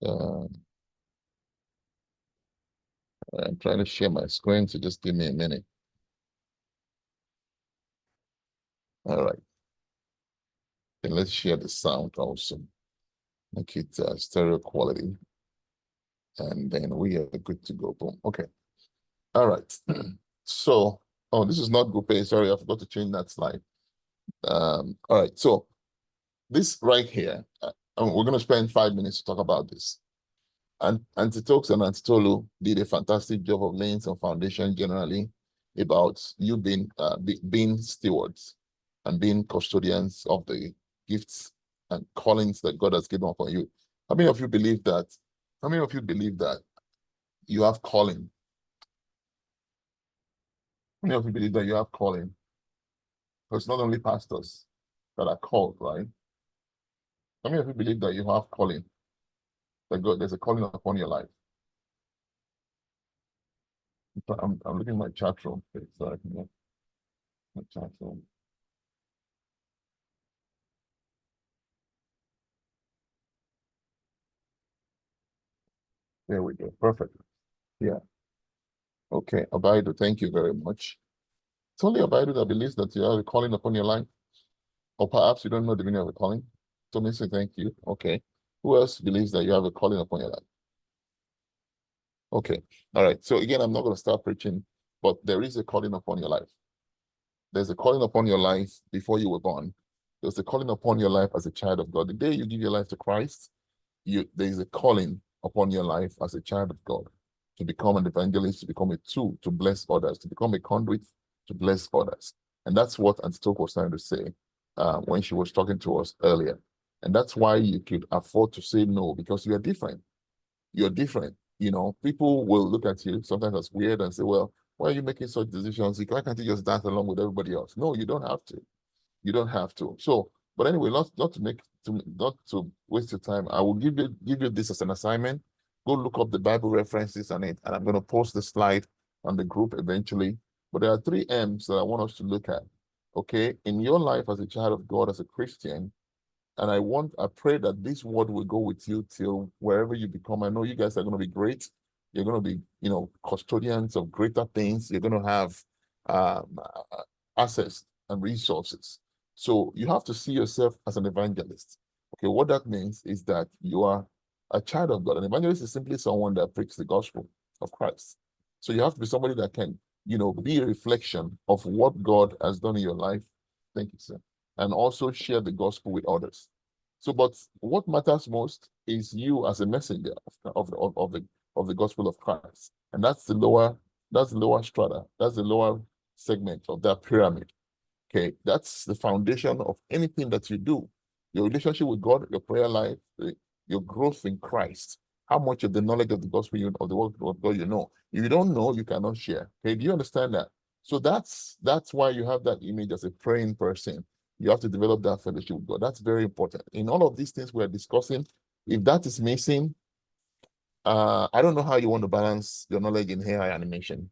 Uh, I'm trying to share my screen, so just give me a minute. All right. And let's share the sound also. Make it stereo quality. And then we are good to go. Boom. Okay. All right. So, oh, this is not group A. Sorry, I forgot to change that slide. All right. So this right here, we're going to spend 5 minutes to talk about this. And Antitox and Antitolu did a fantastic job of laying some foundation generally about you being stewards and being custodians of the gifts and callings that God has given upon you. How many of you believe that? How many of you believe that you have calling? How many of you believe that you have calling? Because not only pastors that are called, right? How many of you believe that you have calling? That God, there's a calling upon your life. I'm looking at my chat room, so I can get my chat room. There we go. Perfect. Yeah. Okay. Abaidu, thank you very much. It's only Abaidu that believes that you have a calling upon your life. Or perhaps you don't know the meaning of a calling. So me say thank you. Okay. Who else believes that you have a calling upon your life? Okay. All right. So again, I'm not going to start preaching, but there is a calling upon your life. There's a calling upon your life before you were born. There's a calling upon your life as a child of God. The day you give your life to Christ, there is a calling upon your life as a child of God to become an evangelist, to become a tool to bless others, to become a conduit to bless others. And that's what Antitoke was trying to say when she was talking to us earlier. And that's why you could afford to say no, because you're different. You're different. You know, people will look at you sometimes as weird and say, well, why are you making such decisions? Why can't you just dance along with everybody else? No, you don't have to. You don't have to. So, but anyway, not to waste your time, I will give you this as an assignment. Go look up the Bible references on it, and I'm going to post the slide on the group eventually. But there are 3 M's that I want us to look at. Okay, in your life as a child of God, as a Christian, and I pray that this word will go with you till wherever you become. I know you guys are going to be great. You're going to be, custodians of greater things. You're going to have access and resources. So you have to see yourself as an evangelist. Okay, what that means is that you are a child of God. An evangelist is simply someone that preaches the gospel of Christ. So you have to be somebody that can, be a reflection of what God has done in your life. Thank you, sir. And also share the gospel with others. So, but what matters most is you as a messenger of the gospel of Christ, and that's the lower strata, that's the lower segment of that pyramid. Okay, that's the foundation of anything that you do. Your relationship with God, your prayer life, your growth in Christ. How much of the knowledge of the gospel of the word of God you know? If you don't know, you cannot share. Okay, do you understand that? So that's why you have that image as a praying person. You have to develop that fellowship with God. That's very important. In all of these things we're discussing, if that is missing, I don't know how you want to balance your knowledge in AI animation.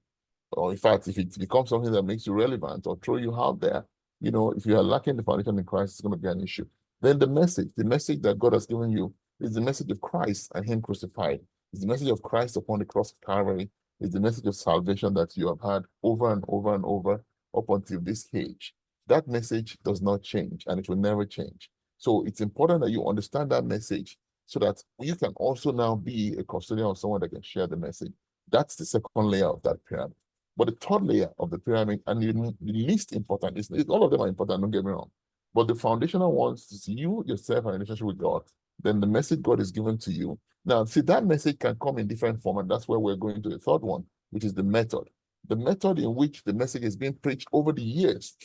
Or in fact, if it becomes something that makes you relevant or throw you out there, if you are lacking the foundation in Christ, it's going to be an issue. Then the message that God has given you is the message of Christ and Him crucified. It's the message of Christ upon the cross of Calvary. It's the message of salvation that you have had over and over and over up until this age. That message does not change and it will never change. So it's important that you understand that message so that you can also now be a custodian of someone that can share the message. That's the second layer of that pyramid. But the third layer of the pyramid, and the least important, is all of them are important, don't get me wrong. But the foundational ones is you yourself and relationship with God. Then the message God is given to you. Now, see, that message can come in different form, and that's where we're going to the third one, which is the method. The method in which the message is being preached over the years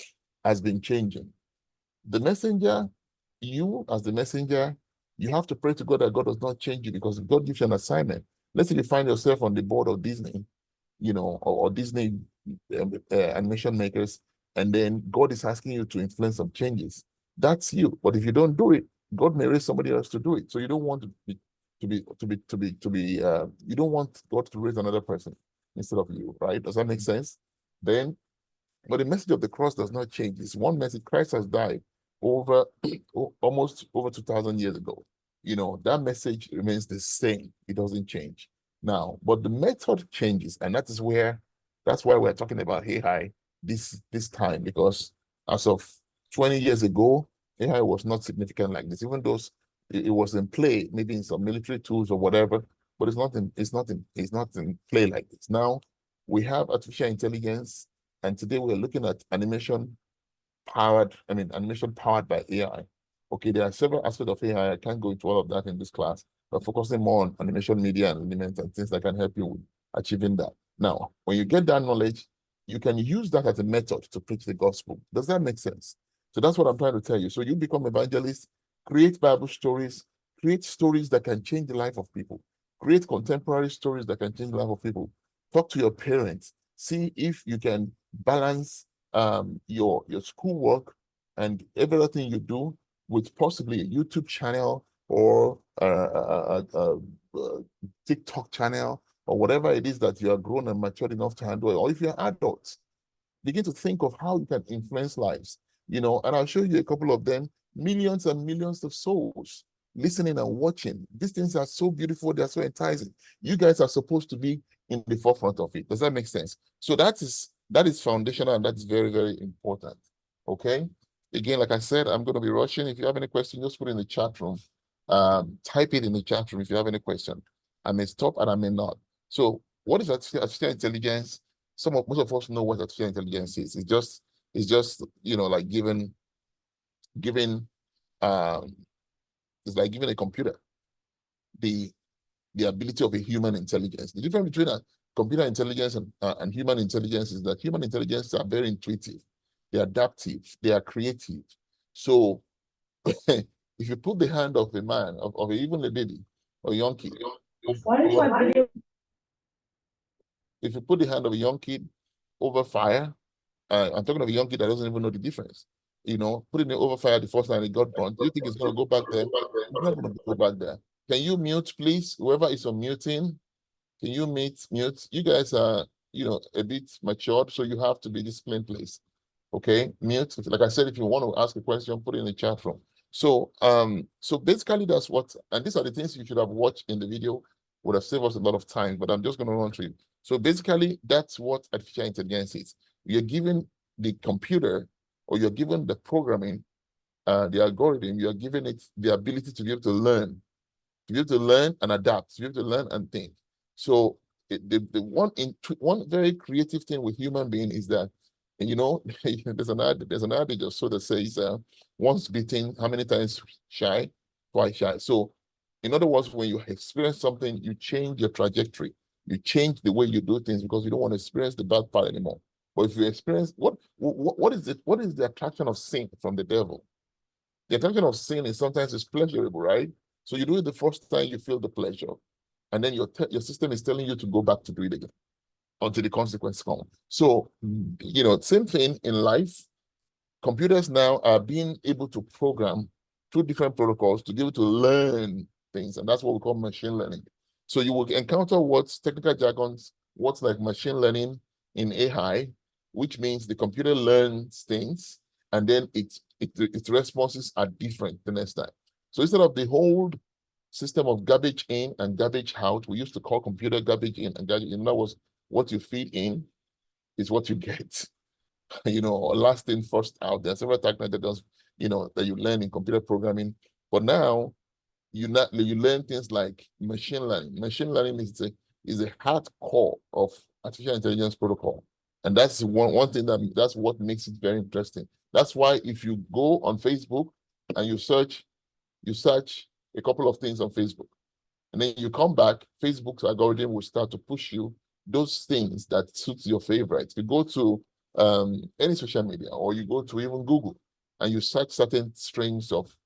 has been changing. The messenger, you as the messenger, you have to pray to God that God does not change you, because if God gives you an assignment, let's say you find yourself on the board of Disney, or Disney animation makers, and then God is asking you to influence some changes. That's you. But if you don't do it, God may raise somebody else to do it. So you don't want you don't want God to raise another person instead of you, right? Does that make sense? Then, but the message of the cross does not change. It's one message. Christ has died over almost over 2,000 years ago. that message remains the same. It doesn't change. Now, but the method changes, and that's why we're talking about AI this time, because as of 20 years ago, AI was not significant like this, even though it was in play, maybe in some military tools or whatever, but it's not in play like this. Now we have artificial intelligence, and today we're looking at animation powered by AI. Okay, there are several aspects of AI. I can't go into all of that in this class, but focusing more on animation media and elements and things that can help you with achieving that. Now, when you get that knowledge, you can use that as a method to preach the gospel. Does that make sense? So that's what I'm trying to tell you. So you become evangelists, create Bible stories, create stories that can change the life of people, create contemporary stories that can change the life of people. Talk to your parents, see if you can balance your schoolwork and everything you do with possibly a YouTube channel or a TikTok channel or whatever it is that you are grown and matured enough to handle, or if you're adults, begin to think of how you can influence lives, and I'll show you a couple of them. Millions and millions of souls listening and watching. These things are so beautiful, they're so enticing. You guys are supposed to be in the forefront of it. Does that make sense? So that is foundational, and that's very, very important. Okay. Again, like I said, I'm going to be rushing. If you have any question, just put it in the chat room. Type it in the chat room if you have any question. I may stop and I may not. So what is artificial intelligence? Most of us know what artificial intelligence is. It's just like giving it's like giving a computer the ability of a human intelligence. The difference between a computer intelligence and human intelligence is that human intelligence are very intuitive, they're adaptive, they are creative. So if you put the hand of a man, of even a baby or a young kid, if you put the hand of a young kid over fire, I'm talking of a young kid that doesn't even know the difference. Putting it over fire the first time it got burnt, do you think it's going to go back there? It's not going to go back there. Can you mute, please? Whoever is on muting, can you mute? You guys are, a bit matured, so you have to be disciplined, please. Okay, mute. Like I said, if you want to ask a question, put it in the chat room. So, so basically that's what, and these are the things you should have watched in the video, would have saved us a lot of time, but I'm just going to run through it. So basically, that's what artificial intelligence is. You're given the computer, or you're given the programming, the algorithm, you're giving it the ability to be able to learn, and adapt, to be able to learn and think. So the one very creative thing with human being is that, there's an adage or so that says, once bitten, how many times shy? Twice shy. So in other words, when you experience something, you change your trajectory. You change the way you do things because you don't want to experience the bad part anymore. But if you experience what is it? What is the attraction of sin from the devil? The attraction of sin is sometimes it's pleasurable, right? So you do it the first time, you feel the pleasure, and then your system is telling you to go back to do it again until the consequence comes. So, same thing in life. Computers now are being able to program through different protocols to be able to learn things, and that's what we call machine learning. So you will encounter what's technical jargons, what's like machine learning in AI, which means the computer learns things, and then its responses are different the next time. So instead of the whole system of garbage in and garbage out, we used to call computer garbage in and garbage in. That was what you feed in is what you get. Last in, first out. There are several techniques that does, that you learn in computer programming. But now you learn things like machine learning. Machine learning is a hard core of artificial intelligence protocol. And that's one thing that's what makes it very interesting. That's why if you go on Facebook and you search a couple of things on Facebook, and then you come back, Facebook's algorithm will start to push you those things that suits your favorites. You go to any social media, or you go to even Google, and you search certain strings of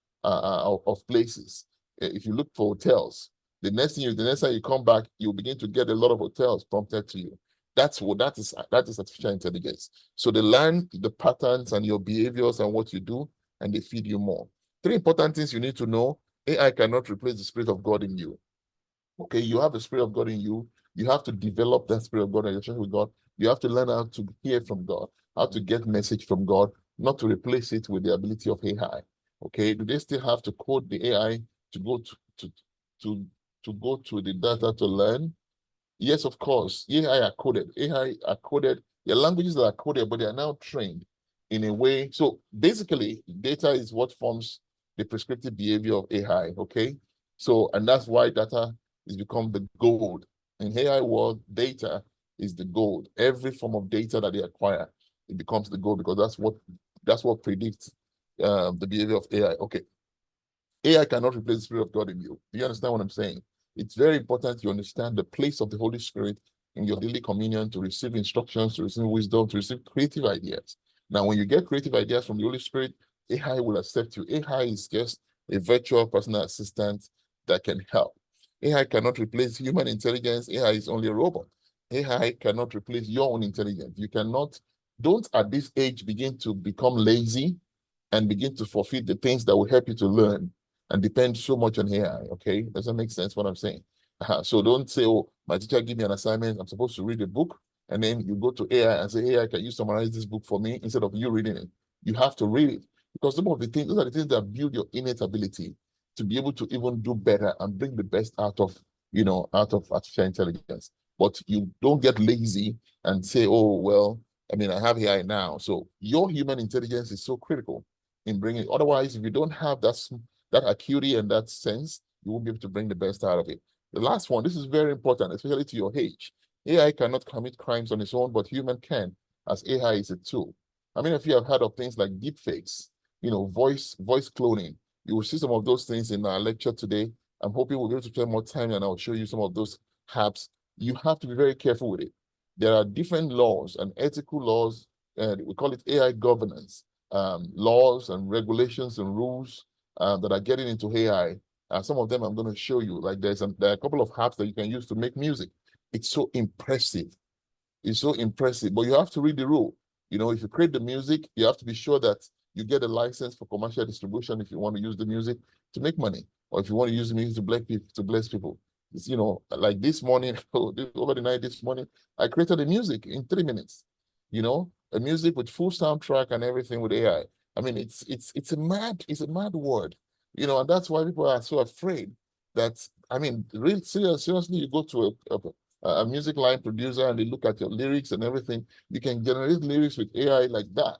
places. If you look for hotels, the next time you come back, you begin to get a lot of hotels prompted to you. That is artificial intelligence. So they learn the patterns and your behaviors and what you do, and they feed you more. 3 important things you need to know. AI cannot replace the Spirit of God in you. Okay, you have the Spirit of God in you. You have to develop that Spirit of God in relationship with God. You have to learn how to hear from God, how to get message from God, not to replace it with the ability of AI. Okay, do they still have to code the AI to go to to go to the data to learn? Yes, of course. AI are coded. AI are coded. There are languages that are coded, but they are now trained in a way. So basically, data is what forms the prescriptive behavior of AI. Okay. So, and that's why data has become the gold. In AI world, data is the gold. Every form of data that they acquire, it becomes the gold because that's what predicts the behavior of AI. Okay. AI cannot replace the Spirit of God in you. Do you understand what I'm saying? It's very important you understand the place of the Holy Spirit in your daily communion to receive instructions, to receive wisdom, to receive creative ideas. Now, when you get creative ideas from the Holy Spirit, AI will accept you. AI is just a virtual personal assistant that can help. AI cannot replace human intelligence. AI is only a robot. AI cannot replace your own intelligence. You cannot, don't at this age begin to become lazy and begin to forfeit the things that will help you to learn and depend so much on AI. Okay, does that make sense what I'm saying? So don't say, oh, my teacher give me an assignment, I'm supposed to read a book, and then you go to AI and say, AI, can you summarize this book for me, instead of you reading it? You have to read it, because some of the things, those are the things that build your innate ability to be able to even do better and bring the best out of, out of artificial intelligence. But you don't get lazy and say, oh, well, I mean, I have AI now. So your human intelligence is so critical in bringing. Otherwise, if you don't have that acuity and that sense, you won't be able to bring the best out of it. The last one, this is very important, especially to your age. AI cannot commit crimes on its own, but human can, as AI is a tool. I mean, if you have heard of things like deepfakes, voice cloning, you will see some of those things in our lecture today. I'm hoping we'll be able to spend more time and I'll show you some of those apps. You have to be very careful with it. There are different laws and ethical laws, and we call it AI governance, laws and regulations and rules that are getting into AI. Some of them I'm going to show you. Like there are a couple of apps that you can use to make music. It's so impressive. It's so impressive, but you have to read the rule. If you create the music, you have to be sure that you get a license for commercial distribution if you want to use the music to make money, or if you want to use the music to bless people. It's, like this morning, over the night this morning, I created a music in 3 minutes. A music with full soundtrack and everything with AI. I mean, it's a mad word, and that's why people are so afraid that, I mean, real seriously, you go to a music line producer and they look at your lyrics and everything, you can generate lyrics with AI like that,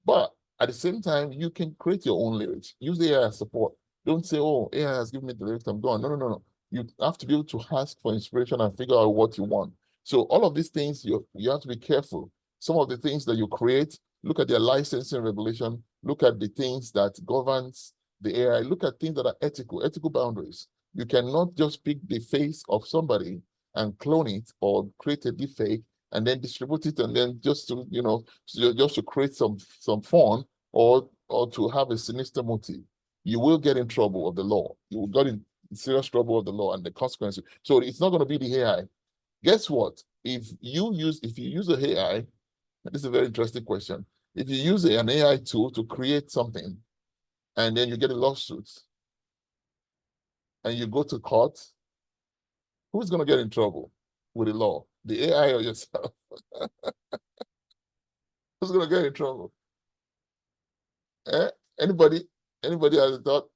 but at the same time, you can create your own lyrics. Use AI as support. Don't say, oh, AI has given me the lyrics, I'm done. No. You have to be able to ask for inspiration and figure out what you want. So all of these things, you have to be careful. Some of the things that you create, look at their licensing regulation, look at the things that governs the AI, look at things that are ethical boundaries. You cannot just pick the face of somebody and clone it or create a deepfake and then distribute it, and then just to create some fun, or to have a sinister motive. You will get in trouble of the law. You will get in serious trouble of the law and the consequences. So it's not going to be the AI. Guess what? If you use an AI, this is a very interesting question. If you use an AI tool to create something, and then you get a lawsuit, and you go to court, who's going to get in trouble with the law? The AI or yourself? Who's going to get in trouble? Eh? Anybody? Anybody has a thought?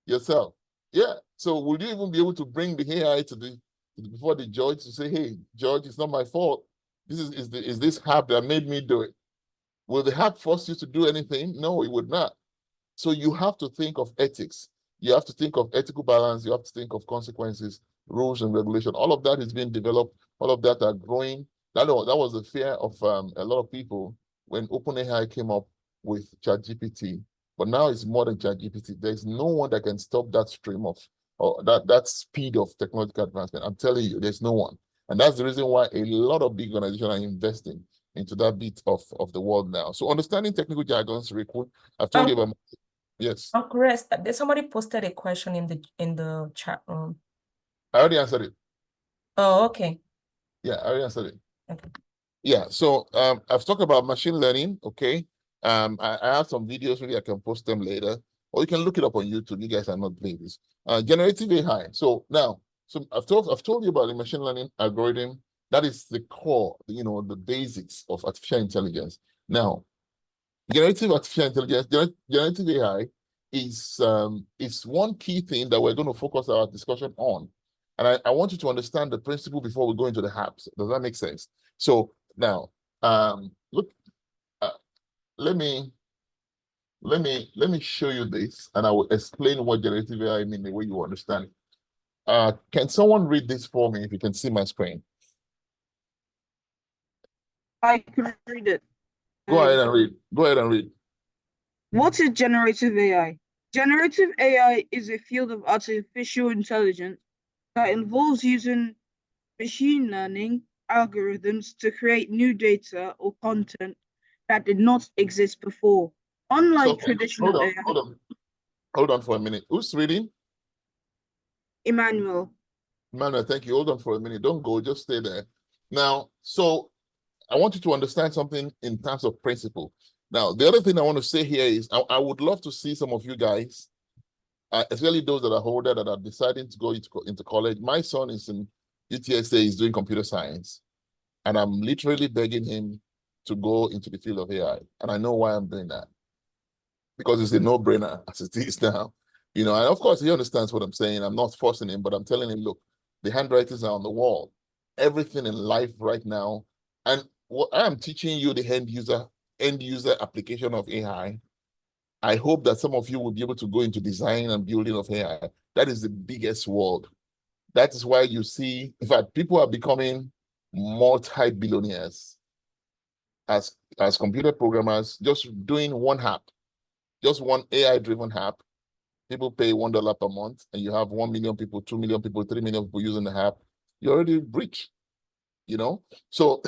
Yourself. Yeah. So will you even be able to bring the AI before the judge to say, hey, judge, it's not my fault. This is this app that made me do it. Will the app force you to do anything? No, it would not. So you have to think of ethics. You have to think of ethical balance. You have to think of consequences, rules and regulation. All of that is being developed. All of that are growing. That was the fear of a lot of people when OpenAI came up with ChatGPT. But now it's more than ChatGPT. There's no one that can stop that stream of, or that speed of technological advancement. I'm telling you, there's no one. And that's the reason why a lot of big organizations are investing into that bit of the world now. So understanding technical jargons, Rick, I've told you about. Yes. Uncle Rest, somebody posted a question in the chat room. I already answered it. Oh, okay. Yeah, I already answered it. Okay. Yeah, so I've talked about machine learning, okay? I have some videos, maybe I can post them later, or you can look it up on YouTube. You guys are not playing this. Generative AI. So now, I've told you about the machine learning algorithm. That is the core, the basics of artificial intelligence. Now, generative AI is one key thing that we're going to focus our discussion on. And I want you to understand the principle before we go into the apps. Does that make sense? So now, look, let me show you this, and I will explain what generative AI means the way you understand it. Can someone read this for me if you can see my screen? I can read it. Go ahead and read. Go ahead and read. What is generative AI? Generative AI is a field of artificial intelligence that involves using machine learning algorithms to create new data or content that did not exist before. Unlike traditional AI, hold on for a minute. Who's reading? Emmanuel. Emmanuel, thank you. Hold on for a minute. Don't go, just stay there. Now, so I want you to understand something in terms of principle. Now, the other thing I want to say here is I would love to see some of you guys, especially those that are older, that are deciding to go into college. My son is in UTSA, he's doing computer science, and I'm literally begging him to go into the field of AI. And I know why I'm doing that. Because it's a no-brainer as it is now. You know, and of course he understands what I'm saying. I'm not forcing him, but I'm telling him, look, the handwritings are on the wall. Everything in life right now, and what I am teaching you the end user application of AI. I hope that some of you will be able to go into design and building of AI. That is the biggest world. That is why you see, in fact, people are becoming multi-billionaires as computer programmers, just doing one app, just one AI-driven app. People pay $1 per month, and you have 1 million people, 2 million people, 3 million people using the app. You're already rich, you know? So,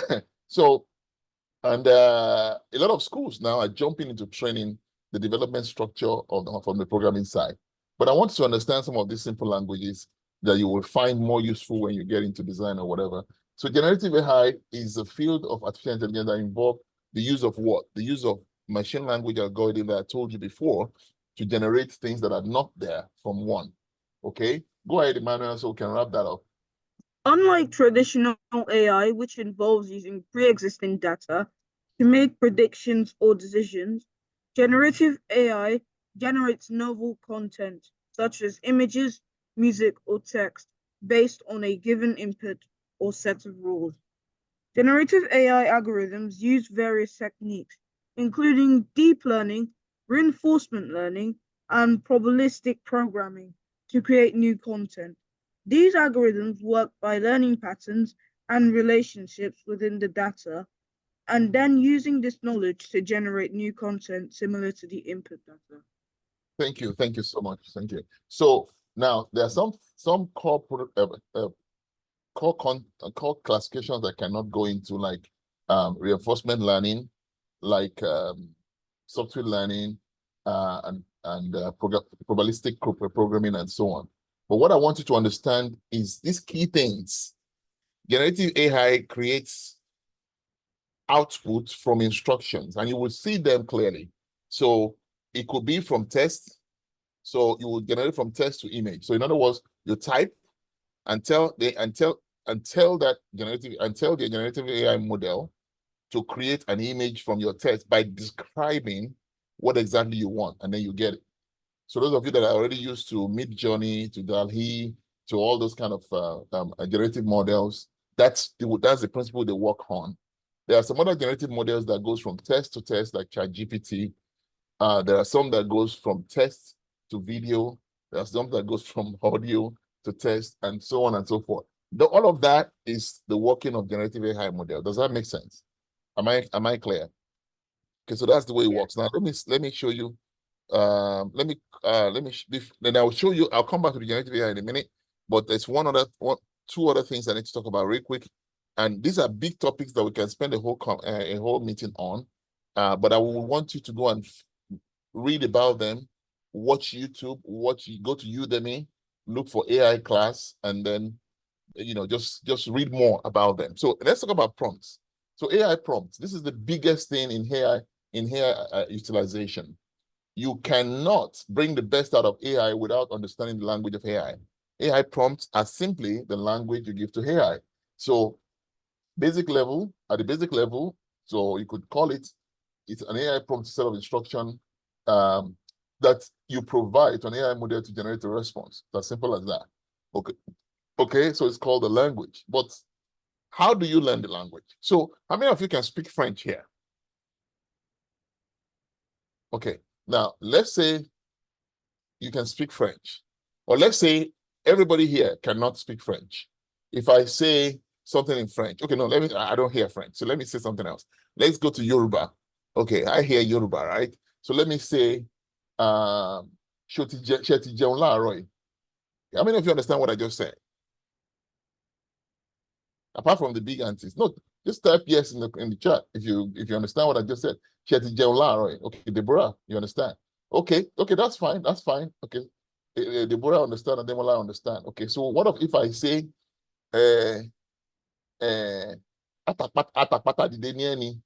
and a lot of schools now are jumping into training the development structure from the programming side. But I want to understand some of these simple languages that you will find more useful when you get into design or whatever. So generative AI is a field of artificial intelligence that involves the use of what? The use of machine language algorithm that I told you before to generate things that are not there from one. Okay? Go ahead, Emmanuel, so we can wrap that up. Unlike traditional AI, which involves using pre-existing data to make predictions or decisions, generative AI generates novel content, such as images, music, or text, based on a given input or set of rules. Generative AI algorithms use various techniques, including deep learning, reinforcement learning, and probabilistic programming, to create new content. These algorithms work by learning patterns and relationships within the data, and then using this knowledge to generate new content similar to the input data. Thank you so much. Thank you. So now there are some core classifications that cannot go into, like reinforcement learning, like software learning, and probabilistic programming, and so on. But what I want you to understand is these key things. Generative AI creates output from instructions, and you will see them clearly. So it could be from text. So you will generate from text to image. So in other words, you type and tell the generative AI model to create an image from your text by describing what exactly you want, and then you get it. So those of you that are already used to Midjourney, to DALL-E, to all those kind of generative models, that's the principle they work on. There are some other generative models that goes from text to text, like ChatGPT. There are some that goes from text to video. There are some that goes from audio to text, and so on and so forth. All of that is the working of generative AI model. Does that make sense? Am I clear? Okay, so that's the way it works. Now let me show you. Then I will show you. I'll come back to the generative AI in a minute, but there's two other things I need to talk about real quick, and these are big topics that we can spend a whole meeting on. But I will want you to go and read about them, watch YouTube, go to Udemy, look for AI class, and then just read more about them. So let's talk about prompts. So AI prompts. This is the biggest thing in AI utilization. You cannot bring the best out of AI without understanding the language of AI. AI prompts are simply the language you give to AI. So at the basic level, so you could call it's an AI prompt set of instruction that you provide to an AI model to generate a response. It's as simple as that. Okay. Okay, so it's called a language. But how do you learn the language? So how many of you can speak French here? Okay, now let's say you can speak French. Or let's say everybody here cannot speak French. If I say something in French, okay, no, I don't hear French. So let me say something else. Let's go to Yoruba. Okay, I hear Yoruba, right? So let me say, Shoti Jeun Laaroyi. How many of you understand what I just said? Apart from the big aunties. No, just type yes in the chat if you understand what I just said. Shoti Jeun Laaroyi. Okay, Deborah, you understand? Okay, that's fine. That's fine. Okay. Deborah understand and Demola understand. Okay, so what if I say Atapata dide ni eni?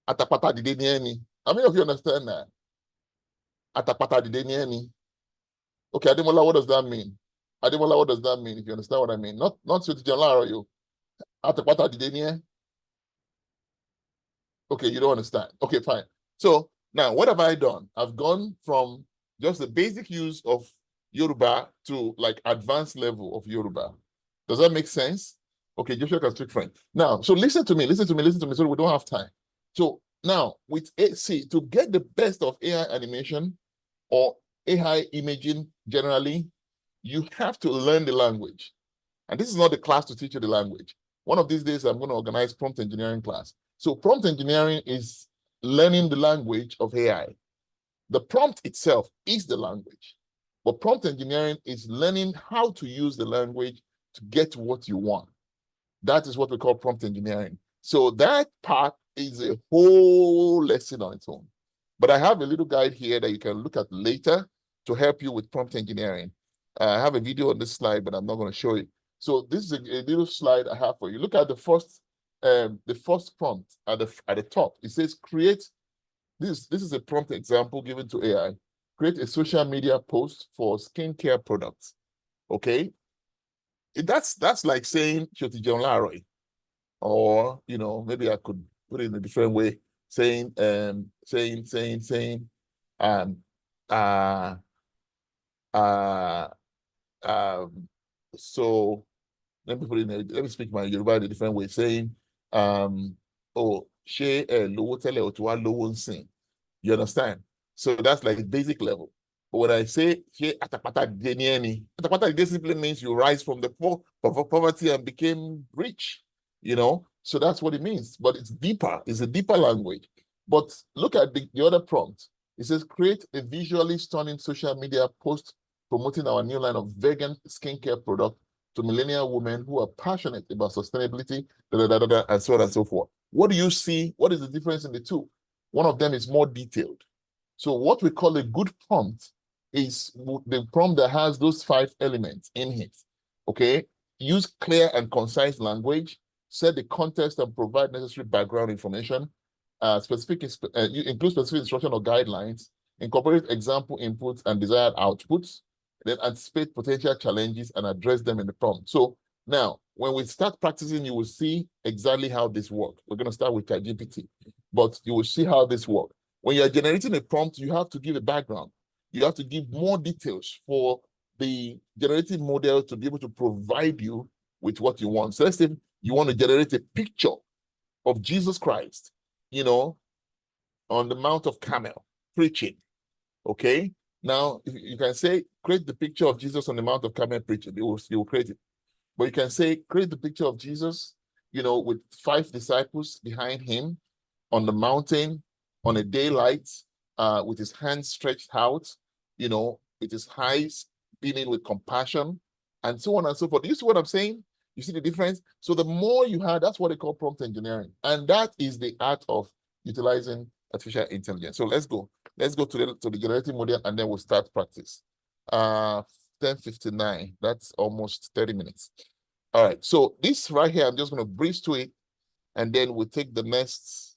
Atapata dide ni eni. How many of you understand that? Atapata dide ni eni. Okay, Ademola, what does that mean? Ademola, what does that mean? If you understand what I mean. Not Shoti Jeun Laaroyi. Atapata dide ni eni. Okay, you don't understand. Okay, fine. So now what have I done? I've gone from just the basic use of Yoruba to like advanced level of Yoruba. Does that make sense? Okay, Joshua can speak French. Now, so listen to me, so we don't have time. So now with AC, to get the best of AI animation or AI imaging generally, you have to learn the language. And this is not the class to teach you the language. One of these days, I'm going to organize prompt engineering class. So prompt engineering is learning the language of AI. The prompt itself is the language, but prompt engineering is learning how to use the language to get what you want. That is what we call prompt engineering. So that part is a whole lesson on its own. But I have a little guide here that you can look at later to help you with prompt engineering. I have a video on this slide, but I'm not going to show it. So this is a little slide I have for you. Look at the first prompt at the top. It says create. This is a prompt example given to AI. Create a social media post for skincare products. Okay, that's like saying Shoti Jeun Laaroyi, or maybe I could put it in a different way, saying so let me speak my Yoruba in a different way, saying oh she lowo tele o ti wa lowo nsin. You understand? So that's like basic level. But when I say she atapata denieni, atapata simply means you rise from the poverty and became rich, So that's what it means. But it's deeper. It's a deeper language. But look at the other prompt. It says create a visually stunning social media post promoting our new line of vegan skincare product to millennial women who are passionate about sustainability, and so on and so forth. What do you see? What is the difference in the two? One of them is more detailed. So what we call a good prompt is the prompt that has those 5 elements in it. Okay? Use clear and concise language, set the context and provide necessary background information, include specific instruction or guidelines, incorporate example inputs and desired outputs, then anticipate potential challenges and address them in the prompt. So now, when we start practicing, you will see exactly how this works. We're going to start with ChatGPT, but you will see how this works. When you're generating a prompt, you have to give a background. You have to give more details for the generative model to be able to provide you with what you want. So let's say you want to generate a picture of Jesus Christ, on the Mount of Carmel, preaching, okay? Now, you can say, create the picture of Jesus on the Mount of Carmel preaching. You will create it. But you can say, create the picture of Jesus, with 5 disciples behind him on the mountain, on a daylight, with his hands stretched out, with his eyes beaming with compassion, and so on and so forth. Do you see what I'm saying? You see the difference? So the more you have, that's what they call prompt engineering. And that is the art of utilizing artificial intelligence. So let's go. Let's go to the generative model, and then we'll start practice. 10:59. That's almost 30 minutes. All right. So this right here, I'm just going to breeze to it, and then we'll take the next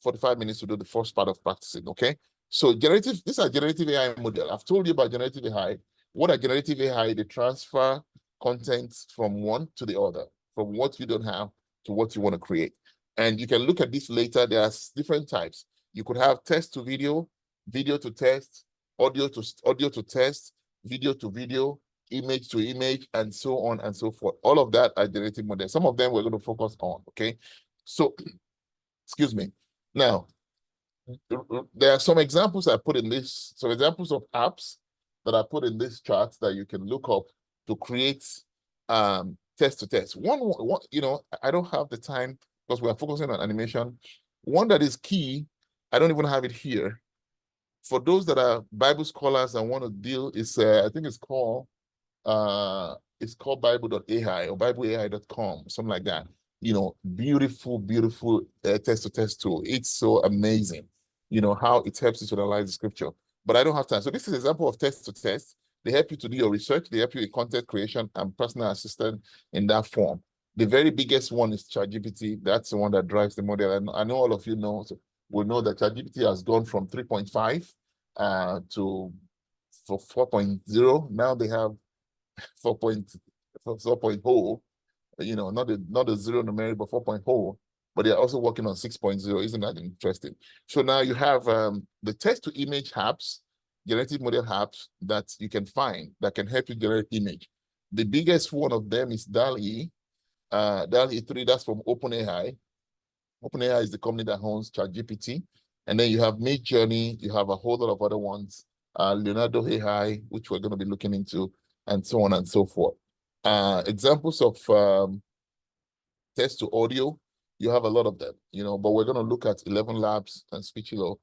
45 minutes to do the first part of practicing. Okay. So these are generative AI model. I've told you about generative AI. What are generative AI? They transfer content from one to the other, from what you don't have to what you want to create. And you can look at this later. There are different types. You could have text to video, video to text, audio to text, video to video, image to image, and so on and so forth. All of that are generative models. Some of them we're going to focus on, okay? So, excuse me. Now, there are some examples I put in this, some examples of apps that I put in this chart that you can look up to create test to test. One, you know, I don't have the time because we are focusing on animation. One that is key, I don't even have it here. For those that are Bible scholars and want to deal, is I think it's called Bible.ai or BibleAI.com, something like that. You know, beautiful test to test tool. It's so amazing, you know, how it helps you to analyze the scripture. But I don't have time. So this is an example of test to test. They help you to do your research. They help you with content creation and personal assistant in that form. The very biggest one is ChatGPT. That's the one that drives the model. And I know all of you know, so will know that ChatGPT has gone from 3.5 to 4.0. Now they have 4.0, you know, not a zero numeric, but 4.0. But they're also working on 6.0. Isn't that interesting? So now you have the text to image apps, generative model apps that you can find that can help you generate image. The biggest one of them is DALL-E. DALL-E 3, that's from OpenAI. OpenAI is the company that owns ChatGPT. And then you have Midjourney, you have a whole lot of other ones, Leonardo AI, which we're going to be looking into, and so on and so forth. Examples of text to audio, you have a lot of them, you know, but we're going to look at 11 Labs and Speechelo.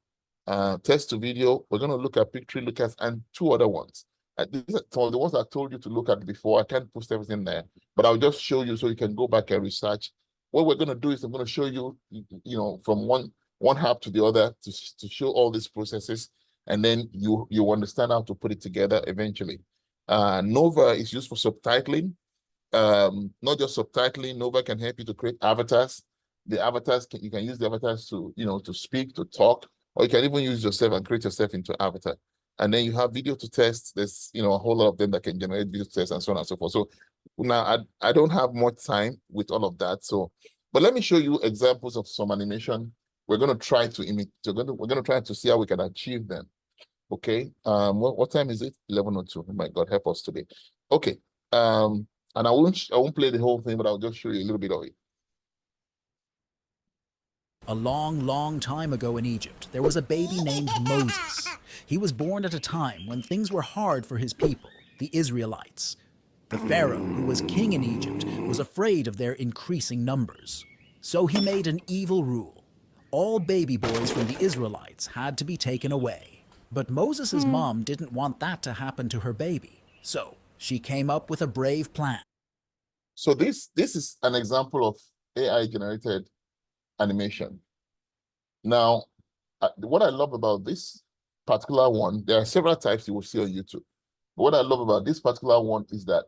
Text to video, we're going to look at Pictory, Lucas, and 2 other ones. These are some of the ones I told you to look at before. I can't post everything there, but I'll just show you so you can go back and research. What we're going to do is I'm going to show you, you know, from one app to the other to show all these processes, and then you understand how to put it together eventually. Nova is used for subtitling. Not just subtitling, Nova can help you to create avatars. The avatars, you can use the avatars to, you know, to speak, to talk, or you can even use yourself and create yourself into an avatar. And then you have video to test. There's, you know, a whole lot of them that can generate video to test and so on and so forth. So now I don't have much time with all of that. So, but let me show you examples of some animation. We're going to try to imitate. We're going to try to see how we can achieve them. Okay. What time is it? 11:02. Oh my God, help us today. Okay. And I won't play the whole thing, but I'll just show you a little bit of it. A long time ago in Egypt, there was a baby named Moses. He was born at a time when things were hard for his people, the Israelites. The Pharaoh, who was king in Egypt, was afraid of their increasing numbers. So he made an evil rule. All baby boys from the Israelites had to be taken away. But Moses' mom didn't want that to happen to her baby. So she came up with a brave plan. So this is an example of AI-generated animation. Now, what I love about this particular one, there are several types you will see on YouTube. But what I love about this particular one is that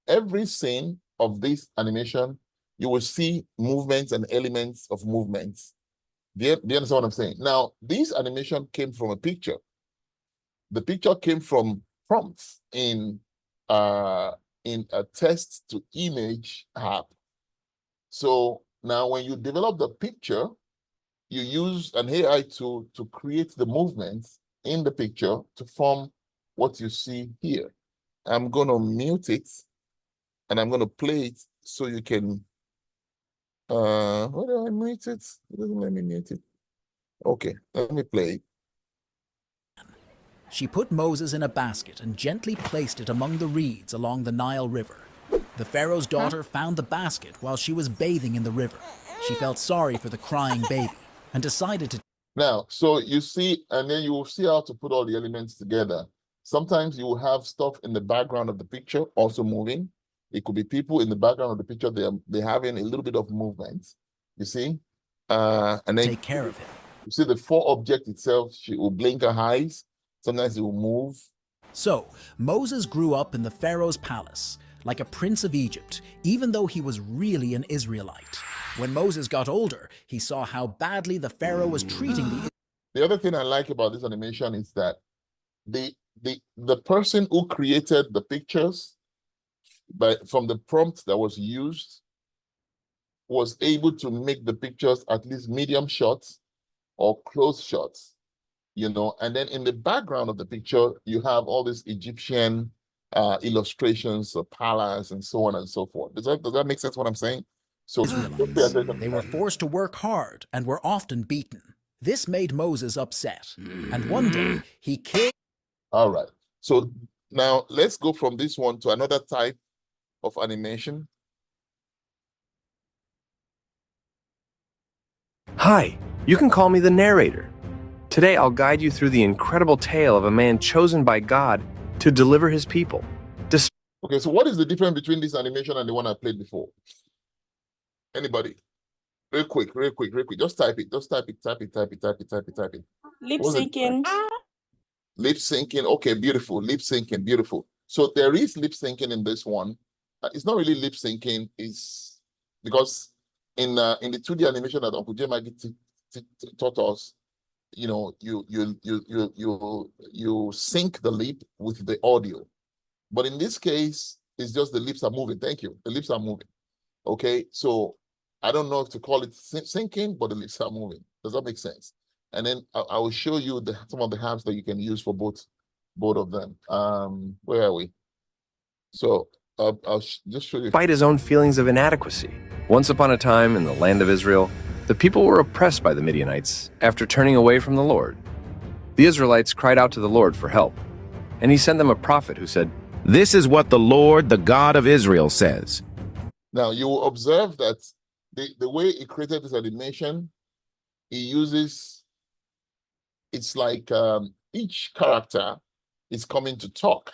every scene of this animation, you will see movements and elements of movements. Do you understand what I'm saying? Now, this animation came from a picture. The picture came from prompts in a text to image app. So now when you develop the picture, you use an AI tool to create the movements in the picture to form what you see here. I'm going to mute it and I'm going to play it so you can, where do I mute it? It doesn't let me mute it. Okay, let me play it. She put Moses in a basket and gently placed it among the reeds along the Nile River. The Pharaoh's daughter found the basket while she was bathing in the river. She felt sorry for the crying baby and decided to... Now, so you see, and then you will see how to put all the elements together. Sometimes you will have stuff in the background of the picture also moving. It could be people in the background of the picture, they're having a little bit of movement, you see? And then take care of him. You see the 4 object itself, she will blink her eyes. Sometimes it will move. So, Moses grew up in the Pharaoh's palace, like a prince of Egypt, even though he was really an Israelite. When Moses got older, he saw how badly the Pharaoh was treating The other thing I like about this animation is that the person who created the pictures from the prompt that was used was able to make the pictures at least medium shots or close shots. you know, and then in the background of the picture, you have all these Egyptian illustrations of palace and so on and so forth. Does that make sense what I'm saying? So just pay Israelites. attention. They were forced to work hard and were often beaten. This made Moses upset, and one day he killed. All right. So now let's go from this one to another type of animation. Hi, you can call me the narrator. Today I'll guide you through the incredible tale of a man chosen by God to deliver his people. Okay, so what is the difference between this animation and the one I played before? Anybody? Real quick. Just type it. Just type it. Lip What was it? syncing. Lip syncing. Okay, beautiful. Lip syncing, beautiful. So there is lip syncing in this one. It's not really lip syncing. It's because in the 2D animation that Uncle J Maggie taught us, you know, you sync the lip with the audio. But in this case, it's just the lips are moving. Thank you. The lips are moving. Okay, so I don't know if to call it syncing, but the lips are moving. Does that make sense? And then I will show you some of the apps that you can use for both of them. Where are we? So I'll just show you. Despite his own feelings of inadequacy, once upon a time in the land of Israel, the people were oppressed by the Midianites after turning away from the Lord. The Israelites cried out to the Lord for help, and he sent them a prophet who said, "This is what the Lord, the God of Israel, says." Now you will observe that the way he created this animation, he uses, it's like each character is coming to talk,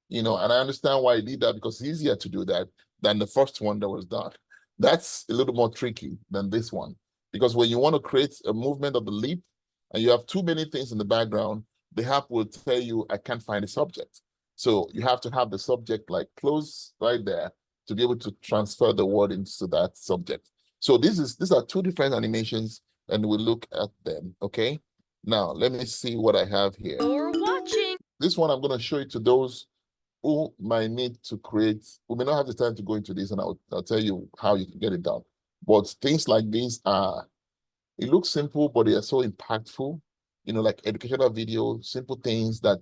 you know, and I understand why he did that because it's easier to do that than the first one that was done. That's a little more tricky than this one because when you want to create a movement of the lip and you have too many things in the background, the app will tell you, I can't find a subject. So you have to have the subject like close right there to be able to transfer the word into that subject. So these are two different animations and we'll look at them, okay? Now, let me see what I have here. You're watching. This one I'm going to show it to those who might need to create, we may not have the time to go into this and I'll tell you how you can get it done. But things like these it looks simple, but they are so impactful, you know, like educational videos, simple things that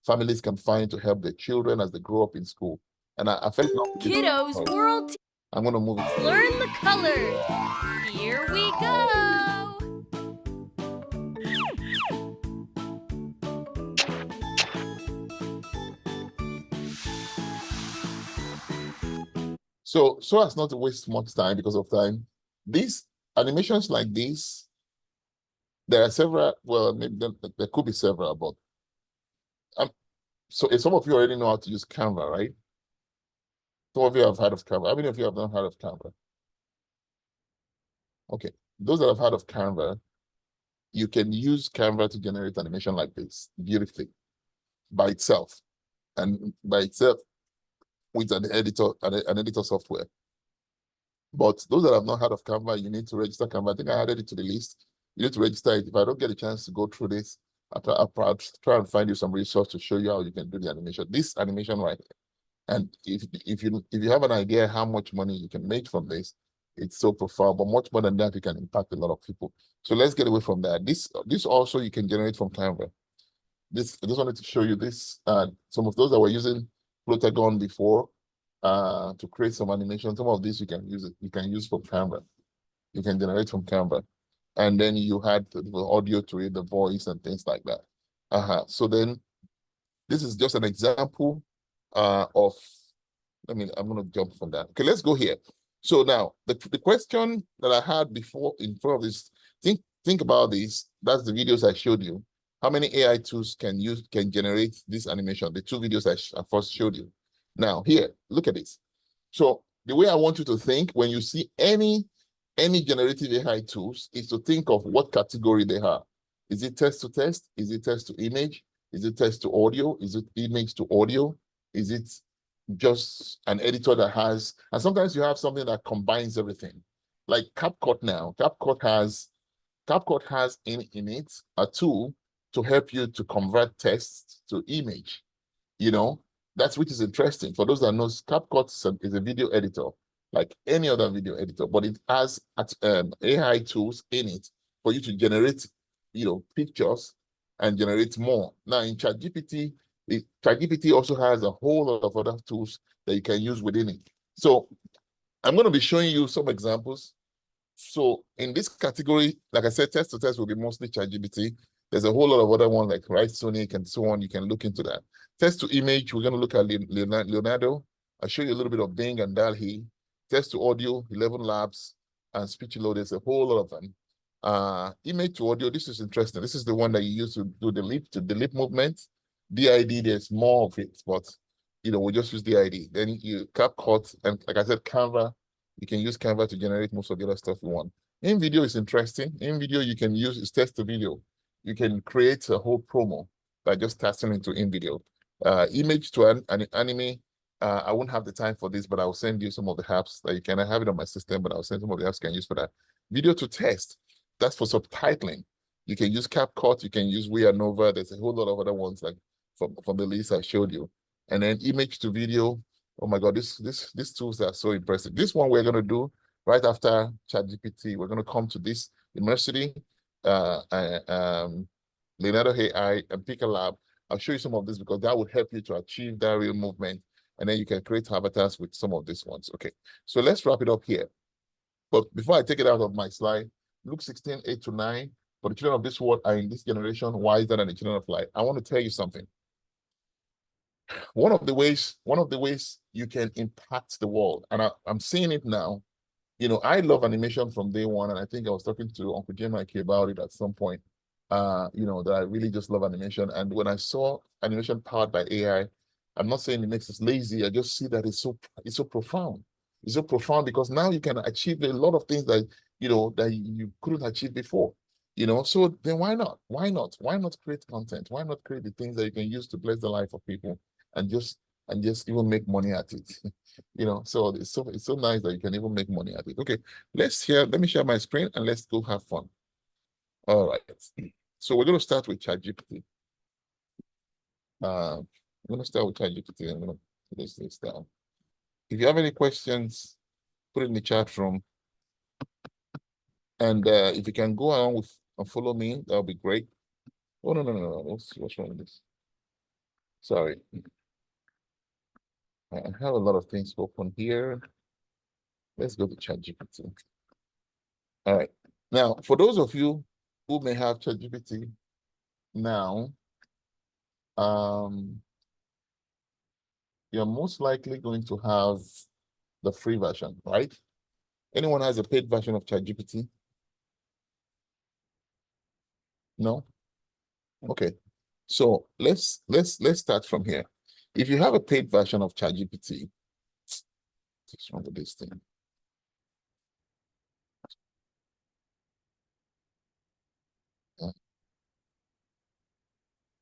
families can find to help their children as they grow up in school. And I felt Kiddos World. I'm going to move it. Learn the colors. Here we go. So as not to waste much time because of time, these animations like this, there are several, well, maybe there could be several, but so some of you already know how to use Canva, right? Some of you have heard of Canva. How many of you have not heard of Canva? Okay, those that have heard of Canva, you can use Canva to generate animation like this beautifully by itself, and by itself with an editor software. But those that have not heard of Canva, you need to register Canva. I think I added it to the list. You need to register it. If I don't get a chance to go through this, I'll try and find you some resource to show you how you can do the animation. This animation right here. And if you have an idea how much money you can make from this, it's so profound. But much more than that, you can impact a lot of people. So let's get away from that. This also you can generate from Canva. I just wanted to show you this. Some of those that were using Plotagon before to create some animation. Some of these you can use from Canva. You can generate from Canva. And then you had the audio to it, the voice and things like that. So then this is just an example of, I'm gonna jump from that. Okay, let's go here. So now the question that I had before in front of this, think about this. That's the videos I showed you. How many AI tools can generate this animation? The two videos I first showed you. Now here, look at this. So the way I want you to think when you see any generative AI tools is to think of what category they are. Is it text to text? Is it text to image? Is it text to audio? Is it image to audio? Is it just an editor that has, and sometimes you have something that combines everything. Like CapCut now. CapCut has in it a tool to help you to convert text to image. You know, that's which is interesting. For those that know, CapCut is a video editor, like any other video editor, but it has AI tools in it for you to generate, you know, pictures and generate more. Now in ChatGPT, ChatGPT also has a whole lot of other tools that you can use within it. So I'm going to be showing you some examples. So in this category, like I said, test to test will be mostly ChatGPT. There's a whole lot of other ones like Write/Sonic and so on. You can look into that. Test to image, we're going to look at Leonardo. I'll show you a little bit of Bing and DALL-E. Test to audio, 11 Labs, and SpeechLoad. There's a whole lot of them. Image to audio, this is interesting. This is the one that you use to do the lip movement. DID, there's more of it, but we'll just use DID. Then you CapCut, and like I said, Canva. You can use Canva to generate most of the other stuff you want. In video is interesting. In video, you can use test to video. You can create a whole promo by just testing into in video. Image to an anime. I won't have the time for this, but I'll send you some of the apps that you can. I have it on my system, but I'll send some of the apps you can use for that. Video to test. That's for subtitling. You can use CapCut. You can use Nova. There's a whole lot of other ones like from the list I showed you. And then image to video. Oh my God, these tools are so impressive. This one we're going to do right after ChatGPT. We're going to come to this Immersity, Leonardo AI, and PikaLab. I'll show you some of this because that would help you to achieve that real movement. And then you can create avatars with some of these ones. Okay, so let's wrap it up here. But before I take it out of my slide, Luke 16, 8-9, for the children of this world are in this generation wiser than the children of light. I want to tell you something. One of the ways you can impact the world, and I'm seeing it now. I love animation from day one, and I think I was talking to Uncle J. Mikey about it at some point. That I really just love animation. And when I saw animation powered by AI, I'm not saying it makes us lazy. I just see that it's so profound. It's so profound because now you can achieve a lot of things that that you couldn't achieve before. So then why not? Why not create content? Why not create the things that you can use to bless the life of people? And just even make money at it, So it's so nice that you can even make money at it. Okay, let me share my screen and let's go have fun. All right, so we're going to start with ChatGPT. I'm going to start with ChatGPT. I'm going to put this down. If you have any questions, put it in the chat room. And if you can go on with and follow me, that'll be great. Oh no. What's wrong with this? Sorry. I have a lot of things open here. Let's go to ChatGPT. All right. Now, for those of you who may have ChatGPT now, you're most likely going to have the free version, right? Anyone has a paid version of ChatGPT? No? Okay. So let's start from here. If you have a paid version of ChatGPT, what's wrong with this thing?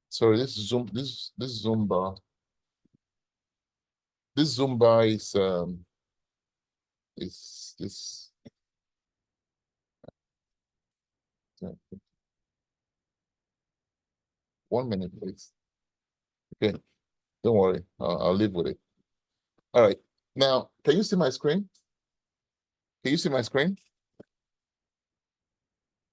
Sorry, this Zumba is this. Yeah. 1 minute, please. Okay, don't worry, I'll live with it. All right, now, can you see my screen? Can you see my screen?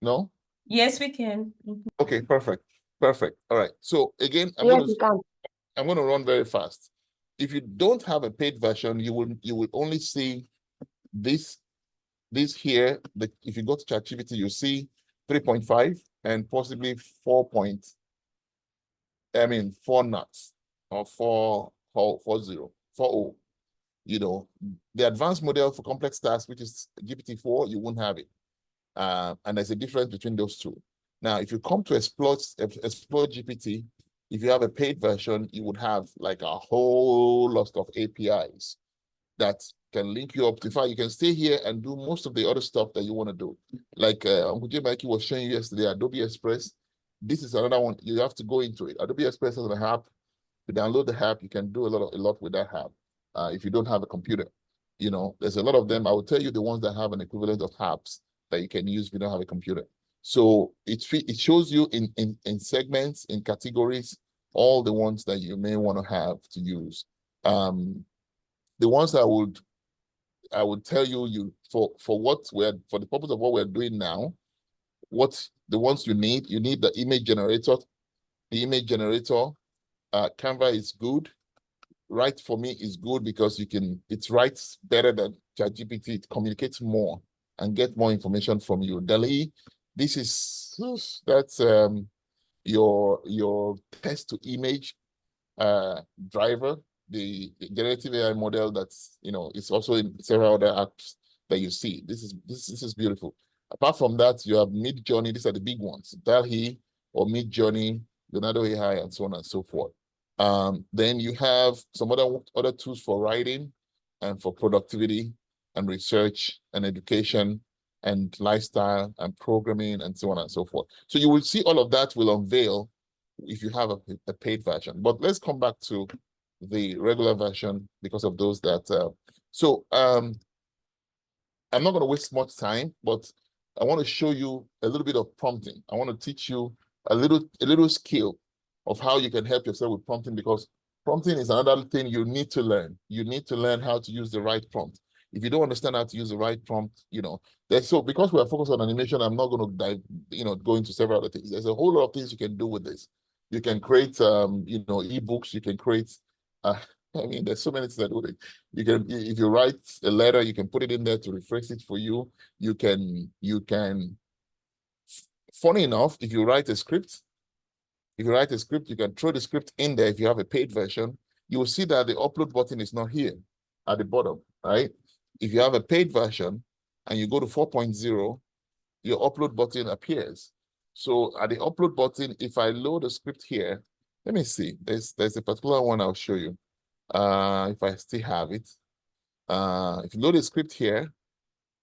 No? Yes, we can. Okay, perfect. All right, so again, I'm going to run very fast. If you don't have a paid version, you will only see this here. If you go to ChatGPT, you see 3.5 and possibly 4 nuts or 4.0. The advanced model for complex tasks, which is GPT-4, you won't have it. And there's a difference between those two. Now, if you come to Explore GPT, if you have a paid version, you would have like a whole lot of APIs that can link you up. In fact, you can stay here and do most of the other stuff that you want to do. Like Uncle J. Mikey was showing you yesterday, Adobe Express. This is another one. You have to go into it. Adobe Express is an app. You download the app. You can do a lot with that app. If you don't have a computer, there's a lot of them. I will tell you the ones that have an equivalent of apps that you can use if you don't have a computer. So it shows you in segments, in categories, all the ones that you may want to have to use. The ones I would tell you for the purpose of what we're doing now, what the ones you need the image generator. the image generator. Canva is good. Write for me is good because it writes better than ChatGPT. It communicates more and get more information from you. DALL-E, that's your text to image driver, the generative AI model that's it's also in several other apps that you see. This is beautiful. Apart from that, you have Midjourney. These are the big ones: DALL-E or Midjourney, Leonardo AI, and so on and so forth. Then you have some other tools for writing and for productivity and research and education and lifestyle and programming and so on and so forth. So you will see all of that will unveil if you have a paid version. But let's come back to the regular version because of those that I'm not going to waste much time, but I want to show you a little bit of prompting. I want to teach you a little skill of how you can help yourself with prompting, because prompting is another thing you need to learn. You need to learn how to use the right prompt. If you don't understand how to use the right prompt, because we are focused on animation, I'm not going to go into several other things. There's a whole lot of things you can do with this. You can create, ebooks. You can create, there's so many things that do it. You can, if you write a letter, you can put it in there to rephrase it for you. You can, funny enough, if you write a script, you can throw the script in there. If you have a paid version, you will see that the upload button is not here at the bottom, right? If you have a paid version and you go to 4.0, your upload button appears. So at the upload button, if I load a script here, let me see, there's a particular one I'll show you. If I still have it. If you load a script here,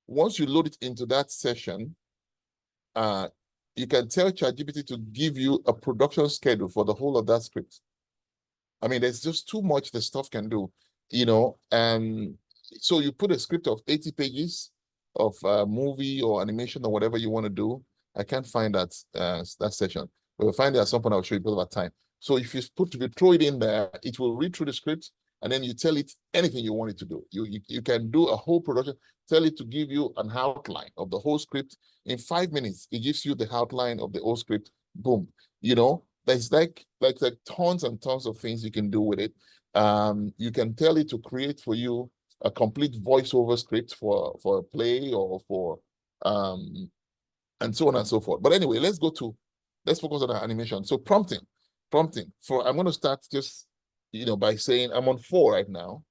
once you load it into that session, you can tell ChatGPT to give you a production schedule for the whole of that script. There's just too much the stuff can do, so you put a script of 80 pages of movie or animation or whatever you want to do. I can't find that session. We'll find it at some point. I'll show you about time. So if you throw it in there, it will read through the script, and then you tell it anything you want it to do. You can do a whole production, tell it to give you an outline of the whole script. In 5 minutes, it gives you the outline of the whole script. Boom. There's like tons and tons of things you can do with it. You can tell it to create for you a complete voiceover script for a play or for and so on and so forth. But anyway, let's focus on our animation. So prompting. I'm going to start just by saying I'm on 4 right now.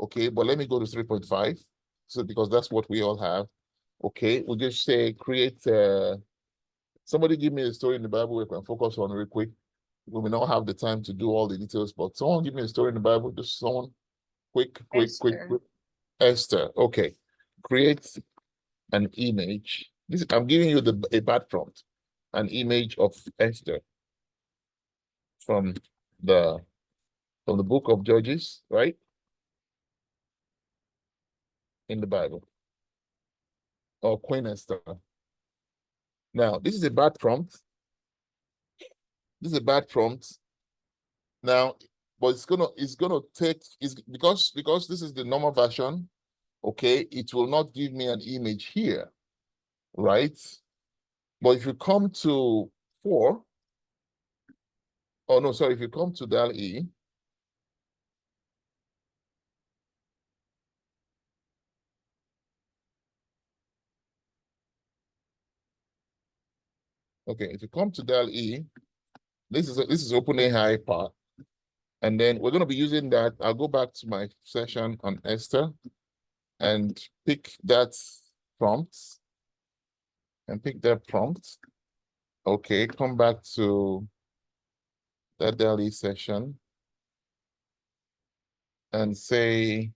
Okay, but let me go to 3.5. So because that's what we all have. Okay, we'll just say create somebody give me a story in the Bible we can focus on real quick. We may not have the time to do all the details, but someone give me a story in the Bible, just someone quick. Esther. Okay. Create an image. I'm giving you a bad prompt. An image of Esther from the book of Judges, right? In the Bible. Or Queen Esther. Now, this is a bad prompt. Now, but because this is the normal version, okay, it will not give me an image here, right? But if you come to 4, if you come to DALL-E, okay, if you come to DALL-E, this is OpenAI part. And then we're going to be using that. I'll go back to my session on Esther and pick that prompt. Okay, come back to that DALL-E session and say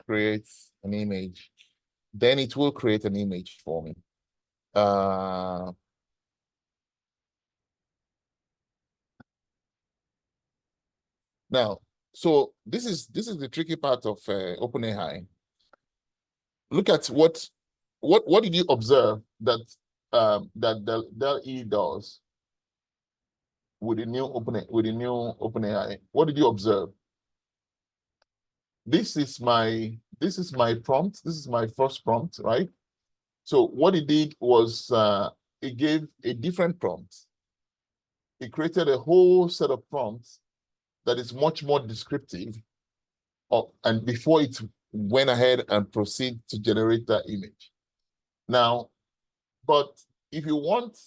create an image. Then it will create an image for me. Now, so this is the tricky part of OpenAI. Look at what did you observe that DALL-E does with the new OpenAI? What did you observe? This is my prompt. This is my first prompt, right? So what it did was it gave a different prompt. it created a whole set of prompts that is much more descriptive and before it went ahead and proceed to generate that image. Now, but if you want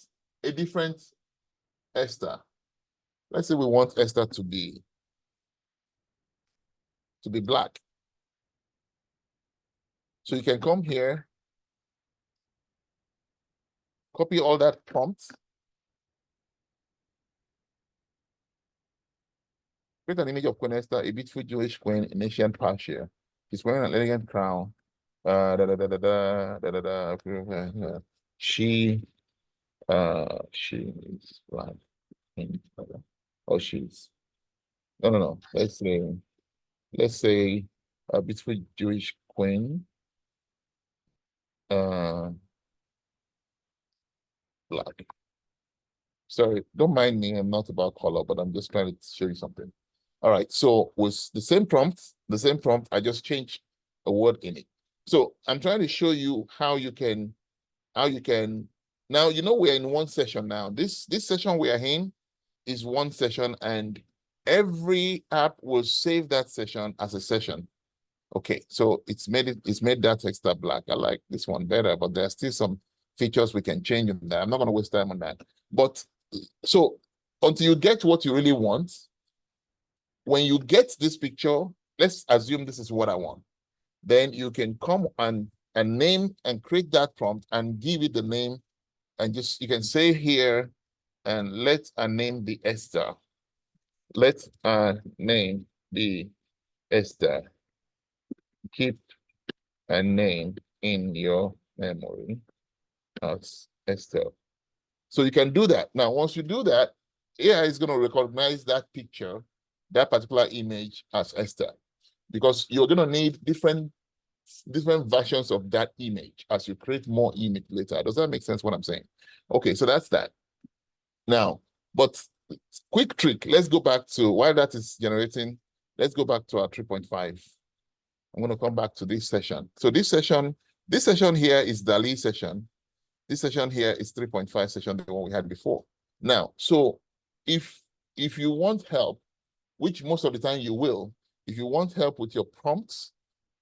a different Esther, let's say we want Esther to be black. So you can come here, copy all that prompt, create an image of Queen Esther, a beautiful Jewish queen in ancient Persia. She's wearing an elegant crown. She is black. Oh, she's no. Let's say a beautiful Jewish queen. Black. Sorry, don't mind me. I'm not about color, but I'm just trying to show you something. All right. So with the same prompt, I just changed a word in it. So I'm trying to show you how you can. Now you know we're in one session now. This session we are in is one session, and every app will save that session as a session. Okay, so it's made that Extra black. I like this one better, but there are still some features we can change in there. I'm not going to waste time on that. But so until you get what you really want, when you get this picture, let's assume this is what I want. Then you can come and name and create that prompt and give it the name, and just you can say here, and let a name be Esther. Let a name be Esther. Keep a name in your memory as Esther. So you can do that. Now, once you do that, AI is going to recognize that picture, that particular image as Esther, because you're going to need different versions of that image as you create more image later. Does that make sense what I'm saying? Okay, so that's that. Now, but quick trick, let's go back to, while that is generating, let's go back to our 3.5. I'm going to come back to this session. So this session here is DALL-E session. This session here is 3.5 session, the one we had before. Now, so if you want help, which most of the time you will, if you want help with your prompts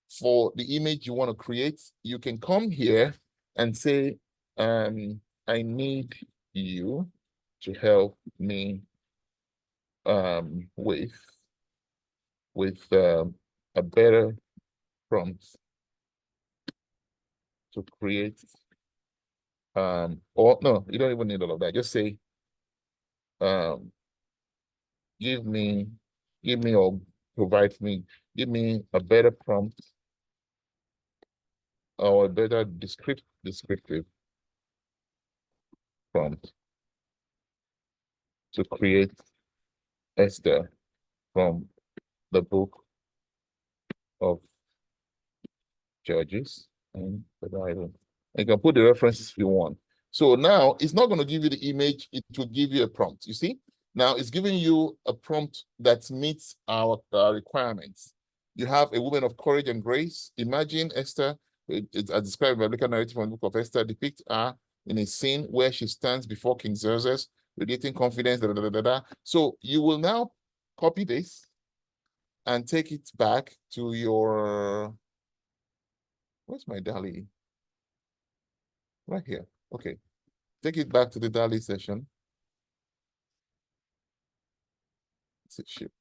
for the image you want to create, you can come here and say, I need you to help me with a better prompt to create or no, you don't even need all of that. Just say give me or provide me, give me a better prompt or a better descriptive prompt to create Esther from the book of Judges and the Bible. You can put the references if you want. So now it's not going to give you the image, it will give you a prompt. You see? Now it's giving you a prompt that meets our requirements. You have a woman of courage and grace. Imagine Esther, it's described in the biblical narrative from the book of Esther, depict her in a scene where she stands before King Xerxes, radiating confidence, So you will now copy this and take it back to your, where's my DALL-E? Right here. Okay. Take it back to the DALL-E session. Ship.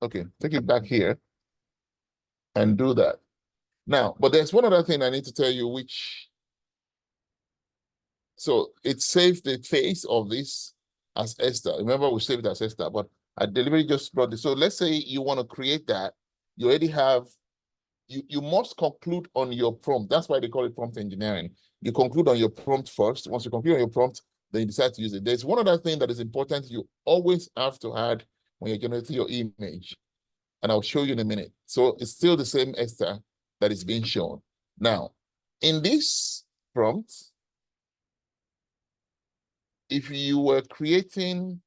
Okay, take it back here and do that. Now, but there's one other thing I need to tell you, so it saved the face of this as Esther. Remember, we saved it as Esther, but I deliberately just brought this. So let's say you want to create that. You already have, you must conclude on your prompt. That's why they call it prompt engineering. You conclude on your prompt first. Once you conclude on your prompt, then you decide to use it. There's one other thing that is important you always have to add when you're generating your image, and I'll show you in a minute. So it's still the same Esther that is being shown. Now, in this prompt, if you were creating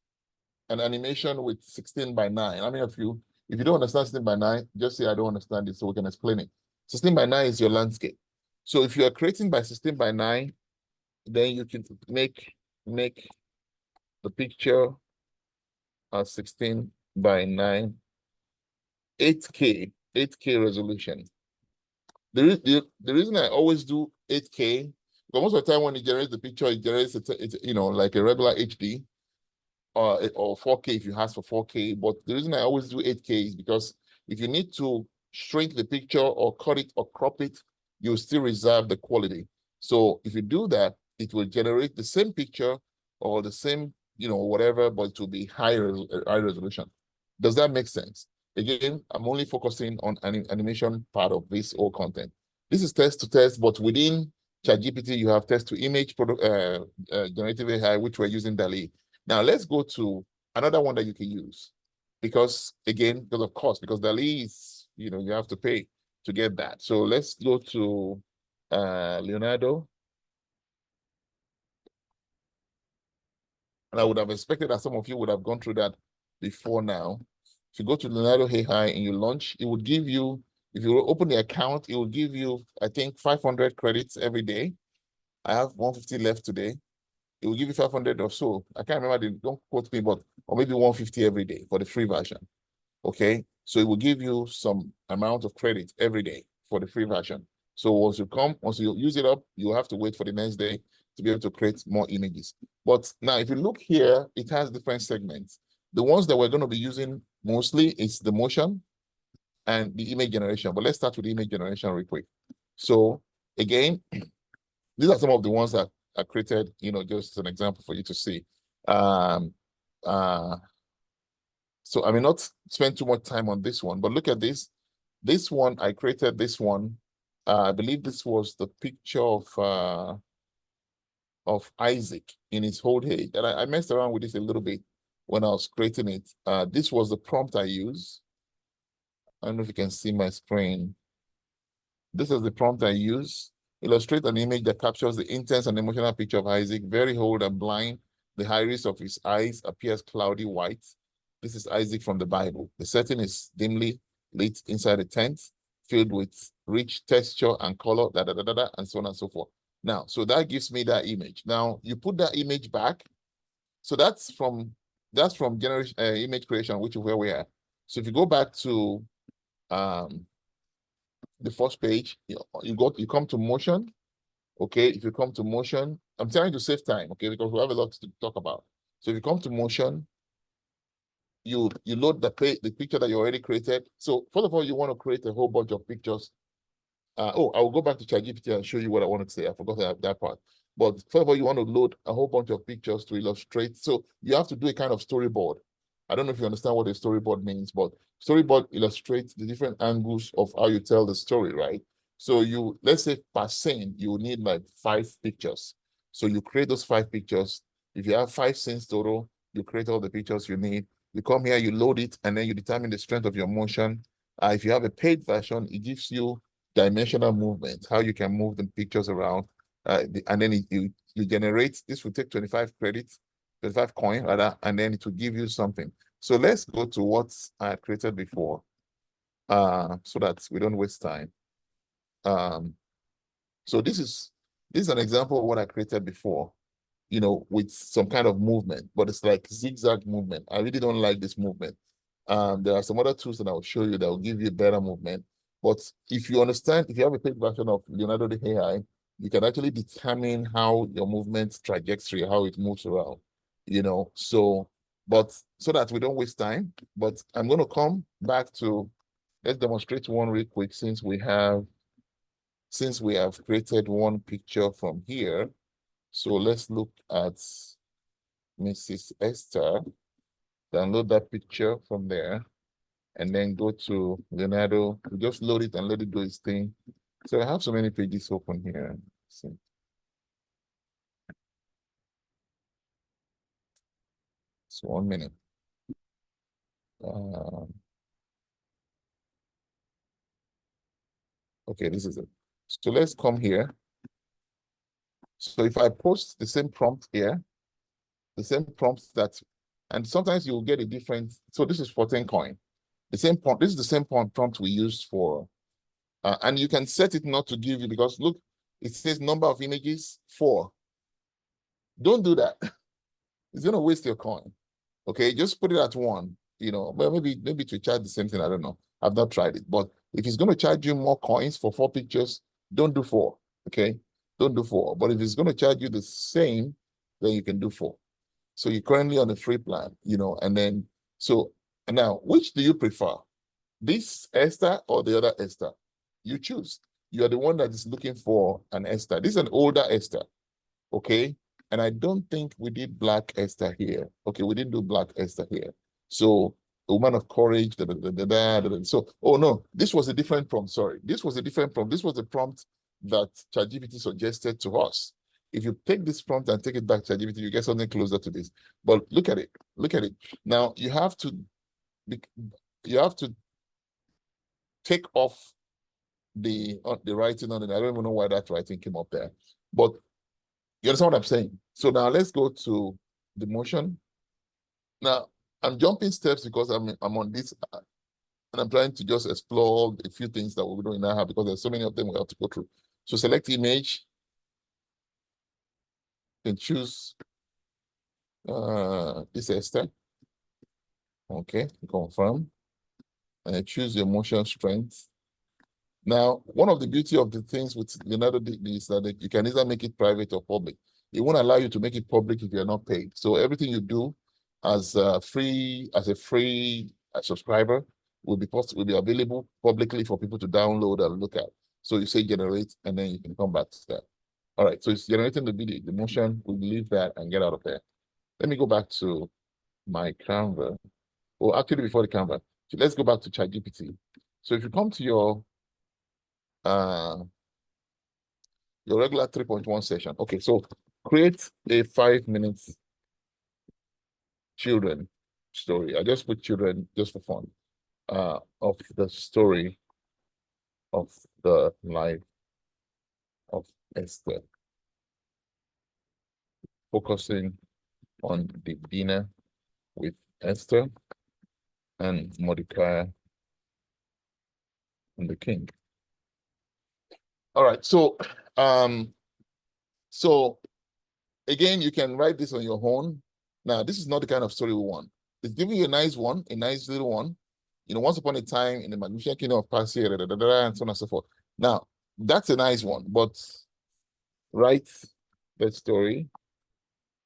an animation with 16 by 9, how many of you, if you don't understand 16 by 9, just say I don't understand it so we can explain it. 16 by 9 is your landscape. So if you are creating by 16 by 9, then you can make the picture 16 by 9, 8K resolution. The reason I always do 8K, because most of the time when it generates the picture, it generates it, like a regular HD or 4K if you ask for 4K. But the reason I always do 8K is because if you need to shrink the picture or cut it or crop it, you still reserve the quality. So if you do that, it will generate the same picture or the same, whatever, but it will be high resolution. Does that make sense? Again, I'm only focusing on animation part of this whole content. This is text to text, but within ChatGPT, you have text to image generative AI, which we're using DALL-E. Now let's go to another one that you can use, because of cost, because DALL-E is, you have to pay to get that. So let's go to Leonardo. And I would have expected that some of you would have gone through that before now. If you go to Leonardo AI and you launch, it would give you, if you open the account, it will give you, I think, 500 credits every day. I have 150 left today. It will give you 500 or so. I can't remember, don't quote me, or maybe 150 every day for the free version. Okay, so it will give you some amount of credit every day for the free version. So once you use it up, you have to wait for the next day to be able to create more images. But now, if you look here, it has different segments. The ones that we're going to be using mostly is the motion and the image generation. But let's start with the image generation real quick. So again, these are some of the ones that are created, just as an example for you to see. So I may not spend too much time on this one, but look at this. This one, I created this one. I believe this was the picture of Isaac in his old age. And I messed around with this a little bit when I was creating it. This was the prompt I used. I don't know if you can see my screen. This is the prompt I use. Illustrate an image that captures the intense and emotional picture of Isaac, very old and blind. The iris of his eyes appears cloudy white. This is Isaac from the Bible. The setting is dimly lit inside a tent, filled with rich texture and color, and so on and so forth. Now, so that gives me that image. Now, you put that image back. So that's from generation image creation, which is where we are. So if you go back to the first page, you come to motion. Okay, if you come to motion, I'm trying to save time, okay, because we have a lot to talk about. So if you come to motion, you load the picture that you already created. So first of all, you want to create a whole bunch of pictures. I will go back to ChatGPT and show you what I wanted to say. I forgot that part. But first of all, you want to load a whole bunch of pictures to illustrate. So you have to do a kind of storyboard. I don't know if you understand what a storyboard means, but storyboard illustrates the different angles of how you tell the story, right? So let's say per scene, you need like 5 pictures. So you create those 5 pictures. If you have 5 scenes total, you create all the pictures you need. You come here, you load it, and then you determine the strength of your motion. If you have a paid version, it gives you dimensional movement, how you can move the pictures around. And then you generate, this will take 25 credits, 25 coin rather, and then it will give you something. So let's go to what I created before, so that we don't waste time. So this is an example of what I created before, with some kind of movement, but it's like zigzag movement. I really don't like this movement. There are some other tools that I'll show you that will give you better movement. But if you understand, if you have a paid version of Leonardo AI, you can actually determine how your movement trajectory, how it moves around, so that we don't waste time. But I'm going to come back to, let's demonstrate one real quick, since we have created one picture from here. So let's look at Mrs. Esther, download that picture from there, and then go to Leonardo. We just load it and let it do its thing. So I have so many pages open here. See. So 1 minute. Okay, this is it. So let's come here. So if I post the same prompt here, the same prompts and sometimes you'll get a different, so this is 14 coin. The same prompt, this is the same prompt we used for, and you can set it not to give you, because look, it says number of images 4. Don't do that. It's going to waste your coin. Okay, just put it at 1. Well, maybe to charge the same thing. I don't know. I've not tried it. But if it's going to charge you more coins for 4 pictures, don't do 4. Okay, don't do 4. But if it's going to charge you the same, then you can do 4. So you're currently on a free plan, and then and now, which do you prefer? This Esther or the other Esther? You choose. You are the one that is looking for an Esther. This is an older Esther. Okay. And I don't think we did Black Esther here. Okay, we didn't do Black Esther here. So a woman of courage. So, oh no, this was a different prompt. Sorry, this was a different prompt. This was the prompt that ChatGPT suggested to us. If you take this prompt and take it back to ChatGPT, you get something closer to this. But look at it. Look at it. Now you have to take off the writing on it. I don't even know why that writing came up there, but you understand what I'm saying? So now let's go to the motion. Now I'm jumping steps because I'm on this, and I'm trying to just explore a few things that we're doing now because there's so many of them we have to go through. So select image, and choose this Esther. Okay, confirm, and choose your motion strength. Now, one of the beauty of the things with Leonardo is that you can either make it private or public. It won't allow you to make it public if you're not paid. So everything you do as a free subscriber will be available publicly for people to download and look at. So you say generate, and then you can come back to that. All right, so it's generating the video, the motion. We'll leave that and get out of there. Let me go back to my Canva. Well, actually, before the Canva, so let's go back to ChatGPT. So if you come to your regular 3.1 session. Okay, so create a 5-minute children story. I just put children just for fun, of the story of the life of Esther, focusing on the dinner with Esther and Mordecai and the king. All right, so again, you can write this on your own. Now, this is not the kind of story we want. It's giving you a nice one, a nice little one. Once upon a time in the magnificent kingdom of Persia, and so on and so forth. Now, that's a nice one, but write the story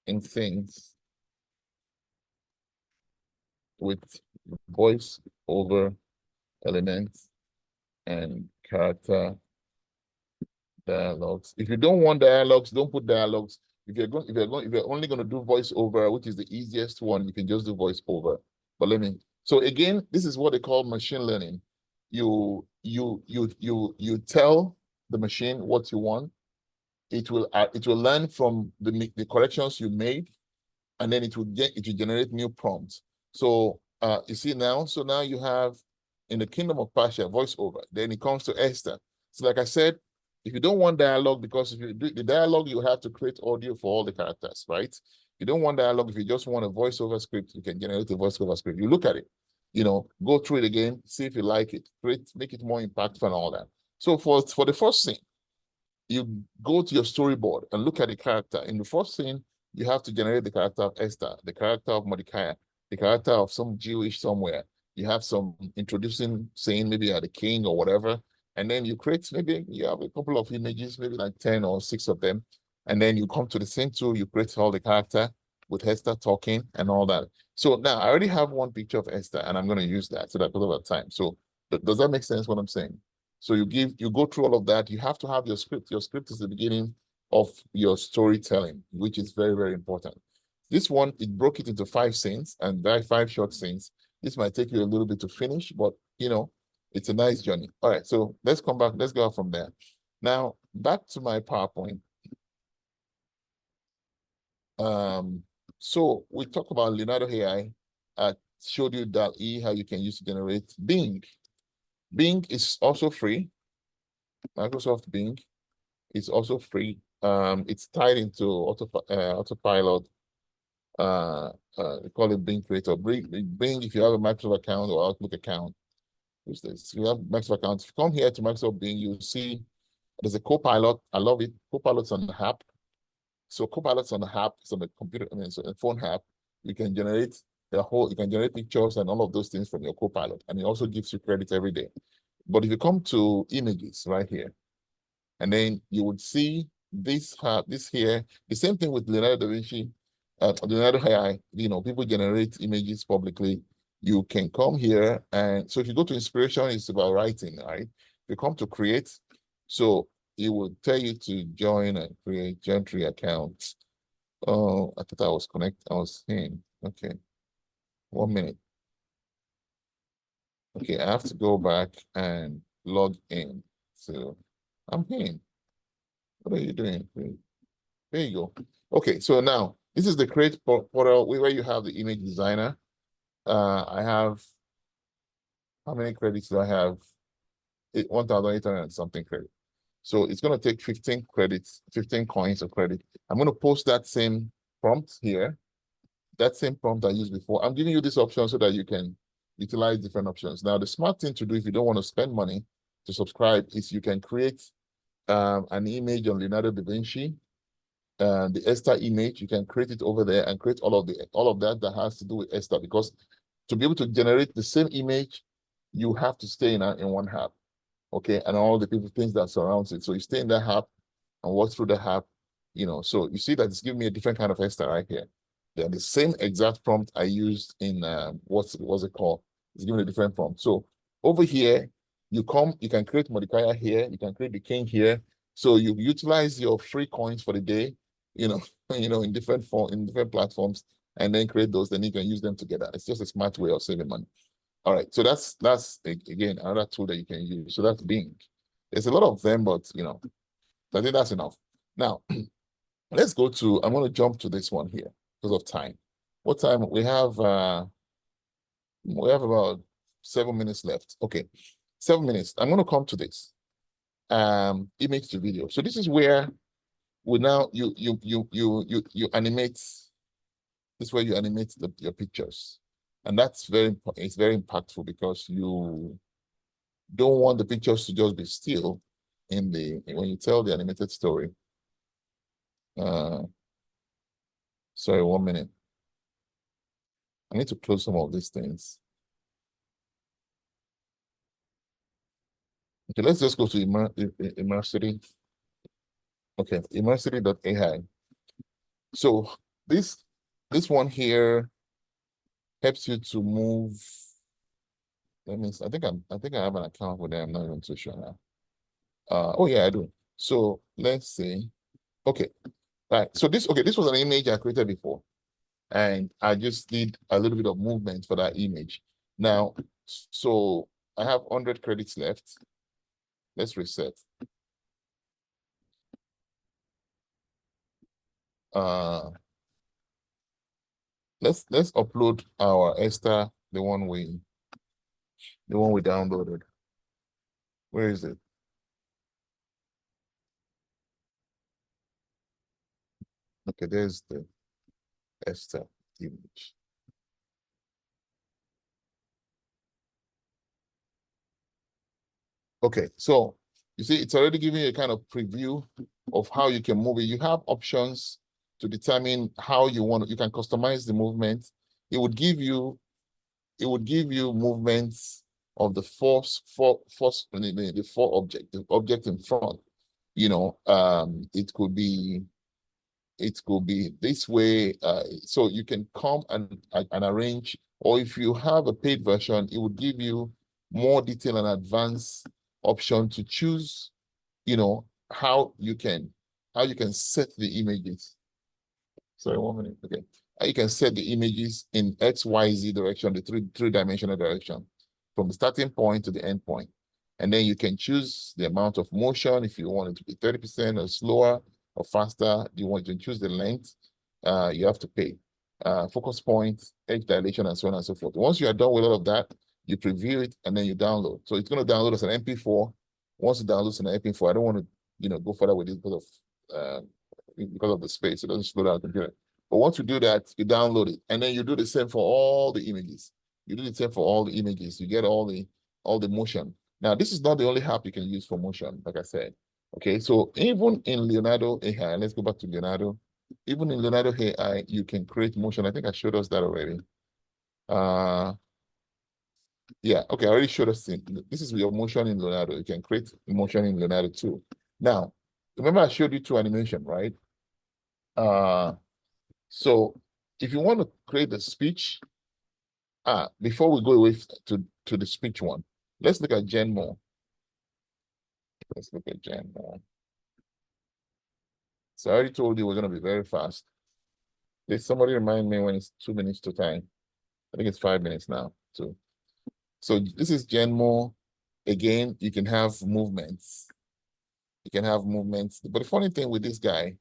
in things with voice over elements and character dialogues. If you don't want dialogues, don't put dialogues. If you're only going to do voiceover, which is the easiest one, you can just do voiceover. But so again, this is what they call machine learning. You tell the machine what you want. It will learn from the corrections you made, and then it will generate new prompts. So you see now, so now you have in the kingdom of Persia voiceover. Then it comes to Esther. So like I said, if you don't want dialogue, because if you do the dialogue, you have to create audio for all the characters, right? You don't want dialogue. If you just want a voiceover script, you can generate a voiceover script. You look at it, go through it again, see if you like it, make it more impactful and all that. So for the first scene, you go to your storyboard and look at the character. In the first scene, you have to generate the character of Esther, the character of Mordecai, the character of some Jewish somewhere. You have some introducing saying maybe you're the king or whatever. And then you create, maybe you have a couple of images, maybe like 10 or 6 of them. And then you come to the same tool, you create all the character with Esther talking and all that. So now I already have one picture of Esther, and I'm going to use that so that because of our time. So does that make sense what I'm saying? So you go through all of that. You have to have your script. Your script is the beginning of your storytelling, which is very, very important. This one, it broke it into 5 scenes, and by 5 short scenes. This might take you a little bit to finish, but it's a nice journey. All right, so let's come back. Let's go from there. Now, back to my PowerPoint. So we talked about Leonardo AI. I showed you DALL-E, how you can use to generate Bing. Bing is also free. Microsoft Bing is also free. It's tied into Autopilot. We call it Bing Creator. Bing, if you have a Microsoft account or Outlook account, use this. If you have Microsoft account, if you come here to Microsoft Bing, you'll see there's a Copilot. I love it. Copilot's on the app. So Copilot's on the app, it's on the computer, I mean, so a phone app. You can generate you can generate pictures and all of those things from your Copilot, and it also gives you credit every day. But if you come to images right here, and then you would see this here, the same thing with Leonardo da Vinci, Leonardo AI, people generate images publicly. You can come here, and so if you go to inspiration, it's about writing, right? If you come to create, so it will tell you to join and create Gentry account. Oh, I thought I was in. Okay. 1 minute. Okay, I have to go back and log in. So I'm in. What are you doing? There you go. Okay, so now this is the create portal where you have the image designer. I have, how many credits do I have? 1,800 and something credit. So it's going to take 15 credits, 15 coins of credit. I'm going to post that same prompt here, that same prompt I used before. I'm giving you this option so that you can utilize different options. Now, the smart thing to do if you don't want to spend money to subscribe is you can create an image on Leonardo da Vinci, the Esther image. You can create it over there and create all of that has to do with Esther, because to be able to generate the same image, you have to stay in one app, okay, and all the things that surrounds it. So you stay in that app and walk through the app, so you see that it's giving me a different kind of Esther right here. Then the same exact prompt I used in what's it called? It's giving a different prompt. So over here, you can create Mordecai here, you can create the king here. So you utilize your free coins for the day, in different platforms, and then create those, then you can use them together. It's just a smart way of saving money. All right, so that's again another tool that you can use. So that's Bing. There's a lot of them, but I think that's enough. Now, let's go to, I'm going to jump to this one here because of time. What time? We have about 7 minutes left. Okay, 7 minutes. I'm going to come to this. Image to video. So this is where we now you animate. This is where you animate your pictures, and that's it's very impactful because you don't want the pictures to just be still when you tell the animated story. Sorry, 1 minute. I need to close some of these things. Okay, let's just go to Immersity. Okay, Immersity.ai. So this one here helps you to move. That means I think I have an account with them. I'm not even too sure now. Oh yeah, I do. So let's see. Okay, right. So this was an image I created before, and I just did a little bit of movement for that image. Now, so I have 100 credits left. Let's reset. Let's upload our Esther, the one we downloaded. Where is it? Okay, there's the Esther image. Okay, so you see, it's already giving you a kind of preview of how you can move it. You have options to determine how you can customize the movement. It would give you movements of the the object in front. It could be this way. So you can come and arrange, or if you have a paid version, it would give you more detail and advanced option to choose, how you can set the images. Sorry, 1 minute. Okay. You can set the images in XYZ direction, the three-dimensional direction, from the starting point to the end point. And then you can choose the amount of motion, if you want it to be 30% or slower or faster. You want to choose the length, you have to pay. Focus point, edge dilation, and so on and so forth. Once you are done with all of that, you preview it and then you download. So it's going to download as an MP4. Once it downloads an MP4, I don't want to, go further with it because of the space. It doesn't slow down the computer. But once you do that, you download it, and then you do the same for all the images. You do the same for all the images. You get all the motion. Now, this is not the only app you can use for motion, like I said. Okay, so even in Leonardo AI, let's go back to Leonardo. even in Leonardo AI, you can create motion. I think I showed us that already. Yeah, okay, I already showed us. This is your motion in Leonardo. You can create motion in Leonardo too. Now, remember I showed you two animation, right? So if you want to create a speech, before we go away to the speech one, let's look at Genmo. Let's look at Genmo. So I already told you we're going to be very fast. Did somebody remind me when it's 2 minutes to time? I think it's 5 minutes now. So this is Genmo. Again, you can have movements. You can have movements. But the funny thing with this guy,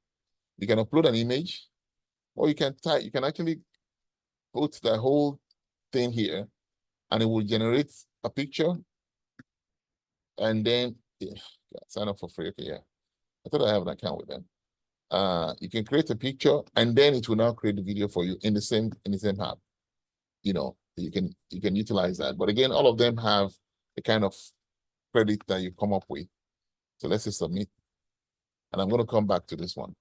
you can upload an image, or you can type. You can actually put the whole thing here, and it will generate a picture. And then sign up for free. Okay, yeah. I thought I have an account with them. You can create a picture, and then it will now create the video for you in the same app. You know, you can utilize that. But again, all of them have a kind of credit that you come up with. So let's just submit. And I'm going to come back to this one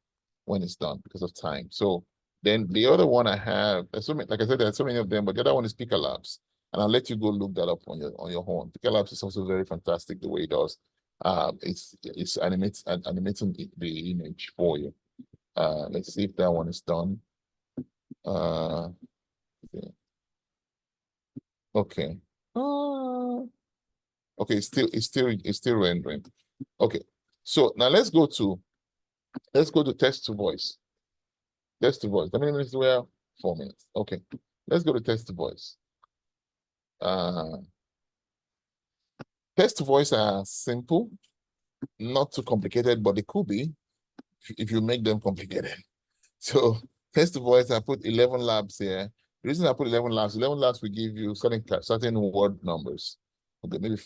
when it's done because of time. So then the other one I have, like I said, there's so many of them, but the other one is Picker Labs. And I'll let you go look that up on your own. Picker Labs is also very fantastic the way it does. It's animating the image for you. Let's see if that one is done. Okay. Okay, it's still rendering. Okay, so now let's go to text to voice. Text to voice. How many minutes do we have? 4 minutes. Okay, let's go to text to voice. Text to voice are simple, not too complicated, but they could be if you make them complicated. So text to voice, I put 11 labs here. The reason I put 11 labs will give you certain word numbers. Okay, maybe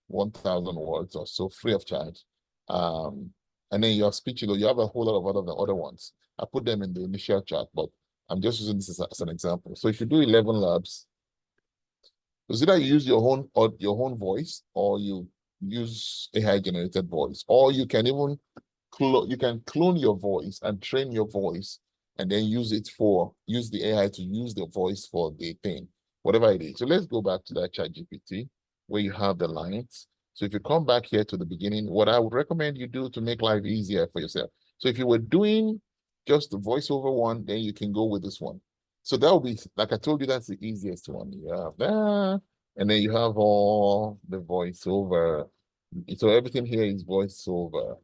1,000 words or so, free of charge. And then your speech, you have a whole lot of other ones. I put them in the initial chat, but I'm just using this as an example. So if you do 11 labs, it's either you use your own voice, or you use AI generated voice, or you can even clone your voice and train your voice, and then use the AI to use the voice for the thing, whatever it is. So let's go back to that ChatGPT where you have the lines. So if you come back here to the beginning, what I would recommend you do to make life easier for yourself. So if you were doing just the voiceover one, then you can go with this one. So that will be, like I told you, that's the easiest one. You have that, and then you have all the voiceover. So everything here is voiceover.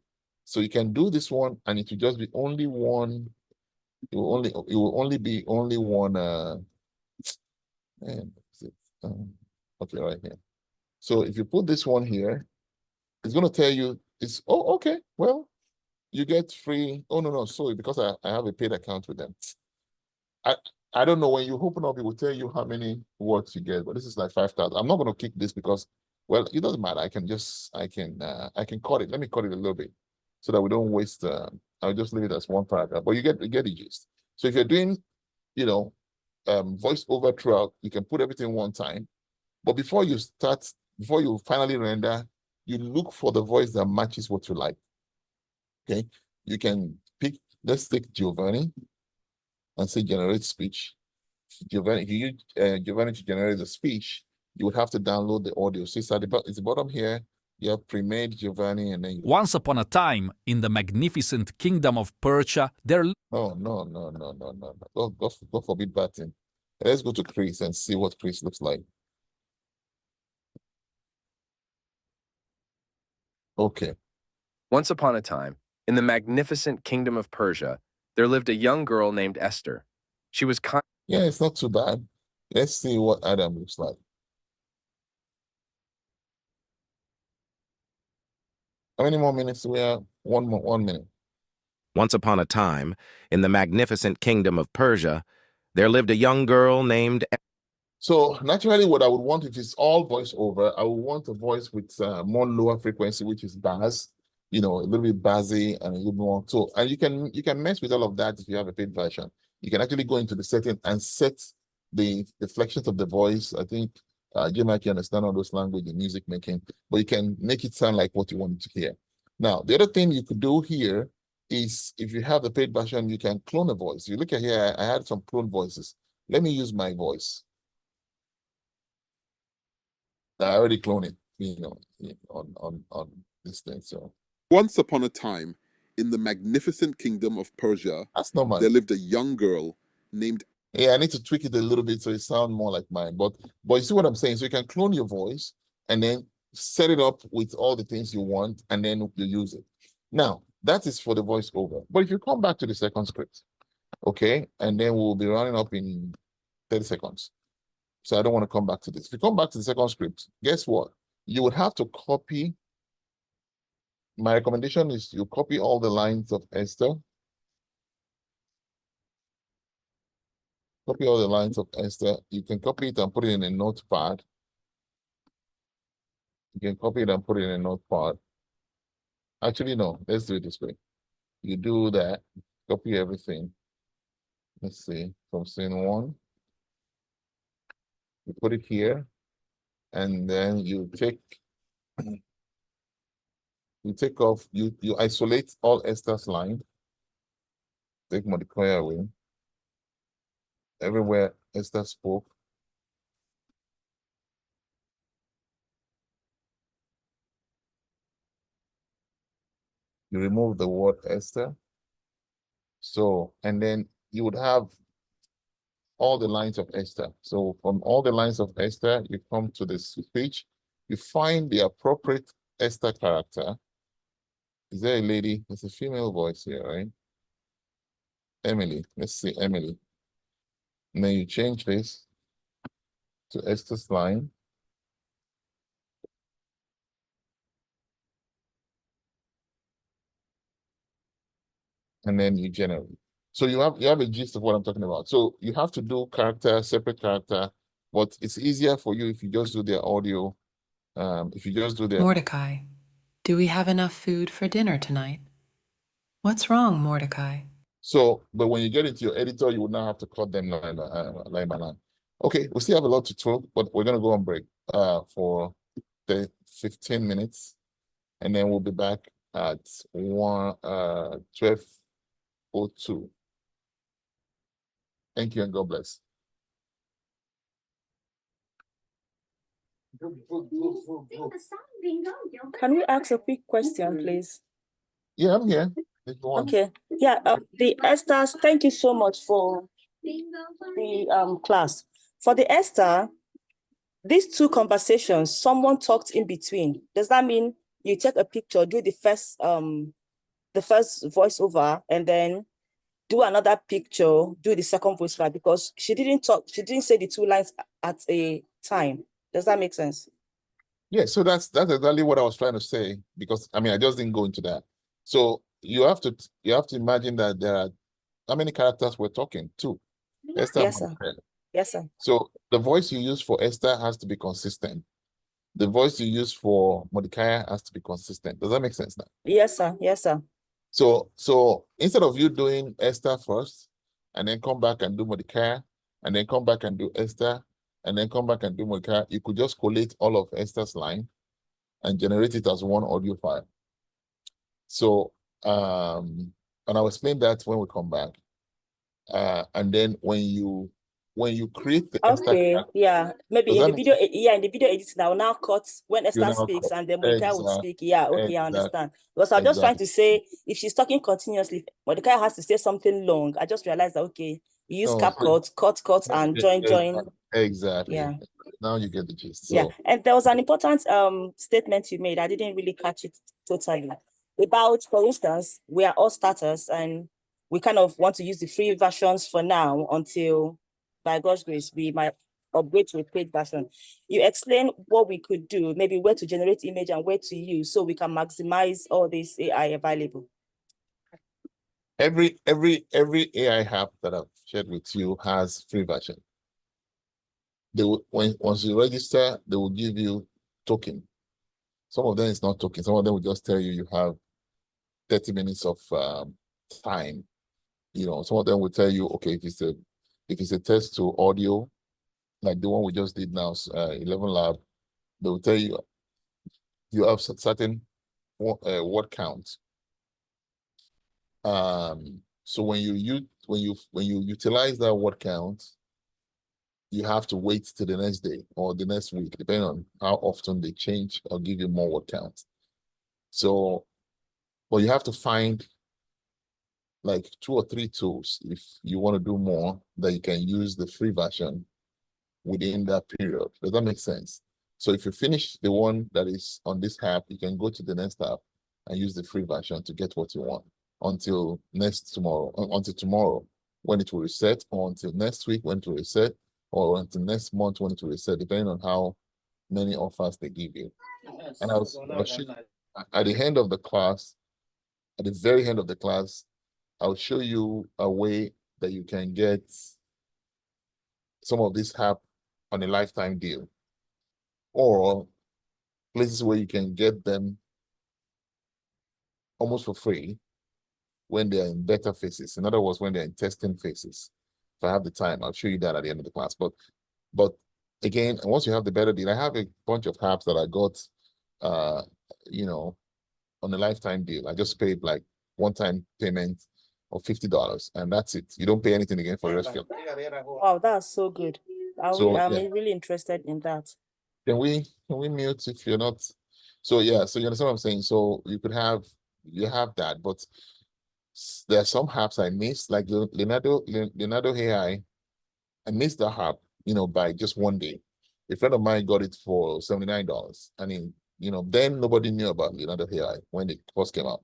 So you can do this one, and it will just be only one. It will only be one. Okay, right here. So if you put this one here, it's going to tell you okay, well, you get free. Oh, no, sorry, because I have a paid account with them. I don't know, when you open up, it will tell you how many words you get, but this is like 5,000. I'm not going to kick this because, well, it doesn't matter. I can cut it. Let me cut it a little bit so that we don't waste. I'll just leave it as one paragraph, but you get the gist. So if you're doing, voice over throughout, you can put everything one time. But before you finally render, you look for the voice that matches what you like. Okay, you can pick. Let's take Giovanni and say generate speech. Giovanni, if you use Giovanni to generate the speech, you would have to download the audio. So it's at the bottom here. You have pre-made Giovanni, and then Once upon a time, in the magnificent kingdom of Persia, there. No. Go forbid button. Let's go to Chris and see what Chris looks like. Okay. Once upon a time, in the magnificent kingdom of Persia, there lived a young girl named Esther. She was kind. Yeah, it's not too bad. Let's see what Adam looks like. How many more minutes do we have? 1 minute. Once upon a time, in the magnificent kingdom of Persia, there lived a young girl named. So naturally, what I would want, if it's all voiceover, I would want a voice with more lower frequency, which is bass, a little bit bassy and a little more. So, and you can mess with all of that if you have a paid version. You can actually go into the setting and set the inflections of the voice. I think Jim can understand all those language and music making, but you can make it sound like what you want it to hear. Now, the other thing you could do here is if you have the paid version, you can clone a voice. You look at here, I had some clone voices. Let me use my voice. I already cloned it, on this thing. So Once upon a time, in the magnificent kingdom of Persia, that's not there mine. lived a young girl named. Yeah, I need to tweak it a little bit so it sounds more like mine. But you see what I'm saying? So you can clone your voice and then set it up with all the things you want, and then you use it. Now, that is for the voiceover. But if you come back to the second script, okay, and then we'll be running up in 30 seconds. So I don't want to come back to this. If you come back to the second script, guess what? You would have to copy. My recommendation is you copy all the lines of Esther. Copy all the lines of Esther. You can copy it and put it in a notepad. You can copy it and put it in a notepad. Actually, no, let's do it this way. You do that, copy everything. Let's see, from scene 1. You put it here, and then you take off, you isolate all Esther's line. Take Mordecai away. Everywhere Esther spoke. You remove the word Esther. So, and then you would have all the lines of Esther. So from all the lines of Esther, you come to this speech, you find the appropriate Esther character. Is there a lady? There's a female voice here, right? Emily. Let's see, Emily. And then you change this to Esther's line. And then you generate. So you have a gist of what I'm talking about. So you have to do separate character, but it's easier for you if you just do their audio. If you just do their Mordecai, do we have enough food for dinner tonight? What's wrong, Mordecai? So, but when you get into your editor, you would now have to cut them line by line. Okay, we still have a lot to talk, but we're gonna go on break for the 15 minutes, and then we'll be back at 12:02. Thank you and God bless. Can we ask a quick question, please? Yeah, I'm here. If you want. Okay. Yeah, the Esther's, thank you so much for the class. For the Esther, these two conversations, someone talked in between. Does that mean you take a picture, do the first voiceover, and then do another picture, do the second voiceover? Because she didn't say the two lines at a time. Does that make sense? Yeah, so that's exactly what I was trying to say, because I mean I just didn't go into that. So you have to imagine that there are how many characters we're talking? 2. Esther. Yes, sir. Yes, sir. So the voice you use for Esther has to be consistent. The voice you use for Mordecai has to be consistent. Does that make sense now? Yes, sir. Yes, sir. So instead of you doing Esther first, and then come back and do Mordecai, and then come back and do Esther, and then come back and do Mordecai, you could just collate all of Esther's line and generate it as one audio file. So, and I'll explain that when we come back. And then when you create the okay, Esther, yeah, maybe in the video, in the video editing, I will now cut when Esther speaks and then Mordecai would speak. Yeah, okay, I understand. Because I'm just trying to say, if she's talking continuously, Mordecai has to say something long. I just realized that, okay, you use CapCut, cut, and join. Exactly. Yeah. Now you get the gist. So. Yeah, and there was an important statement you made. I didn't really catch it totally. About, for instance, we are all starters and we kind of want to use the free versions for now until, by God's grace, we might upgrade to a paid version. You explain what we could do, maybe where to generate image and where to use, so we can maximize all this AI available. Every AI app that I've shared with you has free version. They will, once you register, they will give you token. Some of them is not token. Some of them will just tell you have 30 minutes of time. You know, some of them will tell you, okay, if it's a test to audio, like the one we just did now, 11Lab, they will tell you you have certain word count. So when you utilize that word count, you have to wait till the next day or the next week, depending on how often they change or give you more word count. So, but you have to find like 2 or 3 tools if you want to do more that you can use the free version within that period. Does that make sense? So if you finish the one that is on this app, you can go to the next app and use the free version to get what you want until tomorrow when it will reset, or until next week when it will reset, or until next month when it will reset, depending on how many offers they give you. And I'll show you at the end of the class, at the very end of the class, I'll show you a way that you can get some of this app on a lifetime deal, or places where you can get them almost for free when they're in beta phases. In other words, when they're in testing phases. If I have the time, I'll show you that at the end of the class. But again, once you have the better deal, I have a bunch of apps that I got, on a lifetime deal. I just paid like one-time payment of $50, and that's it. You don't pay anything again for the rest of your life. Wow, that's so good. I'm really interested in that. Can we mute if you're not? So yeah, so you understand what I'm saying? So you have that, but there are some apps I missed, like Leonardo AI. I missed the app, by just one day. A friend of mine got it for $79. I mean, then nobody knew about Leonardo AI when it first came out,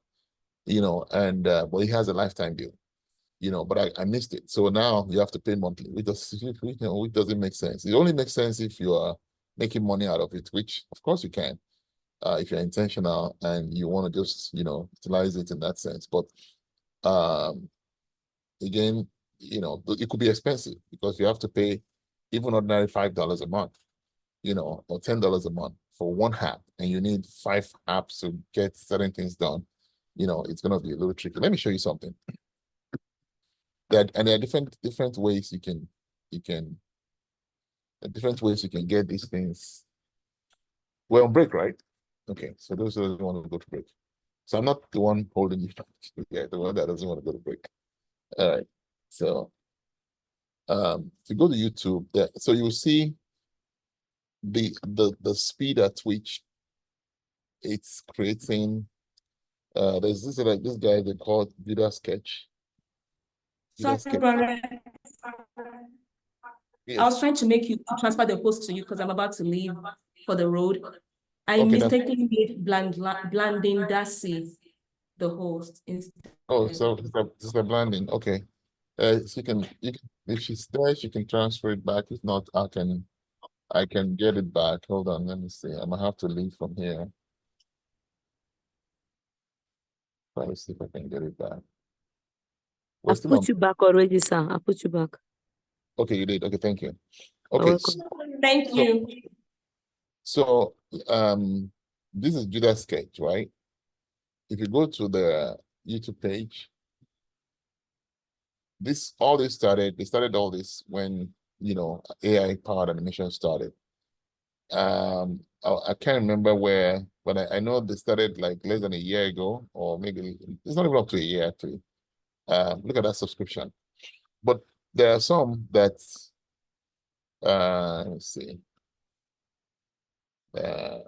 and but he has a lifetime deal, but I missed it. So now you have to pay monthly, which doesn't make sense. It only makes sense if you are making money out of it, which of course you can, if you're intentional and you want to just, utilize it in that sense. But again, it could be expensive because you have to pay even ordinary $5 a month, or $10 a month for one app, and you need 5 apps to get certain things done. It's gonna be a little tricky. Let me show you something. There are different ways you can get these things. We're on break, right? Okay, so those who don't want to go to break. So I'm not the one holding you. Yeah, the one that doesn't want to go to break. All right. So to go to YouTube, so you will see the speed at which it's creating. There's this guy they call Judah Sketch. Sorry, brother. Yes. I was trying to make you transfer the host to you because I'm about to leave for the road. I Okay, mistakenly made Blanding Darcy the host instead. Oh, so it's a blending. Okay. So you can if she's there, she can transfer it back. If not, I can get it back. Hold on, let me see. I'm gonna have to leave from here. Try to see if I can get it back. We're I've still on. put you back already, sir. I put you back. Okay, you did. Okay, thank you. You're Okay, welcome. Thank you. so this is Judah Sketch, right? If you go to the YouTube page, they started all this when AI powered animation started. I can't remember where, but I know they started like less than a year ago, or maybe it's not even up to a year actually. Look at that subscription. But there are some that let's see. I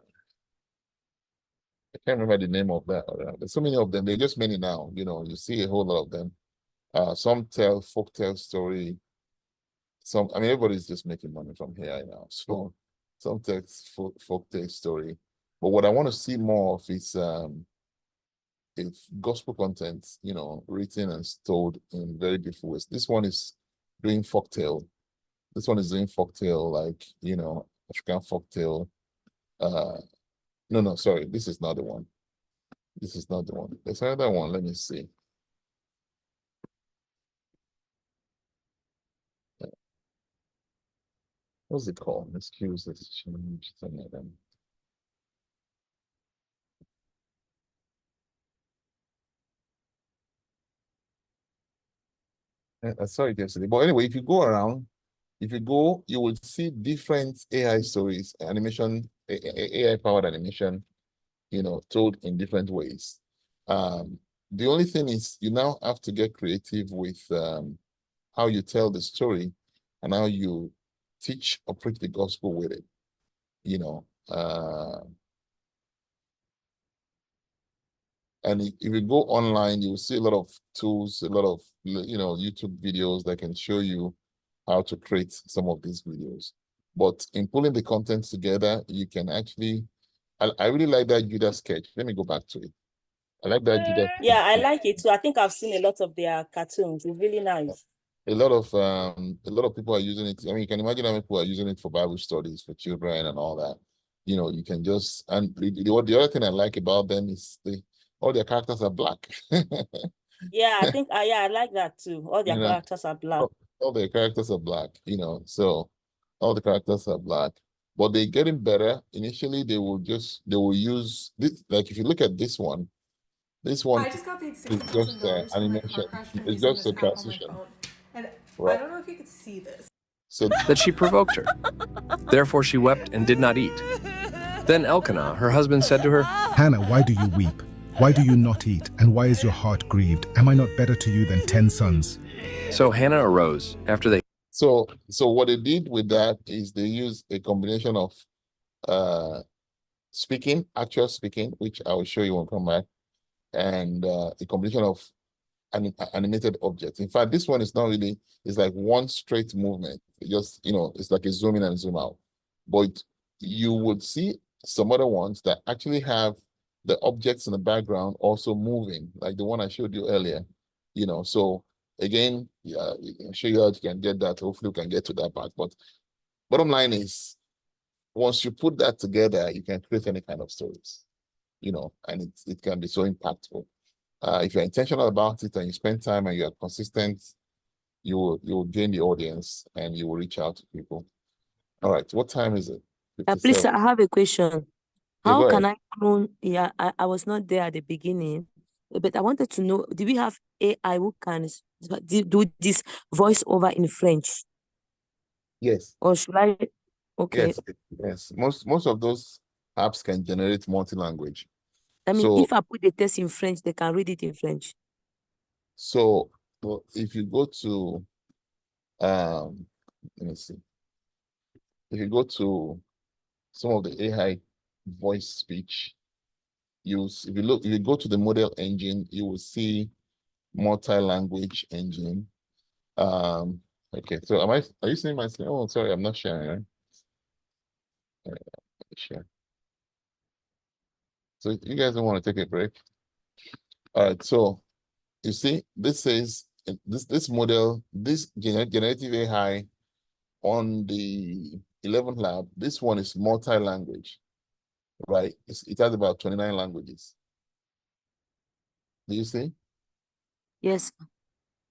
can't remember the name of that. There's so many of them. There's just many now. You see a whole lot of them. Some tell folktale story. Everybody's just making money from here now. So some text folktale story. But what I want to see more of is gospel content, written and told in very different ways. This one is doing folktale. This one is doing folktale, like, African folktale. No, sorry, this is not the one. This is not the one. There's another one. Let me see. What's it called? Excuse this. I saw it yesterday. But anyway, if you go around, you will see different AI stories, animation, AI-powered animation, told in different ways. the only thing is you now have to get creative with how you tell the story and how you teach or preach the gospel with it. You know, and if you go online, you will see a lot of tools, a lot of YouTube videos that can show you how to create some of these videos. But in pulling the content together, you can actually, I really like that Judah sketch. Let me go back to it. I like that Judah. Yeah, I like it too. I think I've seen a lot of their cartoons. It's really nice. A lot of people are using it. I mean, you can imagine how many people are using it for Bible studies for children and all that. You know, you can just, and the other thing I like about them is all their characters are black. Yeah, I think I like that too. All their characters are black. All their characters are black, so all the characters are black. But they're getting better. Initially, they will use this, like if you look at this one is just animation. It's just a transition. Right. I don't know if you could see this. So that she provoked her. Therefore she wept and did not eat. Then Elkanah, her husband, said to her, Hannah, why do you weep? Why do you not eat? And why is your heart grieved? Am I not better to you than 10 sons? So Hannah arose after they. So what they did with that is they used a combination of actual speaking, which I will show you when I come back, and a combination of animated objects. In fact, this one is not really, it's like one straight movement. It's like a zoom in and zoom out. But you would see some other ones that actually have the objects in the background also moving, like the one I showed you earlier. So again, I'll show you how you can get that. Hopefully we can get to that part. But bottom line is, once you put that together, you can create any kind of stories, and it can be so impactful. If you're intentional about it and you spend time and you're consistent, you will gain the audience and you will reach out to people. All right, what time is it? Please, I have a question. Yeah, How go can ahead. I clone? Yeah, I was not there at the beginning, but I wanted to know, do we have AI who can do this voiceover in French? Yes. Or should I? Okay. Yes. Most of those apps can generate multi-language. I mean, So if I put the test in French, they can read it in French. So if you go to let me see. If you go to some of the AI voice speech, if you go to the model engine, you will see multi-language engine. Okay, so are you seeing my screen? Oh, sorry, I'm not sharing, right? Let me share. So you guys don't want to take a break? All right, so you see, this says this model, this generative AI on the 11th lab, this one is multi-language, right? It has about 29 languages. Do you see? Yes.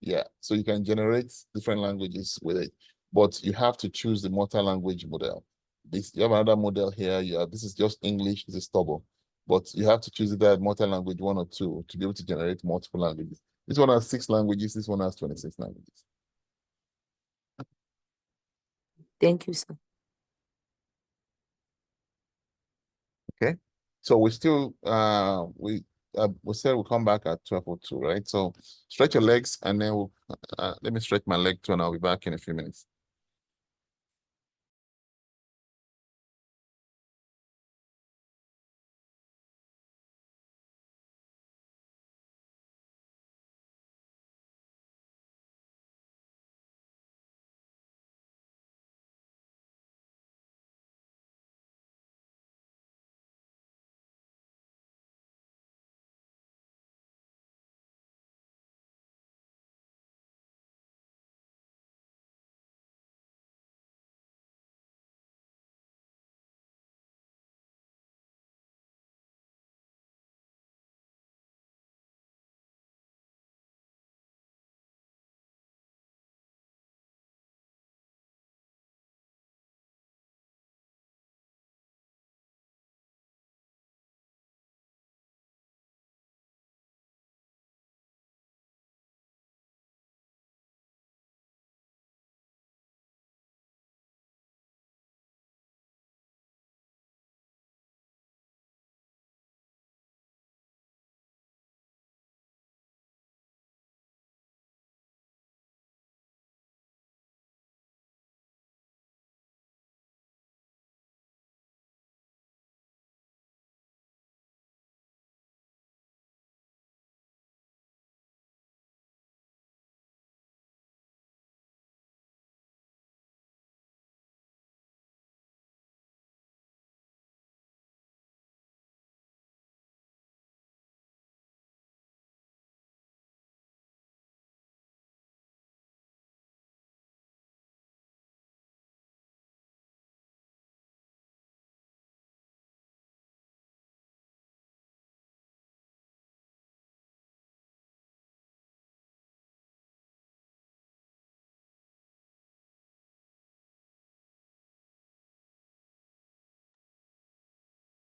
Yeah, so you can generate different languages with it, but you have to choose the multi-language model. You have another model here. This is just English, this is Turbo, but you have to choose either multi-language 1 or 2 to be able to generate multiple languages. This one has 6 languages, this one has 26 languages. Thank you, sir. Okay, so we still we said we'll come back at 12:02, right? So stretch your legs and then let me stretch my leg too, and I'll be back in a few minutes.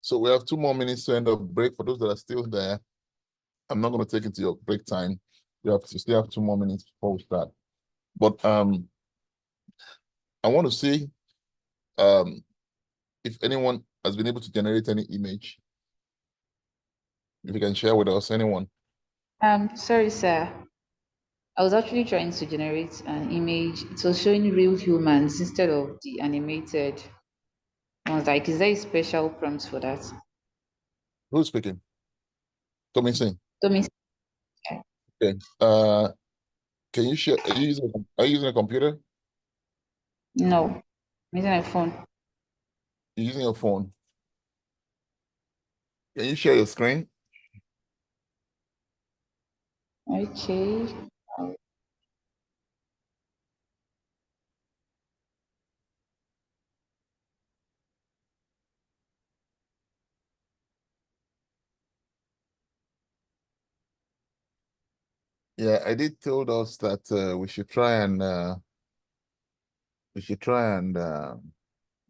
So we have 2 more minutes to end of break. For those that are still there, I'm not going to take it to your break time. You still have 2 more minutes before we start. But I want to see if anyone has been able to generate any image. If you can share with us, anyone. Sorry, sir. I was actually trying to generate an image. It was showing real humans instead of the animated. I was like, is there a special prompt for that? Who's speaking? Tommy Singh. Tommy. Okay. Can you share? Are you using a computer? No, I'm using a phone. You're using your phone. Can you share your screen? Okay. Yeah, I did told us that we should try and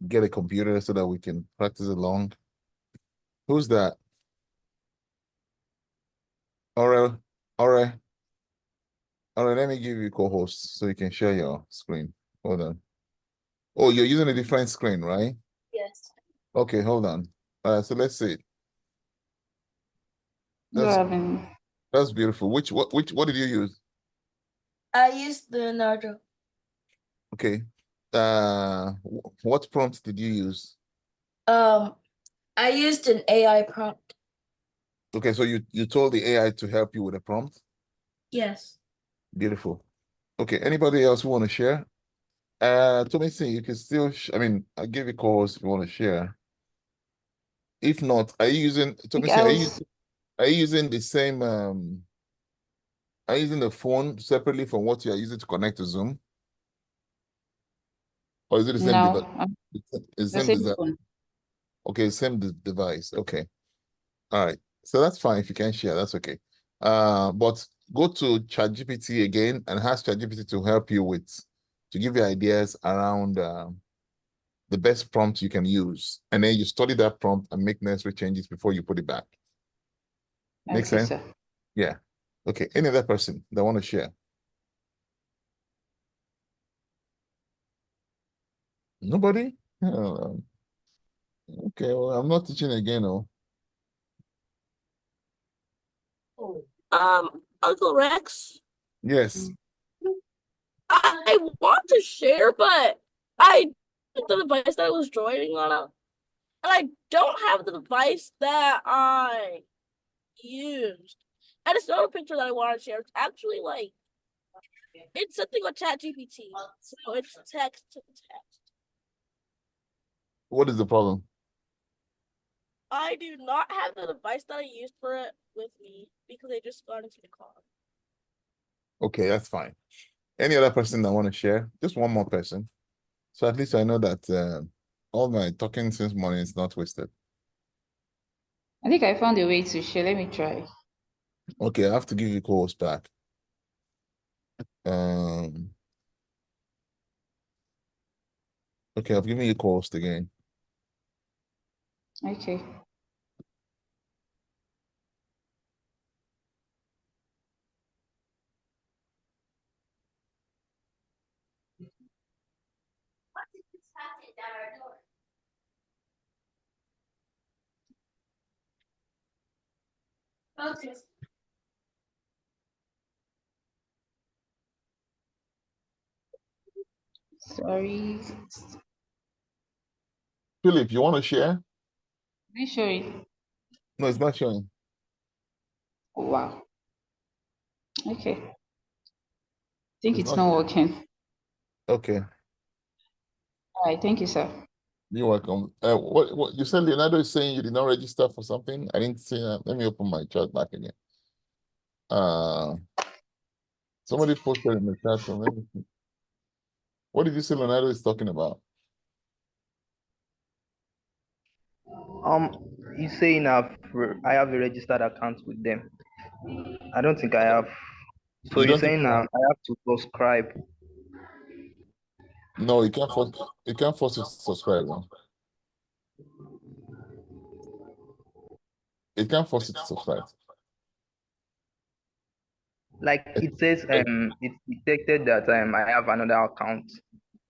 get a computer so that we can practice along. Who's that? All right. Let me give you co-host so you can share your screen. Hold on. Oh, you're using a different screen, right? Yes. Okay, hold on. So let's see. That's beautiful. What did you use? I used Leonardo. Okay. What prompt did you use? I used an AI prompt. Okay, so you told the AI to help you with a prompt? Yes. Beautiful. Okay, anybody else who want to share? Tommy, see, you can still, I'll give you calls if you want to share. If not, are you using, Tommy, are you using the same, are you using the phone separately from what you are using to connect to Zoom? Or is it the same No, device? It's the same same device. phone. Okay, same device. Okay. All right. So that's fine if you can share. That's okay. But go to ChatGPT again and ask ChatGPT to help you to give you ideas around the best prompt you can use. And then you study that prompt and make necessary changes before you put it back. Make Okay, sense? sir. Yeah. Okay. Any other person that want to share? Nobody? Okay. Well, I'm not teaching again. Oh. Uncle Rex, Yes. I want to share, but I the device that I was joining on, and I don't have the device that I used. And it's not a picture that I want to share. It's actually like it's something with ChatGPT, so it's text to text. What is the problem? I do not have the device that I used for it with me because I just got into the car. Okay, that's fine. Any other person that want to share? Just one more person. So at least I know that all my talking since morning is not wasted. I think I found a way to share. Let me try. Okay, I have to give you calls back. Okay, I've given you calls again. Okay. Okay. Sorry. Philip, you want to share? Let me show you. No, it's not showing. Oh, wow. Okay. I think It's it's not working. Okay. All right. Thank you, sir. You're welcome. What you said Leonardo is saying you did not register for something? I didn't see that. Let me open my chat back again. Somebody posted in the chat. So let me see. What did you say Leonardo is talking about? He's saying I have a registered account with them. I don't think I have. So You you're don't think saying you I have? have to subscribe? No, you can't force you to subscribe. No? It can't force you to subscribe. Like it says, it's detected that I have another account.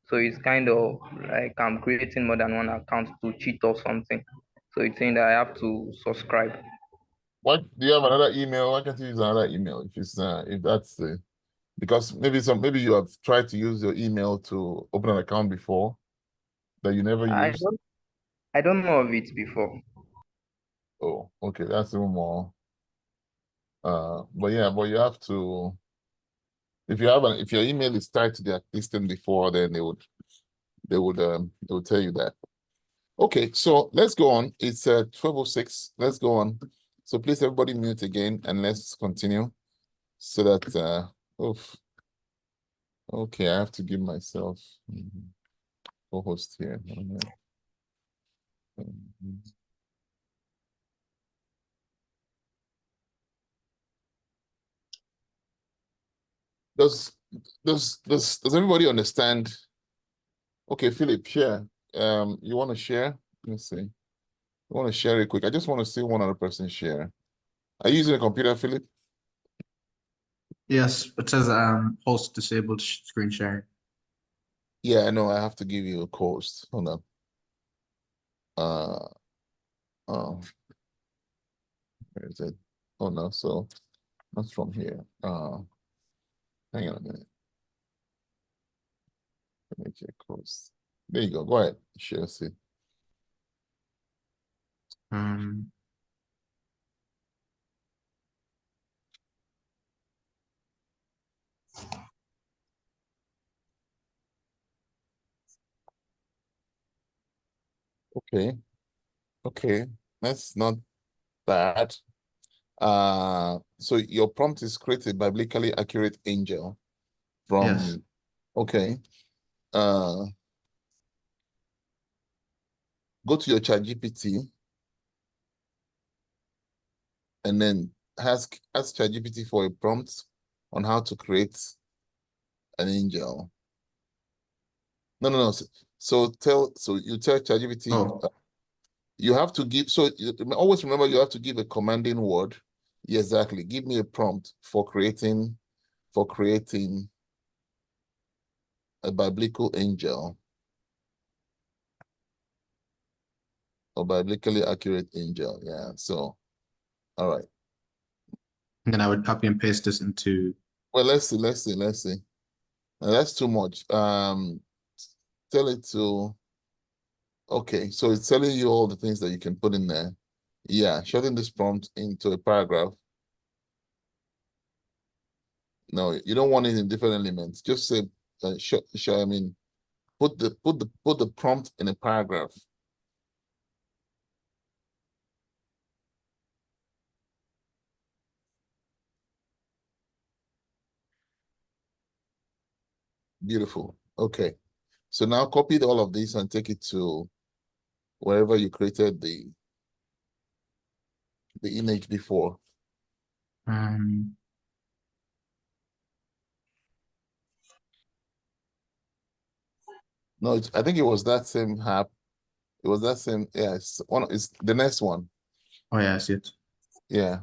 So it's kind of like I'm creating more than one account to cheat or something. So it's saying that I have to subscribe. What do you have another email? Why can't you use another email if that's the because maybe you have tried to use your email to open an account before that you never I used. don't know of it before. Oh, okay, that's even more. But you have to if your email is tied to their system before, then they would tell you that. Okay, so let's go on. It's 12:06. Let's go on. So please everybody mute again and let's continue so that oof. Okay, I have to give myself co-host here. Does everybody understand? Okay, Philip, share. You want to share? Let's see. You want to share it quick? I just want to see one other person share. Are you using a computer, Philip? Yes, it says host disabled screen sharing. Yeah, I know. I have to give you a host. Hold on. Where is it? Oh no, so that's from here. Hang on a minute. Let me check host. There you go. Go ahead. Share. See. Okay. Okay. That's not bad. So your prompt is create a biblically accurate angel from Yes. okay. Go to your ChatGPT and then ask ChatGPT for a prompt on how to create an angel. No. So you tell ChatGPT you have to give always remember you have to give a commanding word. Yeah, exactly. Give me a prompt for creating a biblical angel or biblically accurate angel. Yeah. So all right. And then I would copy and paste this into. Well, let's see. Now, that's too much. Tell it to. Okay, so it's telling you all the things that you can put in there. Yeah, shorten this prompt into a paragraph. No, you don't want it in different elements. Just say, I mean, put the prompt in a paragraph. Beautiful. Okay, so now copy all of this and take it to wherever you created the image before. No, I think it was that same app. It was that same. Yes, it's the next one. Oh yeah, I see it. Yeah.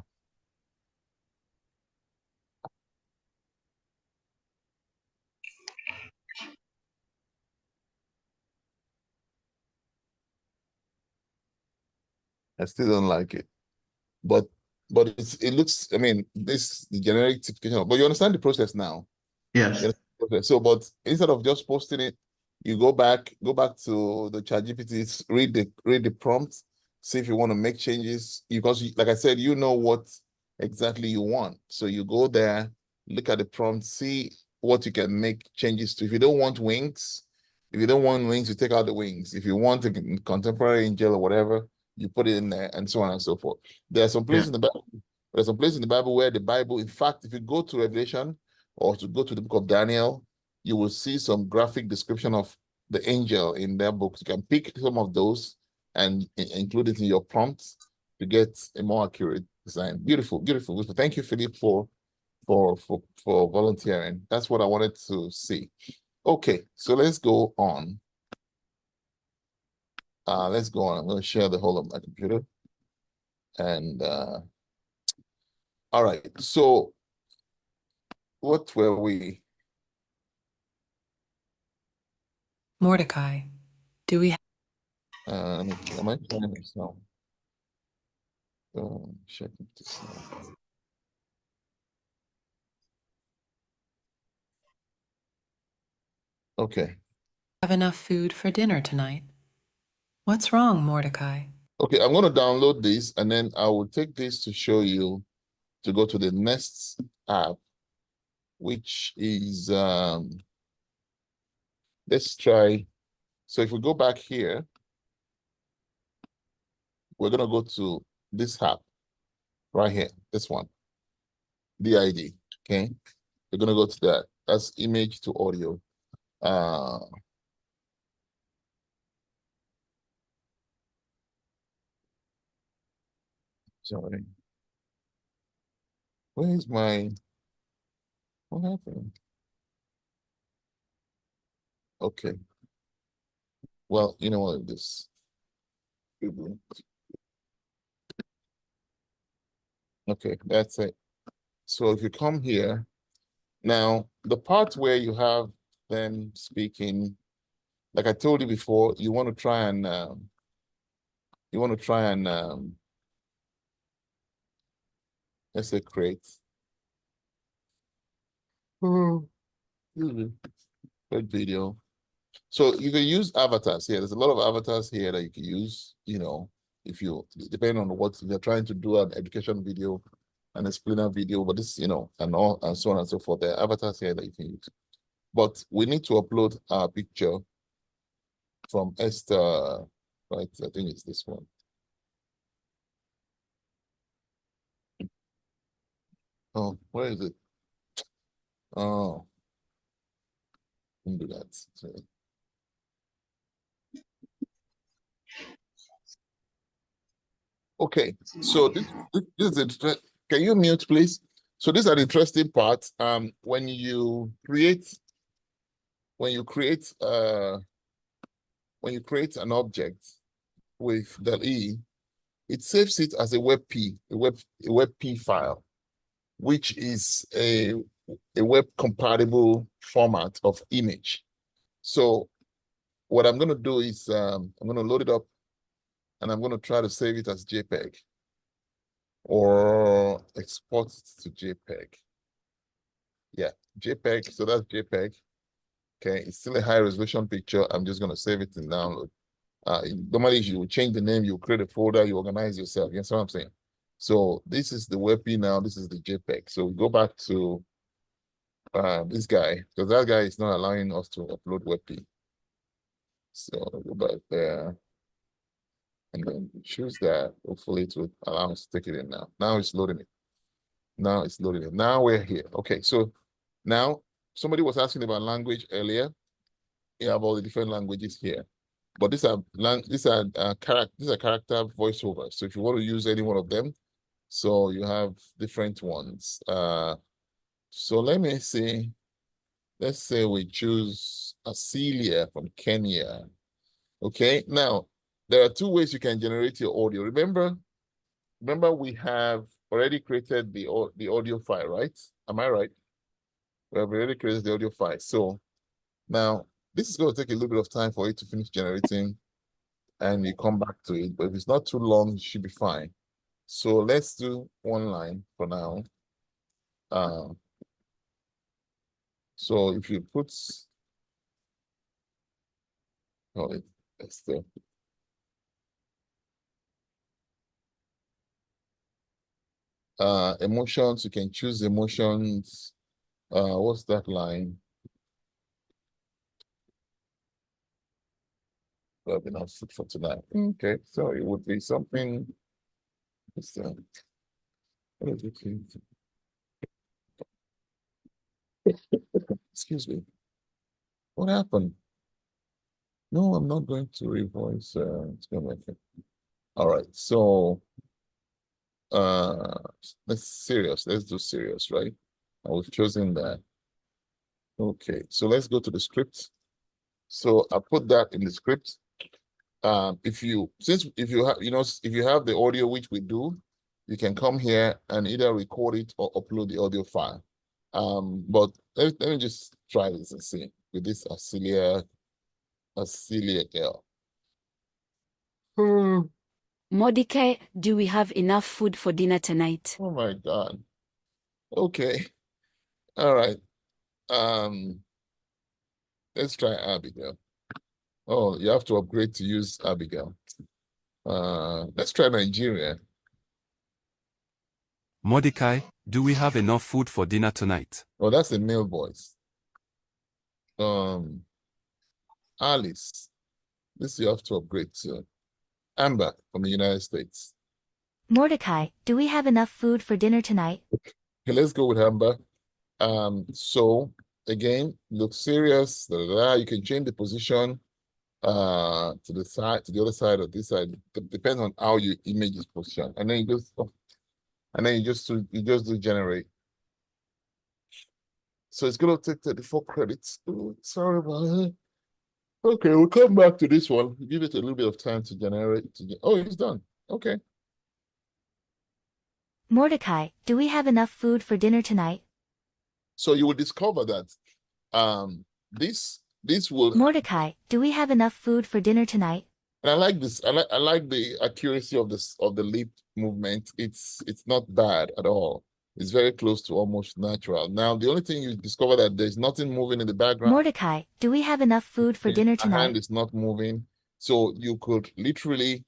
I still don't like it, but it looks. I mean, this the generic typification. But you understand the process now. Yes. Okay. So, but instead of just posting it, you go back to the ChatGPT, read the prompt, see if you want to make changes. Because, like I said, you know what exactly you want. So you go there, look at the prompt, see what you can make changes to. If you don't want wings, you take out the wings. If you want a contemporary angel or whatever, you put it in there, and so on and so forth. There are some places in the Bible. There's some places in the Bible where the Bible, in fact, if you go to Revelation or to go to the book of Daniel, you will see some graphic description of the angel in their books. You can pick some of those and include it in your prompts to get a more accurate design. Beautiful. Thank you, Philip, for volunteering. That's what I wanted to see. Okay, so let's go on. I'm going to share the whole of my computer. And all right, so what were we? Mordecai, do we Am I trying this now? Check this now. Okay. have enough food for dinner tonight? What's wrong, Mordecai? Okay, I'm going to download this and then I will take this to show you to go to the Nest app, which is, let's try. So if we go back here, we're going to go to this app right here, this one, DID, okay? We're going to go to that. That's image to audio. Sorry. Where is my, what happened? Okay. Well, you know what, this. Okay, that's it. So if you come here, now the part where you have them speaking, like I told you before, you want to try and let's say create. Good video. So you can use avatars here. There's a lot of avatars here that you can use, you know, if you, depending on what you're trying to do, an education video, an explainer video, but this, you know, and all, and so on and so forth. There are avatars here that you can use. But we need to upload our picture from Esther, right? I think it's this one. Oh, where is it? Oh, don't do that. Sorry. Okay, so this is interesting. Can you mute, please? So these are the interesting parts. When you create an object with DALL-E, it saves it as a WebP file, which is a web compatible format of image. So what I'm going to do is I'm going to load it up and I'm going to try to save it as JPEG or export it to JPEG. Yeah, JPEG. So that's JPEG. Okay, it's still a high resolution picture. I'm just going to save it and download. Normally, you will change the name, you create a folder, you organize yourself. You know what I'm saying? So this is the WebP now. This is the JPEG. So we go back to this guy, because that guy is not allowing us to upload WebP. So go back there. And then choose that. Hopefully it will allow us to take it in now. Now it's loading it. Now it's loading it. Now we're here. Okay, so now somebody was asking about language earlier. You have all the different languages here. But these are character voiceovers. So if you want to use any one of them, so you have different ones. So let me see. Let's say we choose Celia from Kenya. Okay, now there are two ways you can generate your audio. Remember we have already created the audio file, right? Am I right? We have already created the audio file. So now this is going to take a little bit of time for it to finish generating and you come back to it. But if it's not too long, it should be fine. So let's do one line for now. So if you put, Esther. Emotions, you can choose emotions. What's that line? Well, enough food for tonight. Okay, so it would be something. What is it? Excuse me. What happened? No, I'm not going to revoice. It's going to make it. All right, so let's serious. Let's do serious, right? I was choosing that. Okay, so let's go to the script. So I put that in the script. If you have the audio, which we do, you can come here and either record it or upload the audio file. But let me just try this and see with this Acelia girl. Mordecai, do we have enough food for dinner tonight? Oh my God. Okay. All right. Let's try Abigail. Oh, you have to upgrade to use Abigail. Let's try Nigeria. Mordecai, do we have enough food for dinner tonight? Oh, that's a male voice. Alice. This you have to upgrade to. Amber from the United States. Mordecai, do we have enough food for dinner tonight? Okay, let's go with Amber. So again, look serious. You can change the position to the side, to the other side or this side. Depends on how your image is positioned. And then you just do generate. So it's gonna take 34 credits. Ooh, sorry about it. Okay, we'll come back to this one. Give it a little bit of time to generate. Oh, it's done. Okay. Mordecai, do we have enough food for dinner tonight? So you will discover that this will. Mordecai, do we have enough food for dinner tonight? And I like this. I like the accuracy of the lip movement. It's not bad at all. It's very close to almost natural. Now the only thing you discover that there's nothing moving in the background. Mordecai, do we have enough food for dinner My tonight? hand is not moving. So you could literally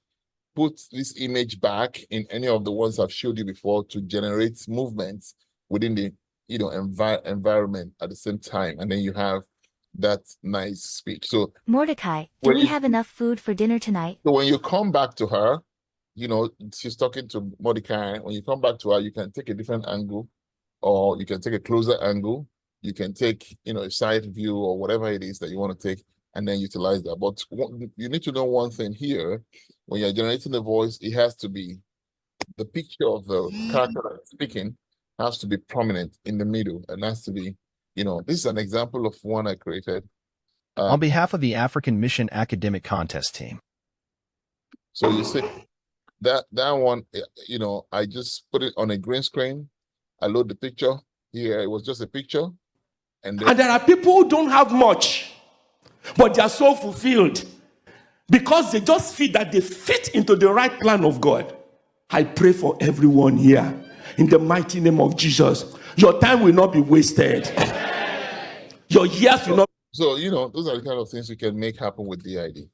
put this image back in any of the ones I've showed you before to generate movements within the environment at the same time, and then you have that nice speech. So Mordecai, do we have enough food for dinner tonight? So when you come back to her, she's talking to Mordecai. When you come back to her, you can take a different angle, or you can take a closer angle. You can take, a side view or whatever it is that you want to take, and then utilize that. But you need to know one thing here. When you're generating the voice, it has to be, the picture of the character that's speaking has to be prominent in the middle, and has to be, this is an example of one I created. On behalf of the African Mission Academic Contest Team. So you see that one, I just put it on a green screen. I load the picture here. It was just a picture. And there are people who don't have much, but they are so fulfilled because they just feel that they fit into the right plan of God. I pray for everyone here in the mighty name of Jesus. Your time will not be wasted. Your years will not. So, those are the kind of things you can make happen with DID.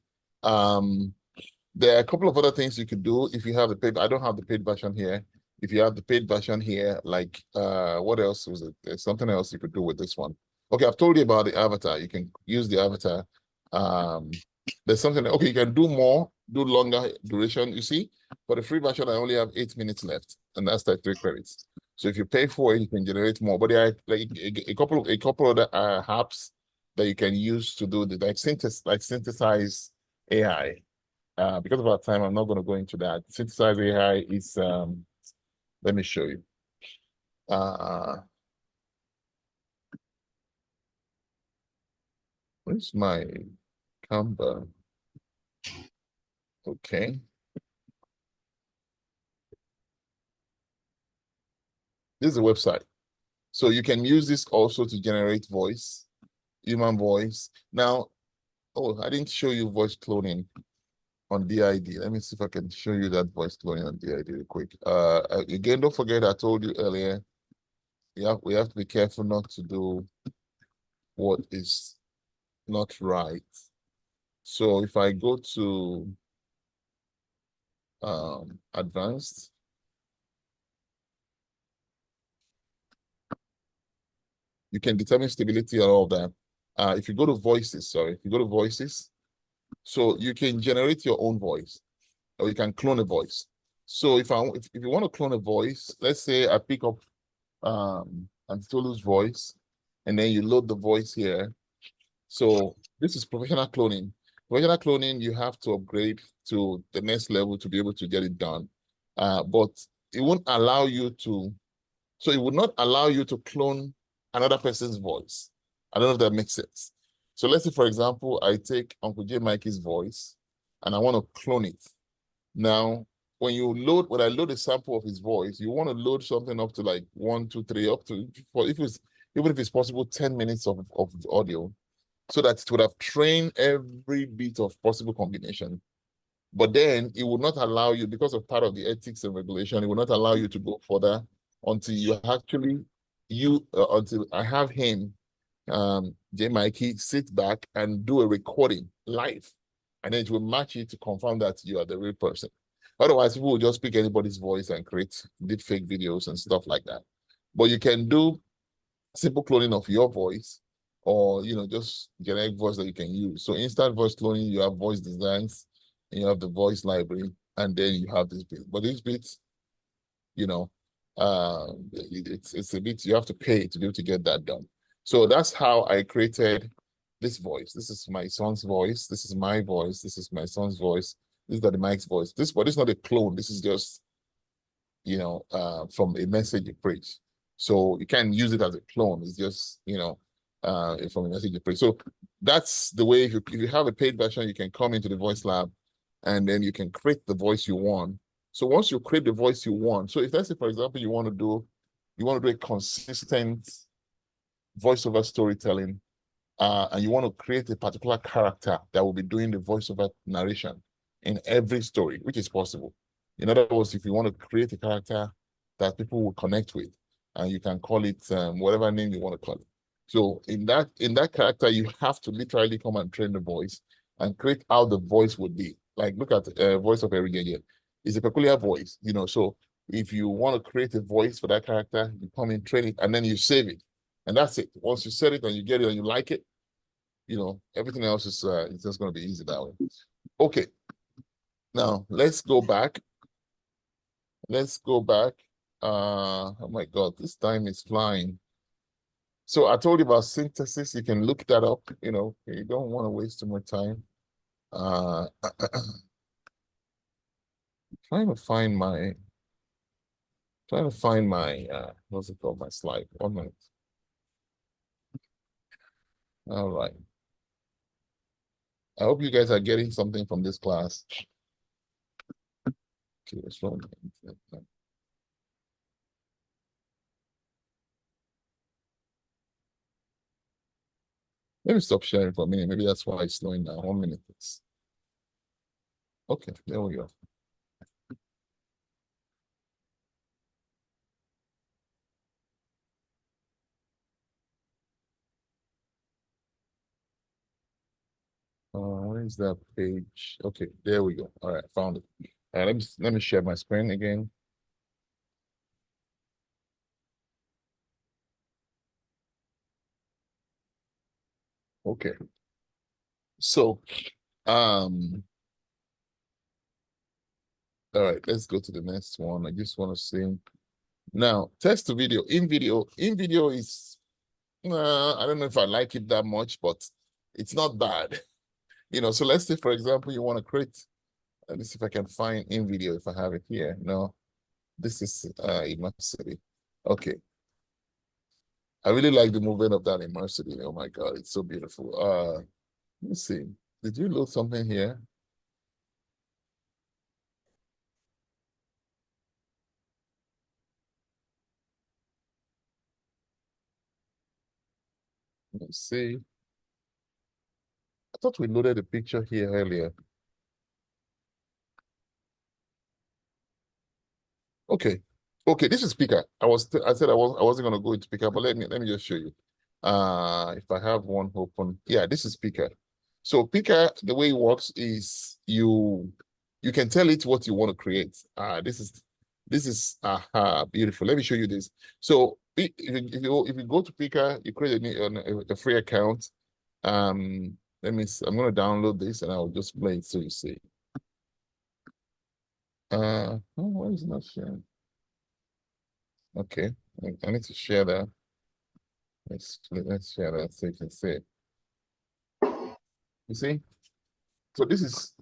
There are a couple of other things you could do if you have the paid. I don't have the paid version here. If you have the paid version here, like, what else was it? There's something else you could do with this one. Okay, I've told you about the avatar. You can use the avatar. There's something, okay, you can do more, do longer duration. You see, for the free version, I only have 8 minutes left, and that's like 3 credits. So if you pay for it, you can generate more. But there are like a couple other apps that you can use to do the synthesize AI. Because of our time, I'm not going to go into that. Synthesize AI is, let me show you. Where's my Canva? Okay. This is a website. So you can use this also to generate voice, human voice. Now, I didn't show you voice cloning on DID. Let me see if I can show you that voice cloning on DID real quick. Again, don't forget I told you earlier, we have to be careful not to do what is not right. So if I go to advanced, you can determine stability and all of that. If you go to voices, so you can generate your own voice, or you can clone a voice. So if you want to clone a voice, let's say I pick up Antitolu's voice, and then you load the voice here. So this is professional cloning. Professional cloning, you have to upgrade to the next level to be able to get it done. But it won't allow you to, so it would not allow you to clone another person's voice. I don't know if that makes sense. So let's say, for example, I take Uncle J Mikey's voice and I want to clone it. Now, when I load a sample of his voice, you want to load something up to like 1, 2, 3, up to even if it's possible, 10 minutes of the audio, so that it would have trained every bit of possible combination. But then it would not allow you, because of part of the ethics and regulation, it will not allow you to go further until you actually until I have him, J. Mikey, sit back and do a recording live, and then it will match it to confirm that you are the real person. Otherwise, people will just pick anybody's voice and create deep fake videos and stuff like that. But you can do simple cloning of your voice, or just generic voice that you can use. So instant voice cloning, you have voice designs, and you have the voice library, and then you have this bit. But this bit, it's a bit, you have to pay to be able to get that done. So that's how I created this voice. This is my son's voice. This is my voice. This is my son's voice. This is the mic's voice. But it's not a clone. This is just, from a message you preach. So you can't use it as a clone. It's just, from a message you preach. So that's the way. If you have a paid version, you can come into the Voice Lab, and then you can create the voice you want. So once you create the voice you want, so if let's say, for example, you want to do a consistent voiceover storytelling, and you want to create a particular character that will be doing the voiceover narration in every story, which is possible. In other words, if you want to create a character that people will connect with, and you can call it whatever name you want to call it. So in that character, you have to literally come and train the voice and create how the voice would be. Like, look at the voice of Erigenya. It's a peculiar voice, so if you want to create a voice for that character, you come in, train it, and then you save it. And that's it. Once you set it and you get it and you like it, everything else is it's just going to be easy that way. Okay. Now, let's go back. Oh my God, this time is flying. So I told you about synthesis. You can look that up. You don't want to waste too much time. Trying to find my what's it called, my slide. 1 minute. All right. I hope you guys are getting something from this class. Okay, what's wrong? Let me stop sharing for a minute. Maybe that's why it's slowing down. 1 minute, please. Okay, there we go. Where is that page? Okay, there we go. All right, found it. Let me share my screen again. Okay. So, all right, let's go to the next one. I just want to see. Now, text to video. In video is, I don't know if I like it that much, but it's not bad. So let's say, for example, you want to create, let me see if I can find in video, if I have it here. No, this is Immersity. Okay. I really like the movement of that Immersity. Oh my God, it's so beautiful. Let me see. Did you load something here? Let's see. I thought we loaded a picture here earlier. Okay. Okay, this is Pika. I said I wasn't gonna go into Pika, but let me just show you. If I have one open, yeah, this is Pika. So Pika, the way it works is you can tell it what you want to create. This is beautiful. Let me show you this. So if you go to Pika, you create a free account. I'm gonna download this and I'll just play it so you see. Why is it not sharing? Okay, I need to share that. Let's share that so you can see it. You see? So this is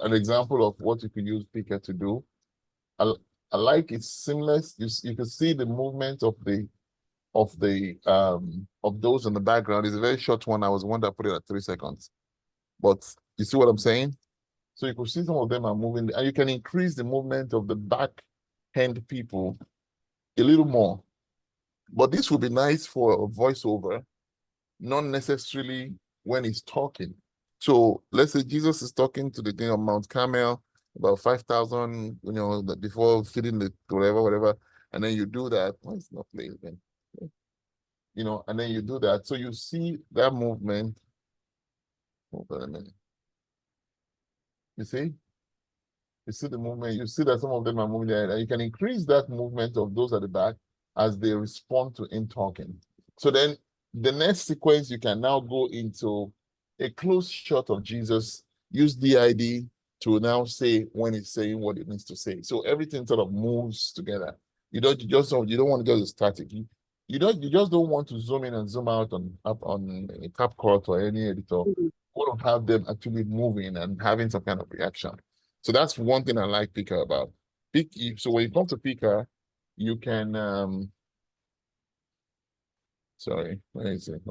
an example of what you can use Pika to do. I like it's seamless. You can see the movement of those in the background. It's a very short one. I was the one that put it at 3 seconds. But you see what I'm saying? So you could see some of them are moving, and you can increase the movement of the back hand people a little more. But this would be nice for a voiceover, not necessarily when he's talking. So let's say Jesus is talking to the thing on Mount Carmel, about 5,000, before feeding the whatever, and then you do that. Why it's not playing then? And then you do that. So you see that movement. Hold on a minute. You see? You see the movement. You see that some of them are moving there, and you can increase that movement of those at the back as they respond to him talking. So then the next sequence, you can now go into a close shot of Jesus, use DID to now say when he's saying what it needs to say. So everything sort of moves together. You don't want to just static. You just don't want to zoom in and zoom out on a CapCut or any editor. You want to have them actually moving and having some kind of reaction. So that's one thing I like Pika about. So when you come to Pika, you can sorry, where is it?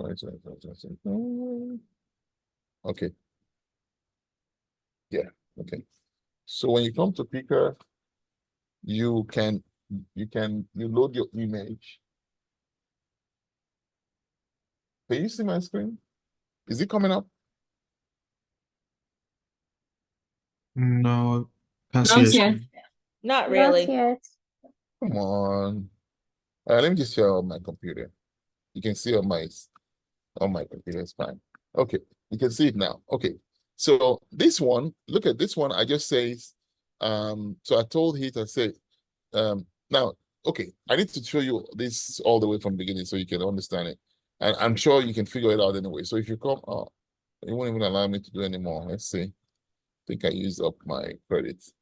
Okay. Yeah, okay. So when you come to Pika, you load your image. Can you see my screen? Is it coming up? No, can't Not see yet. it. Not really. Come on. Let me just share on my computer. You can see on my computer, it's fine. Okay, you can see it now. Okay, so this one, look at this one. I just says, so I told Heath, I said, now, okay, I need to show you this all the way from the beginning so you can understand it. And I'm sure you can figure it out anyway. So if you come, it won't even allow me to do anymore. Let's see. I think I used up my credits.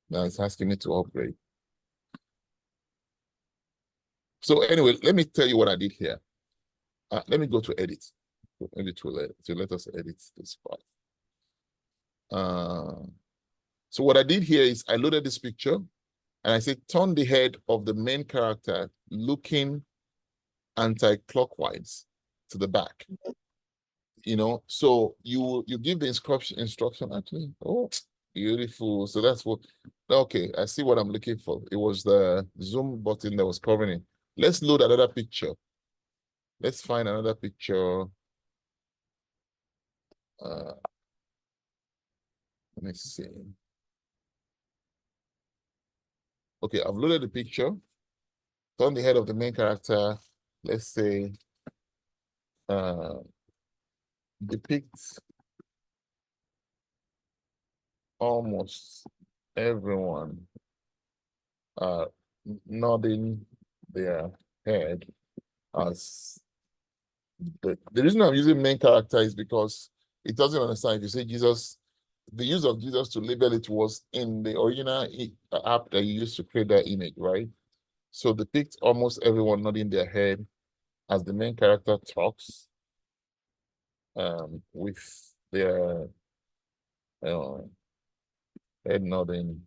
Now it's asking me to upgrade. So anyway, let me tell you what I did here. Let me go to edit. Maybe to let us edit this part. So what I did here is I loaded this picture and I said, turn the head of the main character looking anti-clockwise to the back. So you give the instruction actually. Oh, beautiful. So that's what, okay, I see what I'm looking for. It was the zoom button that was covering it. Let's load another picture. Let's find another picture. Let me see. Okay, I've loaded the picture. Turn the head of the main character. Let's say depict almost everyone nodding their head as the reason I'm using main character is because it doesn't understand if you say Jesus, the use of Jesus to label it was in the original app that you used to create that image, right? So depict almost everyone nodding their head as the main character talks with their head nodding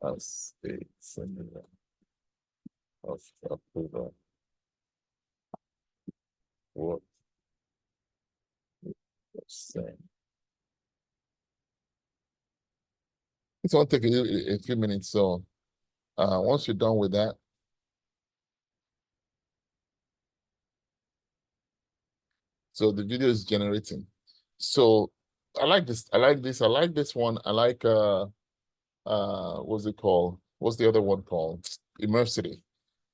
as a symbol of approval. What you're saying. It's going to take a few minutes. So once you're done with that, so the video is generating. So I like this. I like this. I like this one. I like what's it called? What's the other one called? Immersity.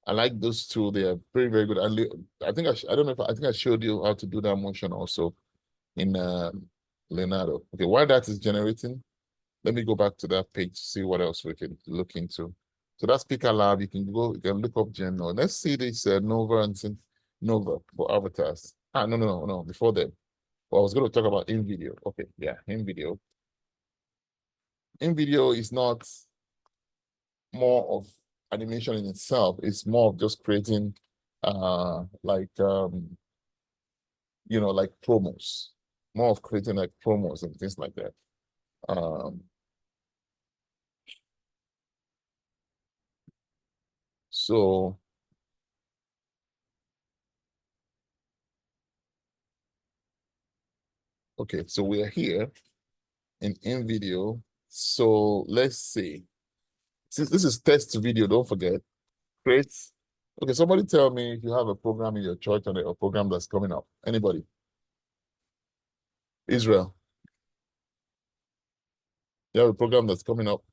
I like those two. They are very, very good. I think I don't know if I think I showed you how to do that motion also in Leonardo. Okay, while that is generating, let me go back to that page to see what else we can look into. So that's Pika Lab. You can look up Geno. Let's see this Nova and Nova for avatars. No. Before that, well, I was going to talk about InVideo. Okay, yeah, InVideo. InVideo is not more of animation in itself. It's more of just creating like promos, more of creating like promos and things like that. So Okay, so we are here in video. So let's see. Since this is test video, don't forget. Great. Okay, somebody tell me if you have a program in your church and a program that's coming up. Anybody? Israel. You have a program that's coming up.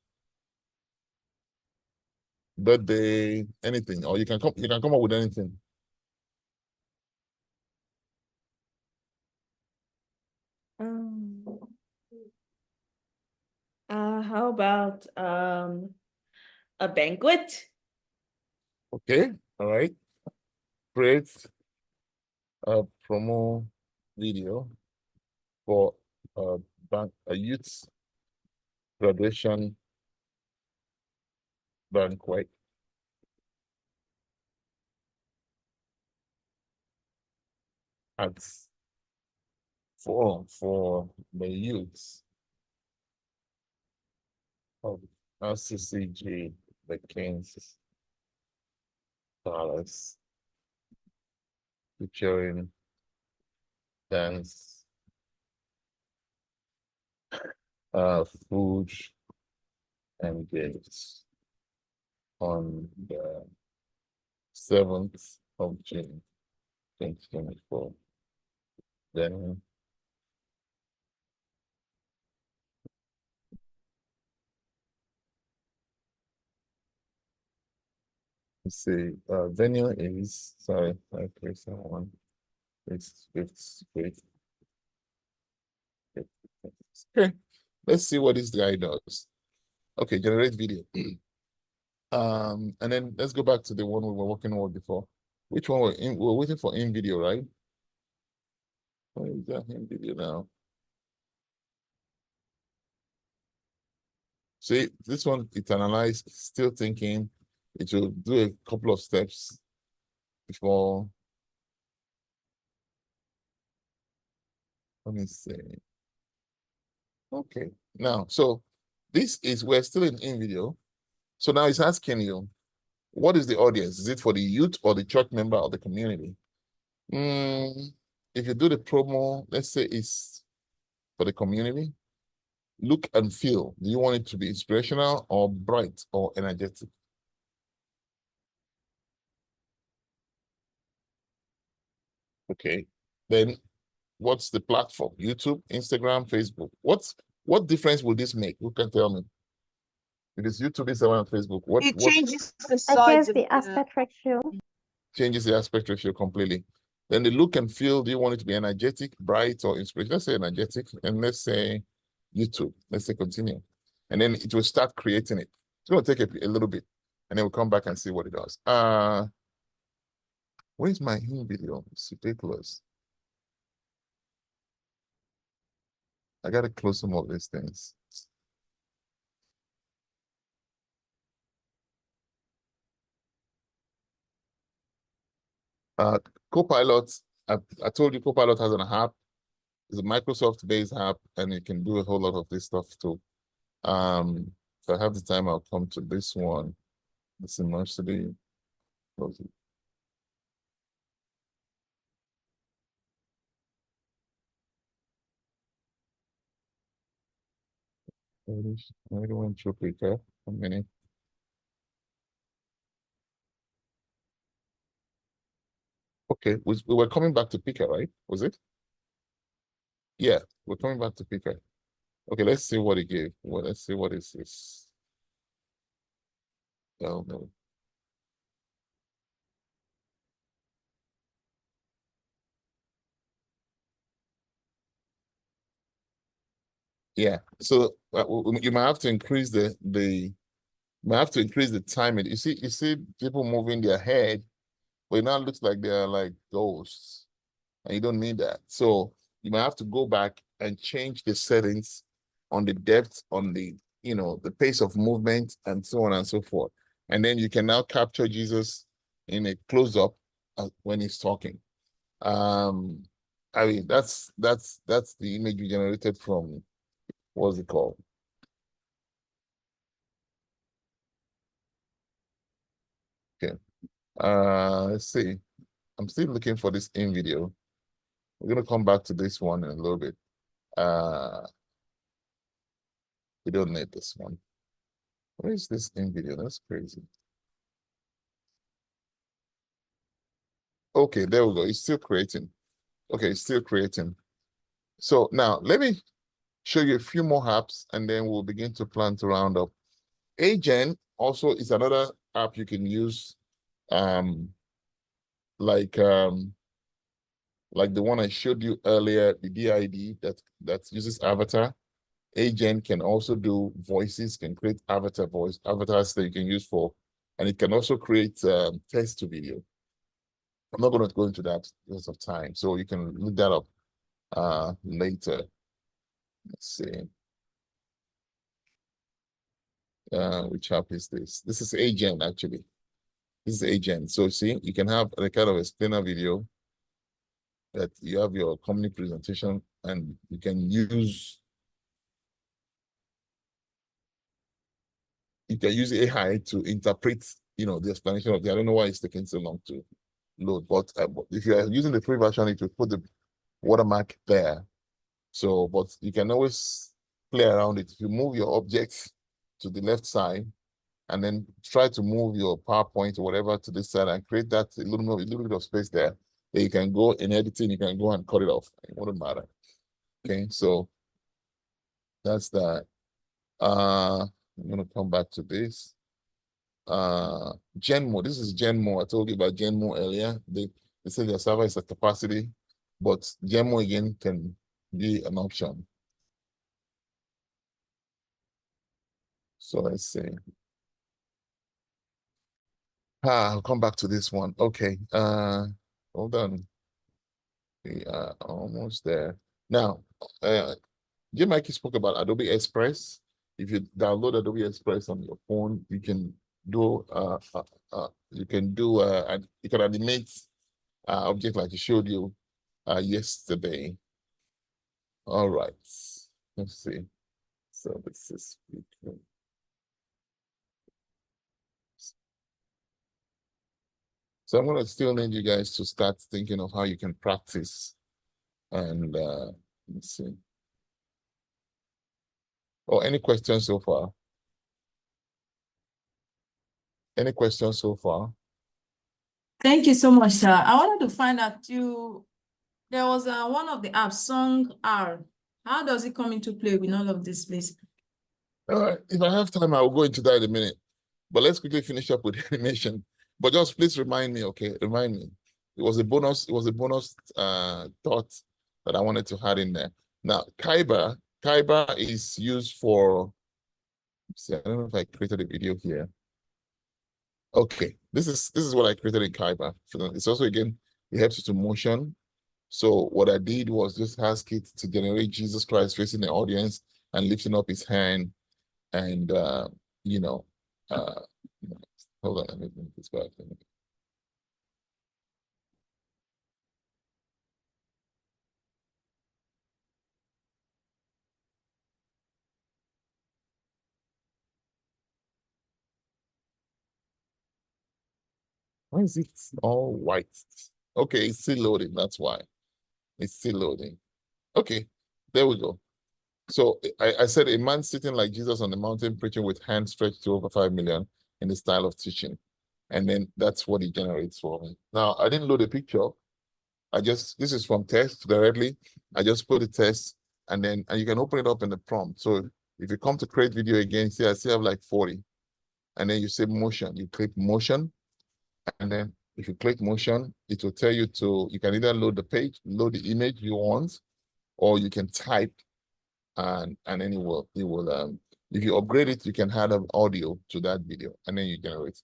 Birthday, anything, or you can come up with anything. How about a banquet? Okay, all right. Create a promo video for a youth graduation banquet. At for the youths of RCCG, the King's Palace, featuring dance, food, and games on the 7th of June, 2024. Then let's see, venue is, sorry, I pressed that one. It's great. Okay, let's see what this guy does. Okay, generate video. And then let's go back to the one we were working on before. Which one we're waiting for in video, right? Where is that in video now? See, this one, it's analyzed, still thinking. It will do a couple of steps before. Let me see. Okay, now, so this is, we're still in video. So now it's asking you, what is the audience? Is it for the youth or the church member or the community? If you do the promo, let's say it's for the community, look and feel. Do you want it to be inspirational or bright or energetic? Okay, then what's the platform? YouTube, Instagram, Facebook. What difference will this make? Who can tell me? Because YouTube, Instagram, and Facebook. What changes the I size guess of the aspect ratio. changes the aspect ratio completely? Then the look and feel, do you want it to be energetic, bright, or inspirational? Let's say energetic, and let's say YouTube. Let's say continue. And then it will start creating it. It's going to take a little bit, and then we'll come back and see what it does. Where's my home video? It's ridiculous. I got to close some of these things. Copilot, I told you Copilot has an app. It's a Microsoft-based app, and you can do a whole lot of this stuff too. If I have the time, I'll come to this one. This Immersity. Close it. I went through quicker. A minute. Okay, we were coming back to Pika, right? Was it? Yeah, we're coming back to Pika. Okay, let's see what it gave. Well, let's see what is this. Oh no. Yeah, so you might have to increase the time. You see people moving their head, but it now looks like they're like ghosts, and you don't need that. So you might have to go back and change the settings on the depth, on the the pace of movement, and so on and so forth. And then you can now capture Jesus in a close-up when he's talking. I mean that's the image we generated from, what's it called? Okay. Let's see. I'm still looking for this in video. We're gonna come back to this one in a little bit. We don't need this one. Where is this in video? That's crazy. Okay, there we go. It's still creating. Okay, it's still creating. So now let me show you a few more apps and then we'll begin to plan to round up. Agen also is another app you can use, like the one I showed you earlier, the DID that uses avatar. Agen can also do voices, can create avatars that you can use for, and it can also create text to video. I'm not going to go into that because of time, so you can look that up later. Let's see. Which app is this? This is Agen, actually. This is Agen. So see, you can have a kind of explainer video that you have your company presentation and you can use AI to interpret, the explanation of the, I don't know why it's taking so long to load, but if you are using the free version, it will put the watermark there. So, but you can always play around it. If you move your objects to the left side and then try to move your PowerPoint or whatever to this side and create that a little bit of space there, then you can go in editing, you can go and cut it off. It wouldn't matter. Okay, so that's that. I'm gonna come back to this. Genmo, this is Genmo. I told you about Genmo earlier. They said their server is at capacity, but Genmo again can be an option. So let's see. I'll come back to this one. Okay, hold on. We are almost there. Now, Jim Mikey spoke about Adobe Express. If you download Adobe Express on your phone, you can do you can animate object like I showed you yesterday. All right, let's see. So this is so I'm gonna still need you guys to start thinking of how you can practice. And let's see. Any questions so far? Any questions so far? Thank you so much, sir. I wanted to find out there was one of the apps, Song R. How does it come into play with all of this, please? All right, if I have time, I'll go into that in a minute. But let's quickly finish up with animation. But just please remind me, okay? Remind me. It was a bonus thought that I wanted to add in there. Now, Kyber is used for, see, I don't know if I created a video here. Okay, this is what I created in Kyber. It's also, again, it helps you to motion. So what I did was just ask it to generate Jesus Christ facing the audience and lifting up his hand and, hold on, let me bring this back. Why is it all white? Okay, it's still loading, that's why. It's still loading. Okay, there we go. So I said a man sitting like Jesus on the mountain preaching with hands stretched to over 5 million in the style of teaching. And then that's what it generates for me. Now, I didn't load a picture. This is from test directly. I just put the test and you can open it up in the prompt. So if you come to create video again, see, I still have like 40. And then you say motion, you click motion. And then if you click motion, it will tell you you can either load the page, load the image you want, or you can type and then it will if you upgrade it, you can add an audio to that video and then you generate.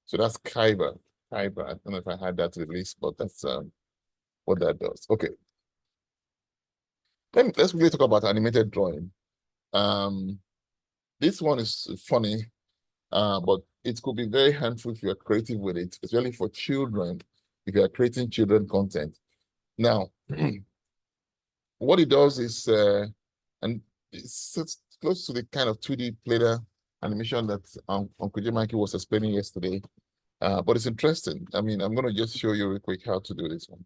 So that's Kyber. I don't know if I had that released, but that's what that does. Okay. Let's really talk about animated drawing. This one is funny, but it could be very helpful if you are creative with it, especially for children, if you are creating children content. Now, what it does is, and it's close to the kind of 2D player animation that Uncle Jemaki was explaining yesterday, but it's interesting. I mean, I'm going to just show you real quick how to do this one.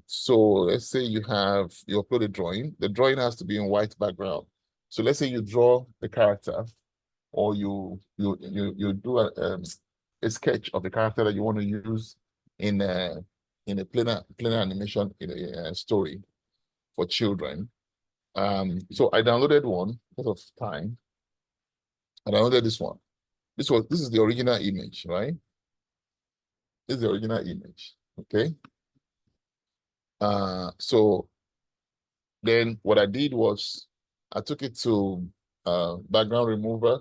So let's say you upload a drawing. The drawing has to be in white background. So let's say you draw the character, or you do a sketch of the character that you want to use in a planar animation in a story for children. So I downloaded one because of time. I downloaded this one. This is the original image, right? This is the original image. Okay. So then what I did was I took it to background remover,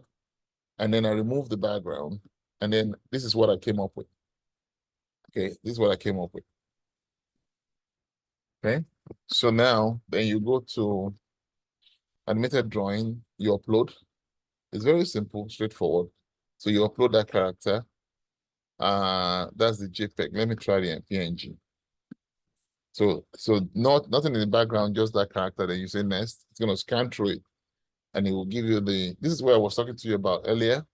and then I removed the background, and then this is what I came up with. Okay, this is what I came up with. Okay, so now then you go to animated drawing, you upload. It's very simple, straightforward. So you upload that character. That's the JPEG. Let me try the PNG. So nothing in the background, just that character. Then you say next. It's gonna scan through it, and it will give you the. This is what I was talking to you about earlier.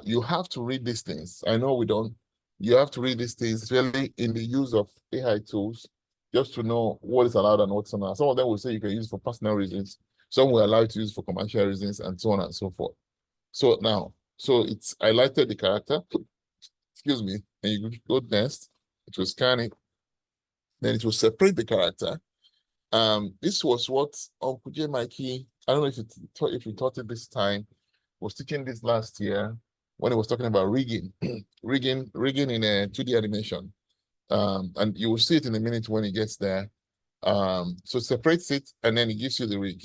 You have to read these things. I know we don't. You have to read these things really in the use of AI tools, just to know what is allowed and what's not. Some of them will say you can use it for personal reasons. Some will allow you to use it for commercial reasons, and so on and so forth. So now, it's highlighted the character. Excuse me, and you go next. It will scan it. Then it will separate the character. This was what Uncle J. Mikey, I don't know if you taught it this time, was teaching this last year when he was talking about rigging, rigging in a 2D animation. And you will see it in a minute when it gets there. So it separates it, and then it gives you the rig.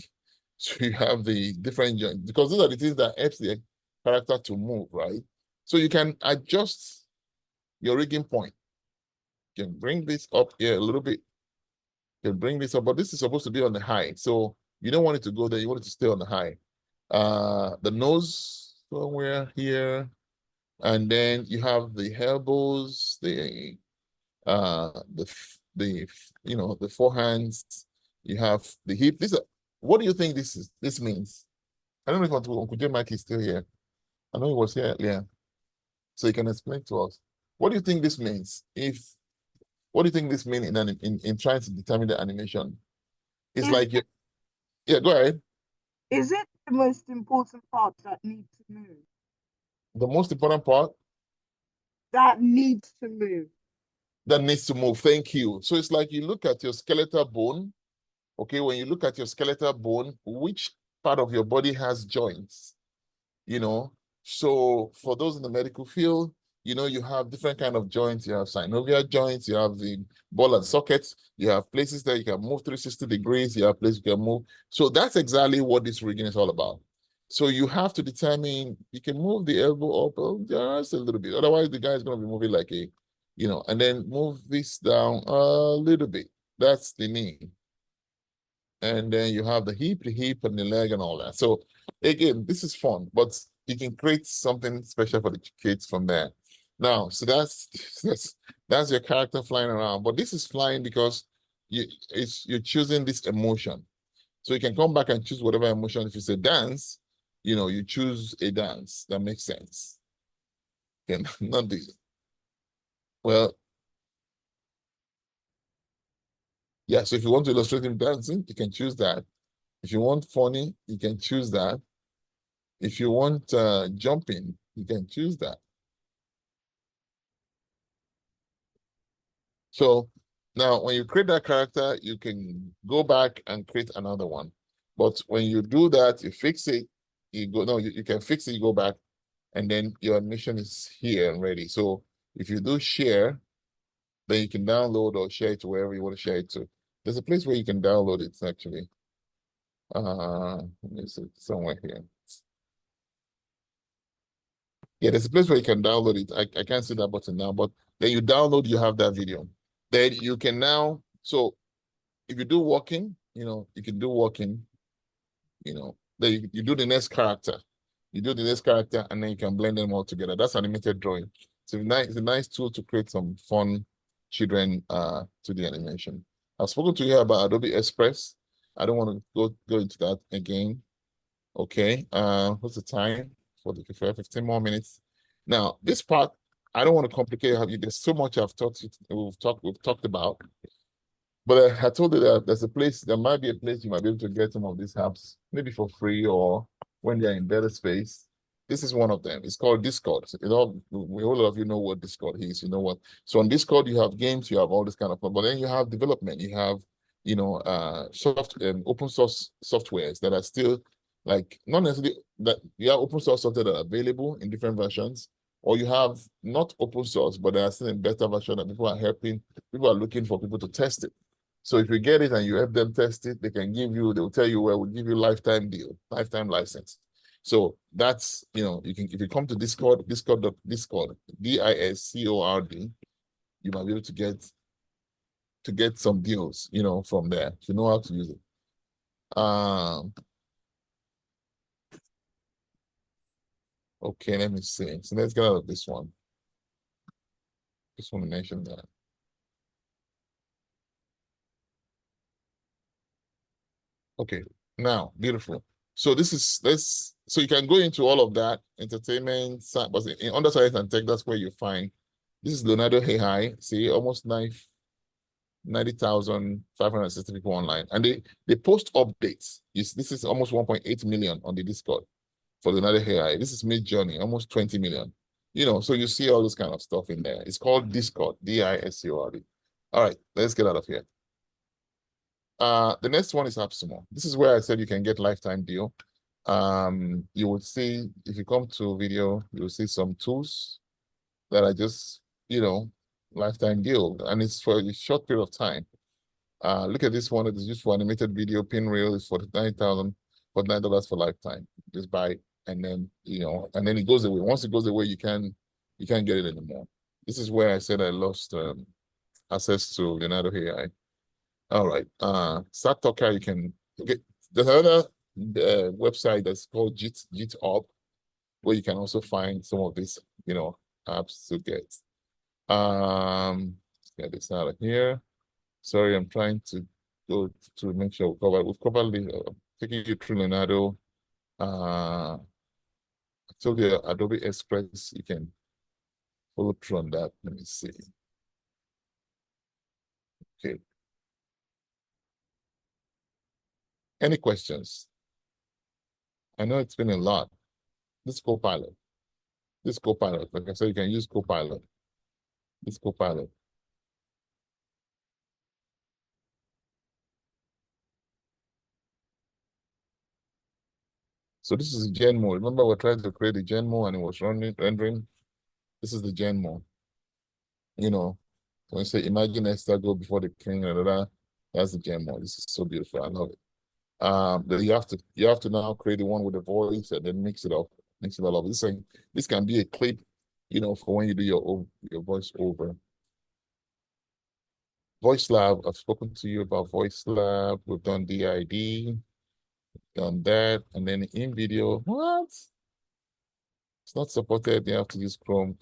So you have the different joints, because those are the things that helps the character to move, right? So you can adjust your rigging point. You can bring this up here a little bit. You can bring this up, but this is supposed to be on the high. So you don't want it to go there. You want it to stay on the high. The nose somewhere here. And then you have the elbows, the forehands. You have the hip. What do you think this means? I don't know if Uncle J. Mike is still here. I know he was here earlier. So he can explain to us. What do you think this means? What do you think this means in trying to determine the animation? It's like yeah, go ahead. Is it the most important part that needs to move? The most important part? That needs to move. That needs to move. Thank you. So it's like you look at your skeletal bone. Okay, when you look at your skeletal bone, which part of your body has joints? So for those in the medical field, you have different kind of joints. You have synovial joints, you have the ball and sockets, you have places that you can move 360 degrees, you have places you can move. So that's exactly what this rigging is all about. So you have to determine, you can move the elbow up just a little bit. Otherwise, the guy is going to be moving like and then move this down a little bit. That's the knee. And then you have the hip, and the leg and all that. So again, this is fun, but you can create something special for the kids from there. Now, so that's your character flying around. But this is flying because you're choosing this emotion. So you can come back and choose whatever emotion. If it's a dance, you choose a dance. That makes sense. Okay, not this. Well, yeah, so if you want to illustrate him dancing, you can choose that. If you want funny, you can choose that. If you want jumping, you can choose that. So now when you create that character, you can go back and create another one. But when you do that, you fix it, you can fix it, you go back, and then your animation is here and ready. So if you do share, then you can download or share it to wherever you want to share it to. There's a place where you can download it actually. Let me see, somewhere here. Yeah, there's a place where you can download it. I can't see that button now, but then you download, you have that video. Then you can now, so if you do walking, you can do walking, then you do the next character. You do the next character, and then you can blend them all together. That's animated drawing. So it's a nice tool to create some fun children 2D animation. I've spoken to you about Adobe Express. I don't want to go into that again. Okay, what's the time? For 15 more minutes. Now, this part, I don't want to complicate you. There's so much we've talked about. But I told you that there might be a place you might be able to get some of these apps, maybe for free or when they're in better space. This is one of them. It's called Discord. A lot of you know what Discord is. You know what? So on Discord, you have games, you have all this kind of stuff, but then you have development. You have, open source softwares that are still like not necessarily that you have open source software that are available in different versions, or you have not open source, but they are still in better version that people are looking for people to test it. So if you get it and you help them test it, they'll tell you, well, we'll give you lifetime deal, lifetime license. So that's, if you come to Discord, Discord, Discord, you might be able to get some deals, from there. If you know how to use it. Okay, let me see. So let's get out of this one. Just want to mention that. Okay, now, beautiful. So so you can go into all of that, entertainment, but in under science and tech, that's where you find, this is Leonardo AI, see, almost 90,560 people online. And they post updates. This is almost 1.8 million on the Discord for Leonardo AI. This is Midjourney, almost 20 million. So you see all this kind of stuff in there. It's called Discord, Discord. All right, let's get out of here. The next one is AppSumo. This is where I said you can get lifetime deal. You will see, if you come to video, you will see some tools that are just, lifetime deal, and it's for a short period of time. Look at this one. It is used for animated video. Pinrail is $49 for lifetime. Just buy, and then and then it goes away. Once it goes away, you can't get it anymore. This is where I said I lost access to Leonardo AI. All right. StatTalker, you can get. There's another website that's called GitHub, where you can also find some of these, apps to get. Let's get this out of here. Sorry, I'm trying to go to make sure we've covered taking you through Leonardo. I told you Adobe Express, you can follow through on that. Let me see. Okay. Any questions? I know it's been a lot. This Copilot, like I said, you can use Copilot. This Copilot. So this is Genmo. Remember, we're trying to create a Genmo and it was rendering. This is the Genmo. When you say, imagine Esther go before the king, that's the Genmo. This is so beautiful. I love it. You have to now create the one with the voice and then mix it all up. This can be a clip, for when you do your voice over. VoiceLab, I've spoken to you about VoiceLab. We've done DID, done that, and then in video, what? It's not supported. You have to use Chrome.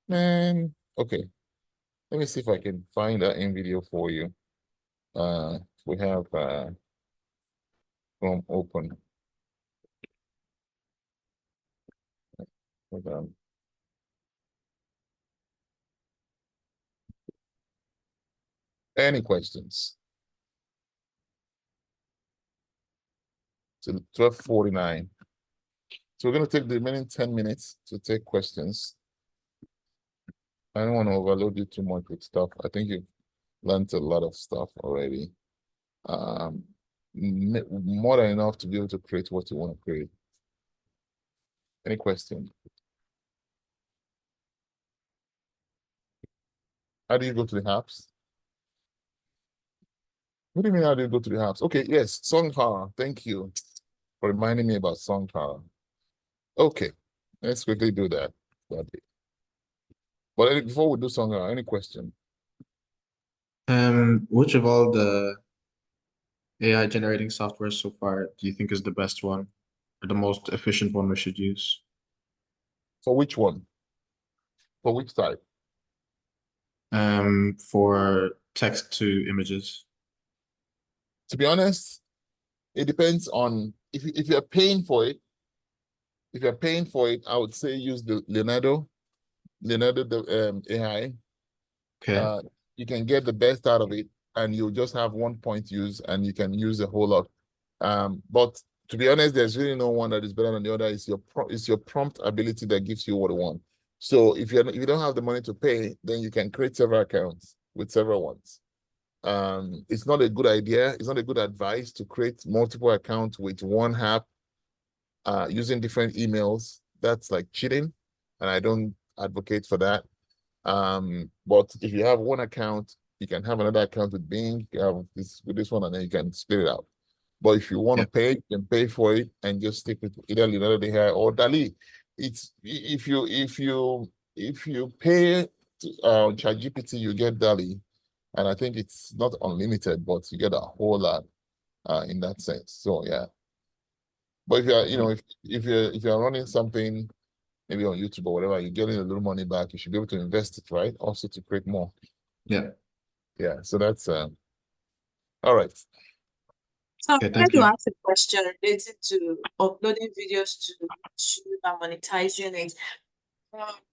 Man, okay. Let me see if I can find that in video for you. We have Chrome open. Hold on. Any questions? So 12:49. So we're going to take the remaining 10 minutes to take questions. I don't want to overload you too much with stuff. I think you've learned a lot of stuff already. More than enough to be able to create what you want to create. Any questions? How do you go to the apps? What do you mean, how do you go to the apps? Okay, yes, Songkara. Thank you for reminding me about Songkara. Okay, let's quickly do that. But before we do Songkara, any question? Which of all the AI generating software so far do you think is the best one or the most efficient one we should use? For which one? For which type? For text to images. To be honest, it depends on if you're paying for it. If you're paying for it, I would say use the Leonardo AI. Okay. You can get the best out of it. and you just have one point use, and you can use a whole lot. But to be honest, there's really no one that is better than the other. It's your prompt ability that gives you what you want. So if you don't have the money to pay, then you can create several accounts with several ones. It's not a good idea. It's not a good advice to create multiple accounts with one app, using different emails. That's like cheating, and I don't advocate for that. But if you have one account, you can have another account with Bing. You have this with this one, and then you can split it out. But if you want to pay, you can pay for it and just stick with either Leonardo DeHair or DALL-E. It's if you pay ChatGPT, you get DALL-E, and I think it's not unlimited, but you get a whole lot in that sense. So yeah. But if you're if you're running something maybe on YouTube or whatever, you're getting a little money back, you should be able to invest it, right? Also to create more. Yeah. Yeah. So that's all right. So I Okay, wanted thank to you. ask a question related to uploading videos to YouTube and monetizing it.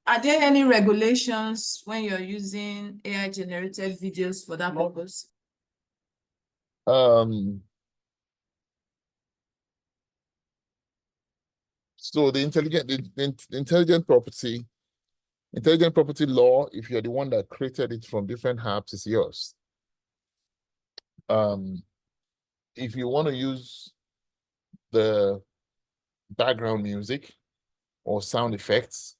Are there any regulations when you're using AI generated videos for that purpose? So the intelligent property law, if you're the one that created it from different apps, is yours. If you want to use the background music or sound effects,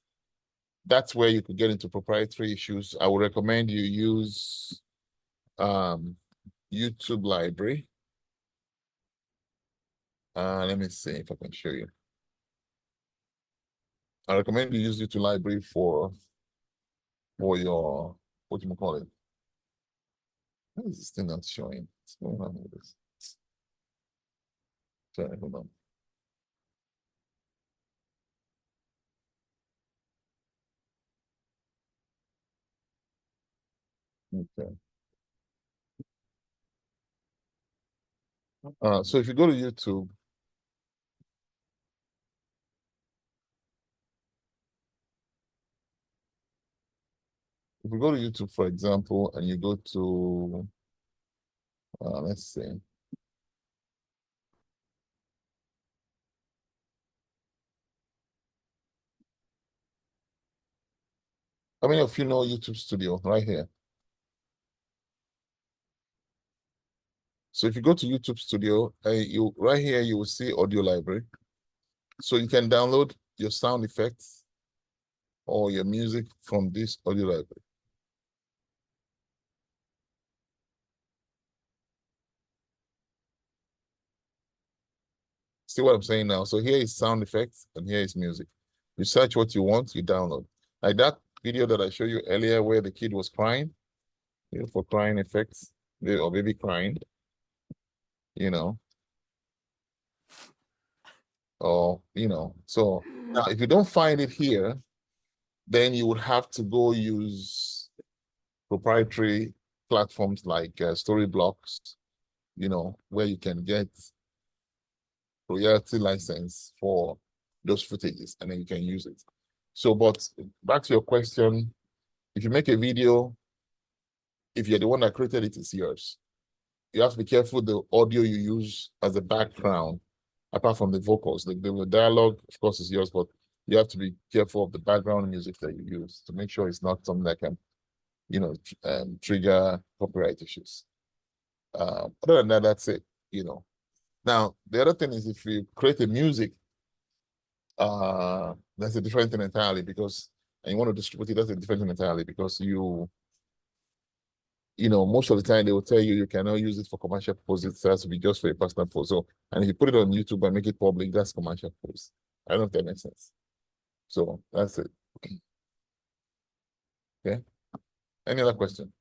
that's where you could get into proprietary issues. I would recommend you use YouTube Library. Let me see if I can show you. I recommend you use YouTube Library for your, what do you call it? Why is this thing not showing? What's going on with this? Sorry, hold on. Okay. So if you go to YouTube, if you go to YouTube, for example, and you go to, let's see. How many of you know YouTube Studio right here? So if you go to YouTube Studio, you right here, you will see Audio Library. So you can download your sound effects or your music from this Audio Library. See what I'm saying now? So here is sound effects and here is music. You search what you want, you download. Like that video that I showed you earlier where the kid was crying, for crying effects, or baby crying, or, so now if you don't find it here, then you would have to go use proprietary platforms like Storyblocks, where you can get royalty license for those footages, and then you can use it. So, but back to your question, if you make a video, if you're the one that created it, it's yours. You have to be careful the audio you use as a background, apart from the vocals. The dialogue, of course, is yours, but you have to be careful of the background music that you use to make sure it's not something that can, trigger copyright issues. Other than that, that's it, Now, the other thing is if you create a music, that's a different thing entirely, because, and you want to distribute it, that's a different thing entirely, because most of the time they will tell you cannot use it for commercial purposes. It has to be just for a personal purpose. So, and if you put it on YouTube and make it public, that's commercial purpose. I don't know if that makes sense. So that's it. Okay. Any other question?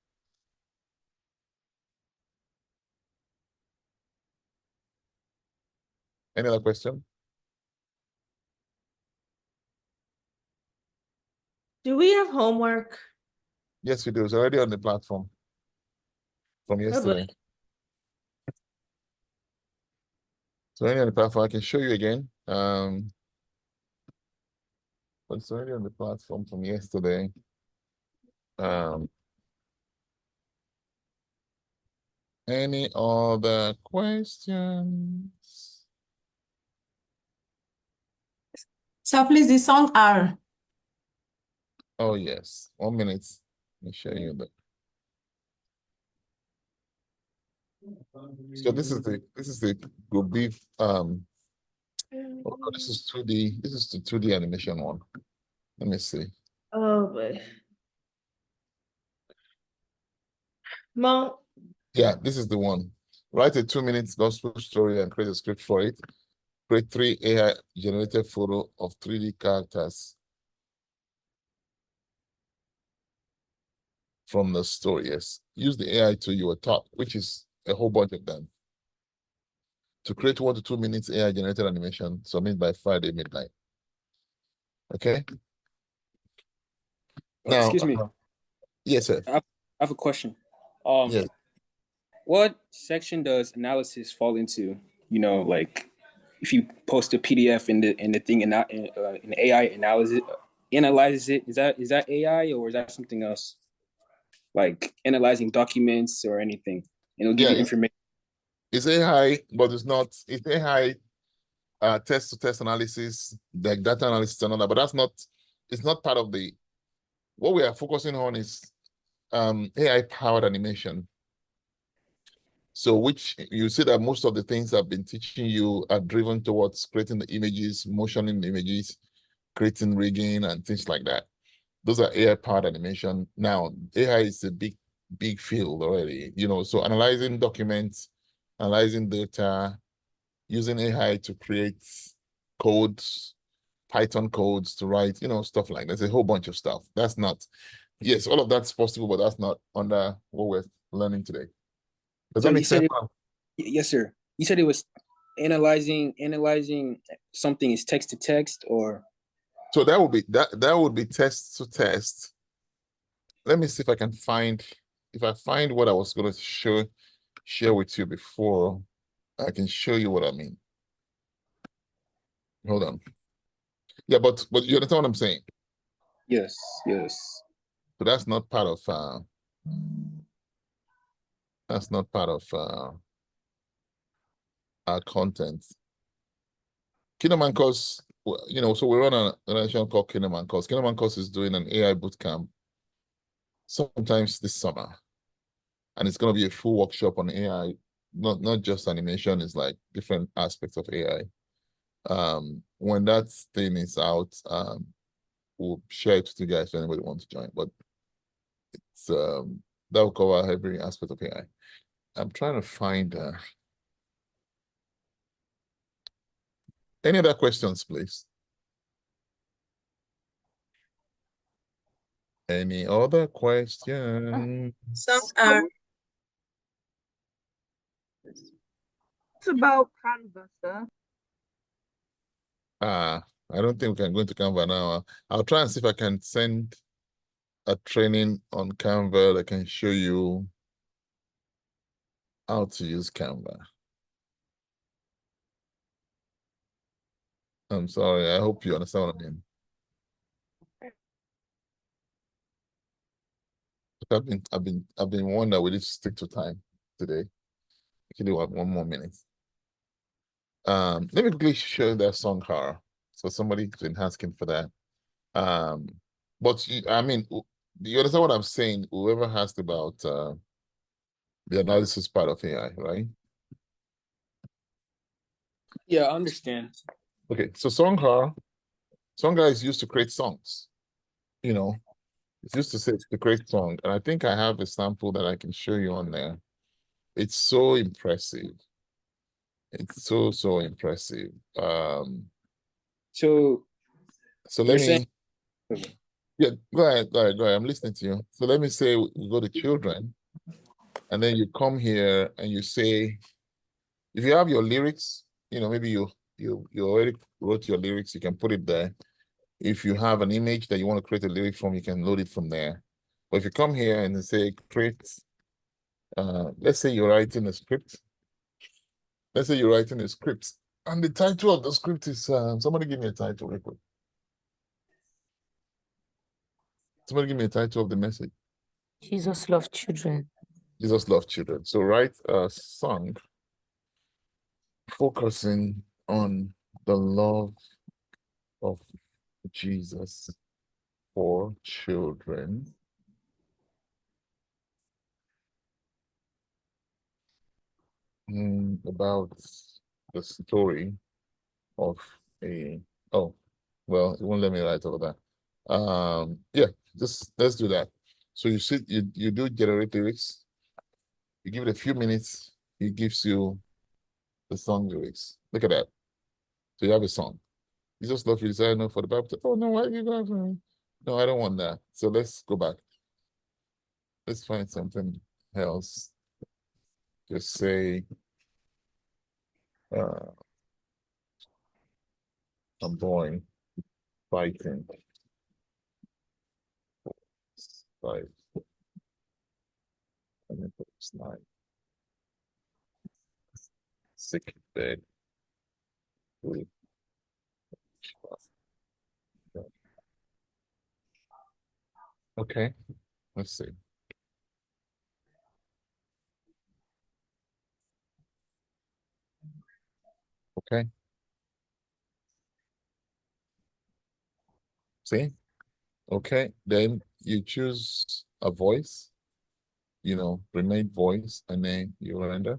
Any other question? Do we have homework? Yes, we do. It's already on the platform from yesterday. So any on the platform, I can show you again. But it's already on the platform from yesterday. Any other questions? So please, the song R. Oh yes, 1 minute. Let me show you that. So this is the group B. Oh, this is 2D. This is the 2D animation one. Let me see. Oh boy. Mom. Yeah, this is the one. Write a 2 minute gospel story and create a script for it. Create 3 AI generated photo of 3D characters from the story. Yes. Use the AI to your top, which is a whole bunch of them. To create 1 to 2 minutes AI generated animation, submit by Friday midnight. Okay. Now, excuse me. Yes, sir. I have a question. Yes. What section does analysis fall into? You know, like if you post a PDF in the thing and an AI analyzes it, is that AI or is that something else? Like analyzing documents or anything, and it'll give you information. It's AI, but it's not. It's AI test-to-test analysis, like data analysis and all that. But that's not. It's not part of the. What we are focusing on is AI-powered animation. So, which you see that most of the things I've been teaching you are driven towards creating the images, motioning the images, creating rigging, and things like that. Those are AI-powered animation. Now, AI is a big field already. You know, so analyzing documents, analyzing data, using AI to create codes, Python codes to write, you know, stuff like that. There's a whole bunch of stuff. That's not, yes, all of that's possible, but that's not under what we're learning today. Does that make sense? Yes, sir. You said it was analyzing something is text to text, or so that would be text to text. Let me see if I can find, if I find what I was going to share with you before, I can show you what I mean. Hold on. Yeah, but you understand what I'm saying? Yes. So that's not part of our content. Kingdom and Course, you know, so we run an organization called Kingdom and Course. Kingdom and Course is doing an AI bootcamp sometimes this summer. And it's going to be a full workshop on AI, not just animation, it's like different aspects of AI. When that thing is out, we'll share it with you guys if anybody wants to join. But it's that will cover every aspect of AI. I'm trying to find any other questions, please. Any other questions? It's about Canva, sir. I don't think we can go into Canva now. I'll try and see if I can send a training on Canva that can show you how to use Canva. I'm sorry. I hope you understand what I mean. I've been wondering we need to stick to time today. Actually, one more minute. Let me quickly show that song car. So somebody's been asking for that. But I mean, do you understand what I'm saying? Whoever asked about the analysis part of AI, right? Yeah, I understand. Okay, so Songha is used to create songs. You know, it's used to create song, and I think I have a sample that I can show you on there. It's so impressive. It's so impressive. So let me. Yeah, go ahead. I'm listening to you. So let me say we go to children, and then you come here and you say, if you have your lyrics, you know, maybe you already wrote your lyrics, you can put it there. If you have an image that you want to create a lyric from, you can load it from there. But if you come here and say create, let's say you're writing a script. Let's say you're writing a script, and the title of the script is somebody give me a title real quick. Somebody give me a title of the message. Jesus loves children. Jesus loved children. So write a song focusing on the love of Jesus for children. About the story of well, it won't let me write all that. Yeah, just let's do that. So you do generate lyrics, you give it a few minutes, it gives you the song lyrics. Look at that. So you have a song. You just love you desire no for the Bible. Oh no, why are you going? No, I don't want that. So let's go back. Let's find something else. Just say a boy fighting. Fight. And then put this line. Sick bed. With okay, let's see. Okay. See? Okay, then you choose a voice, remade voice, and then you render.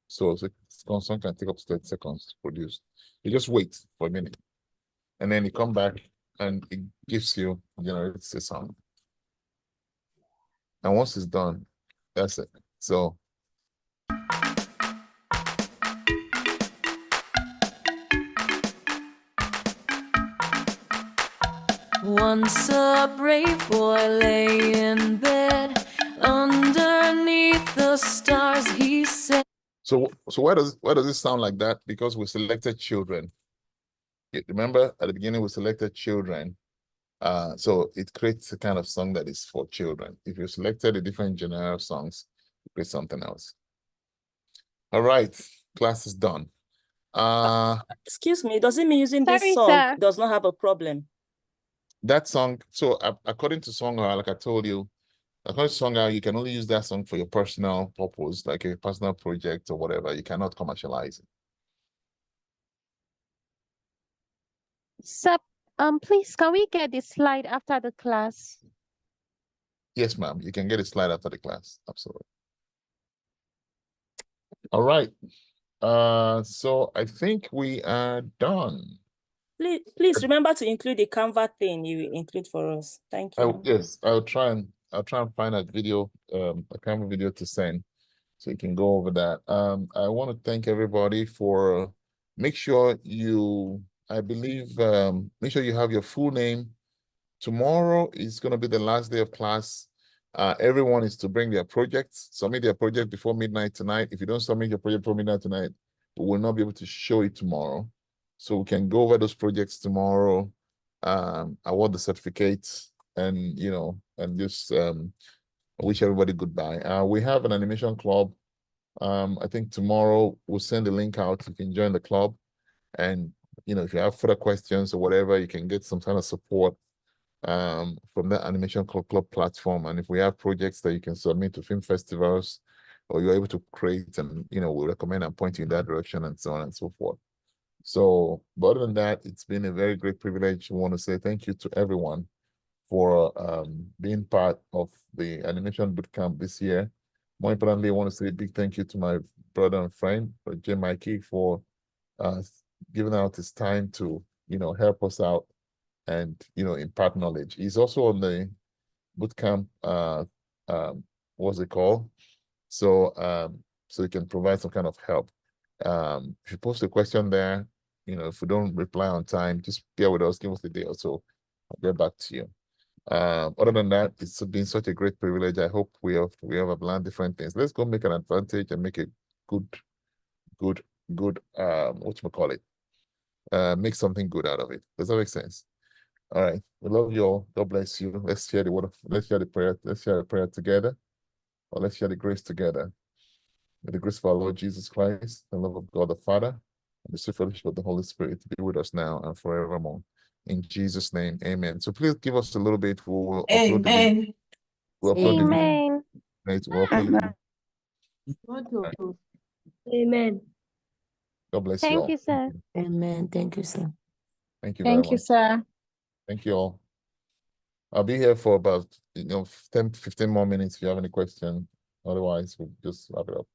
So the song can take up to 30 seconds to produce. You just wait for a minute. And then you come back and it gives you, generates a song. And once it's done, that's it. So once a brave boy lay in bed underneath the stars, he said. So why does it sound like that? Because we selected children. Remember at the beginning we selected children. So it creates a kind of song that is for children. If you selected a different genre of songs, it creates something else. All right, class is done. Excuse me, does it mean using this song does not have a problem? That song, so according to Songha, like I told you, according to Songha, you can only use that song for your personal purpose, like a personal project or whatever. You cannot commercialize it. Sir, please, can we get the slide after the class? Yes, ma'am. You can get a slide after the class. Absolutely. All right. So I think we are done. Please remember to include the Canva thing you include for us. Thank you. Yes, I'll try and find a video, a Canva video to send, so you can go over that. I want to thank everybody for make sure you have your full name. Tomorrow is going to be the last day of class. Everyone is to bring their projects, submit their project before midnight tonight. If you don't submit your project before midnight tonight, we will not be able to show it tomorrow. So we can go over those projects tomorrow, award the certificates, and just wish everybody goodbye. We have an animation club. I think tomorrow we'll send the link out. You can join the club, and if you have further questions or whatever, you can get some kind of support from the animation club platform. And if we have projects that you can submit to film festivals, or you're able to create, and we'll recommend and point you in that direction, and so on and so forth. So, but other than that, it's been a very great privilege. I want to say thank you to everyone for being part of the animation bootcamp this year. More importantly, I want to say a big thank you to my brother and friend, Jay Mikey, for giving out his time to help us out and impart knowledge. He's also on the bootcamp. What's it called? So you can provide some kind of help. If you post a question there, if we don't reply on time, just bear with us, give us a day or so, I'll get back to you. Other than that, it's been such a great privilege. I hope we have learned different things. Let's go make an advantage and make a good whatchamacallit, make something good out of it. Does that make sense? All right, we love you all. God bless you. Let's share the prayer together, or let's share the grace together. May the grace of our Lord Jesus Christ, the love of God the Father, and the sweet fellowship of the Holy Spirit be with us now and forevermore. In Jesus' name, amen. So please give us a little bit. We'll upload the video. Amen. We'll upload the video. Amen. Great, welcome. Amen. God bless you Thank all. you, sir. Amen. Thank you, sir. Thank you very much. sir. Thank you all. I'll be here for about 10, 15 more minutes if you have any question. Otherwise, we'll just wrap it up.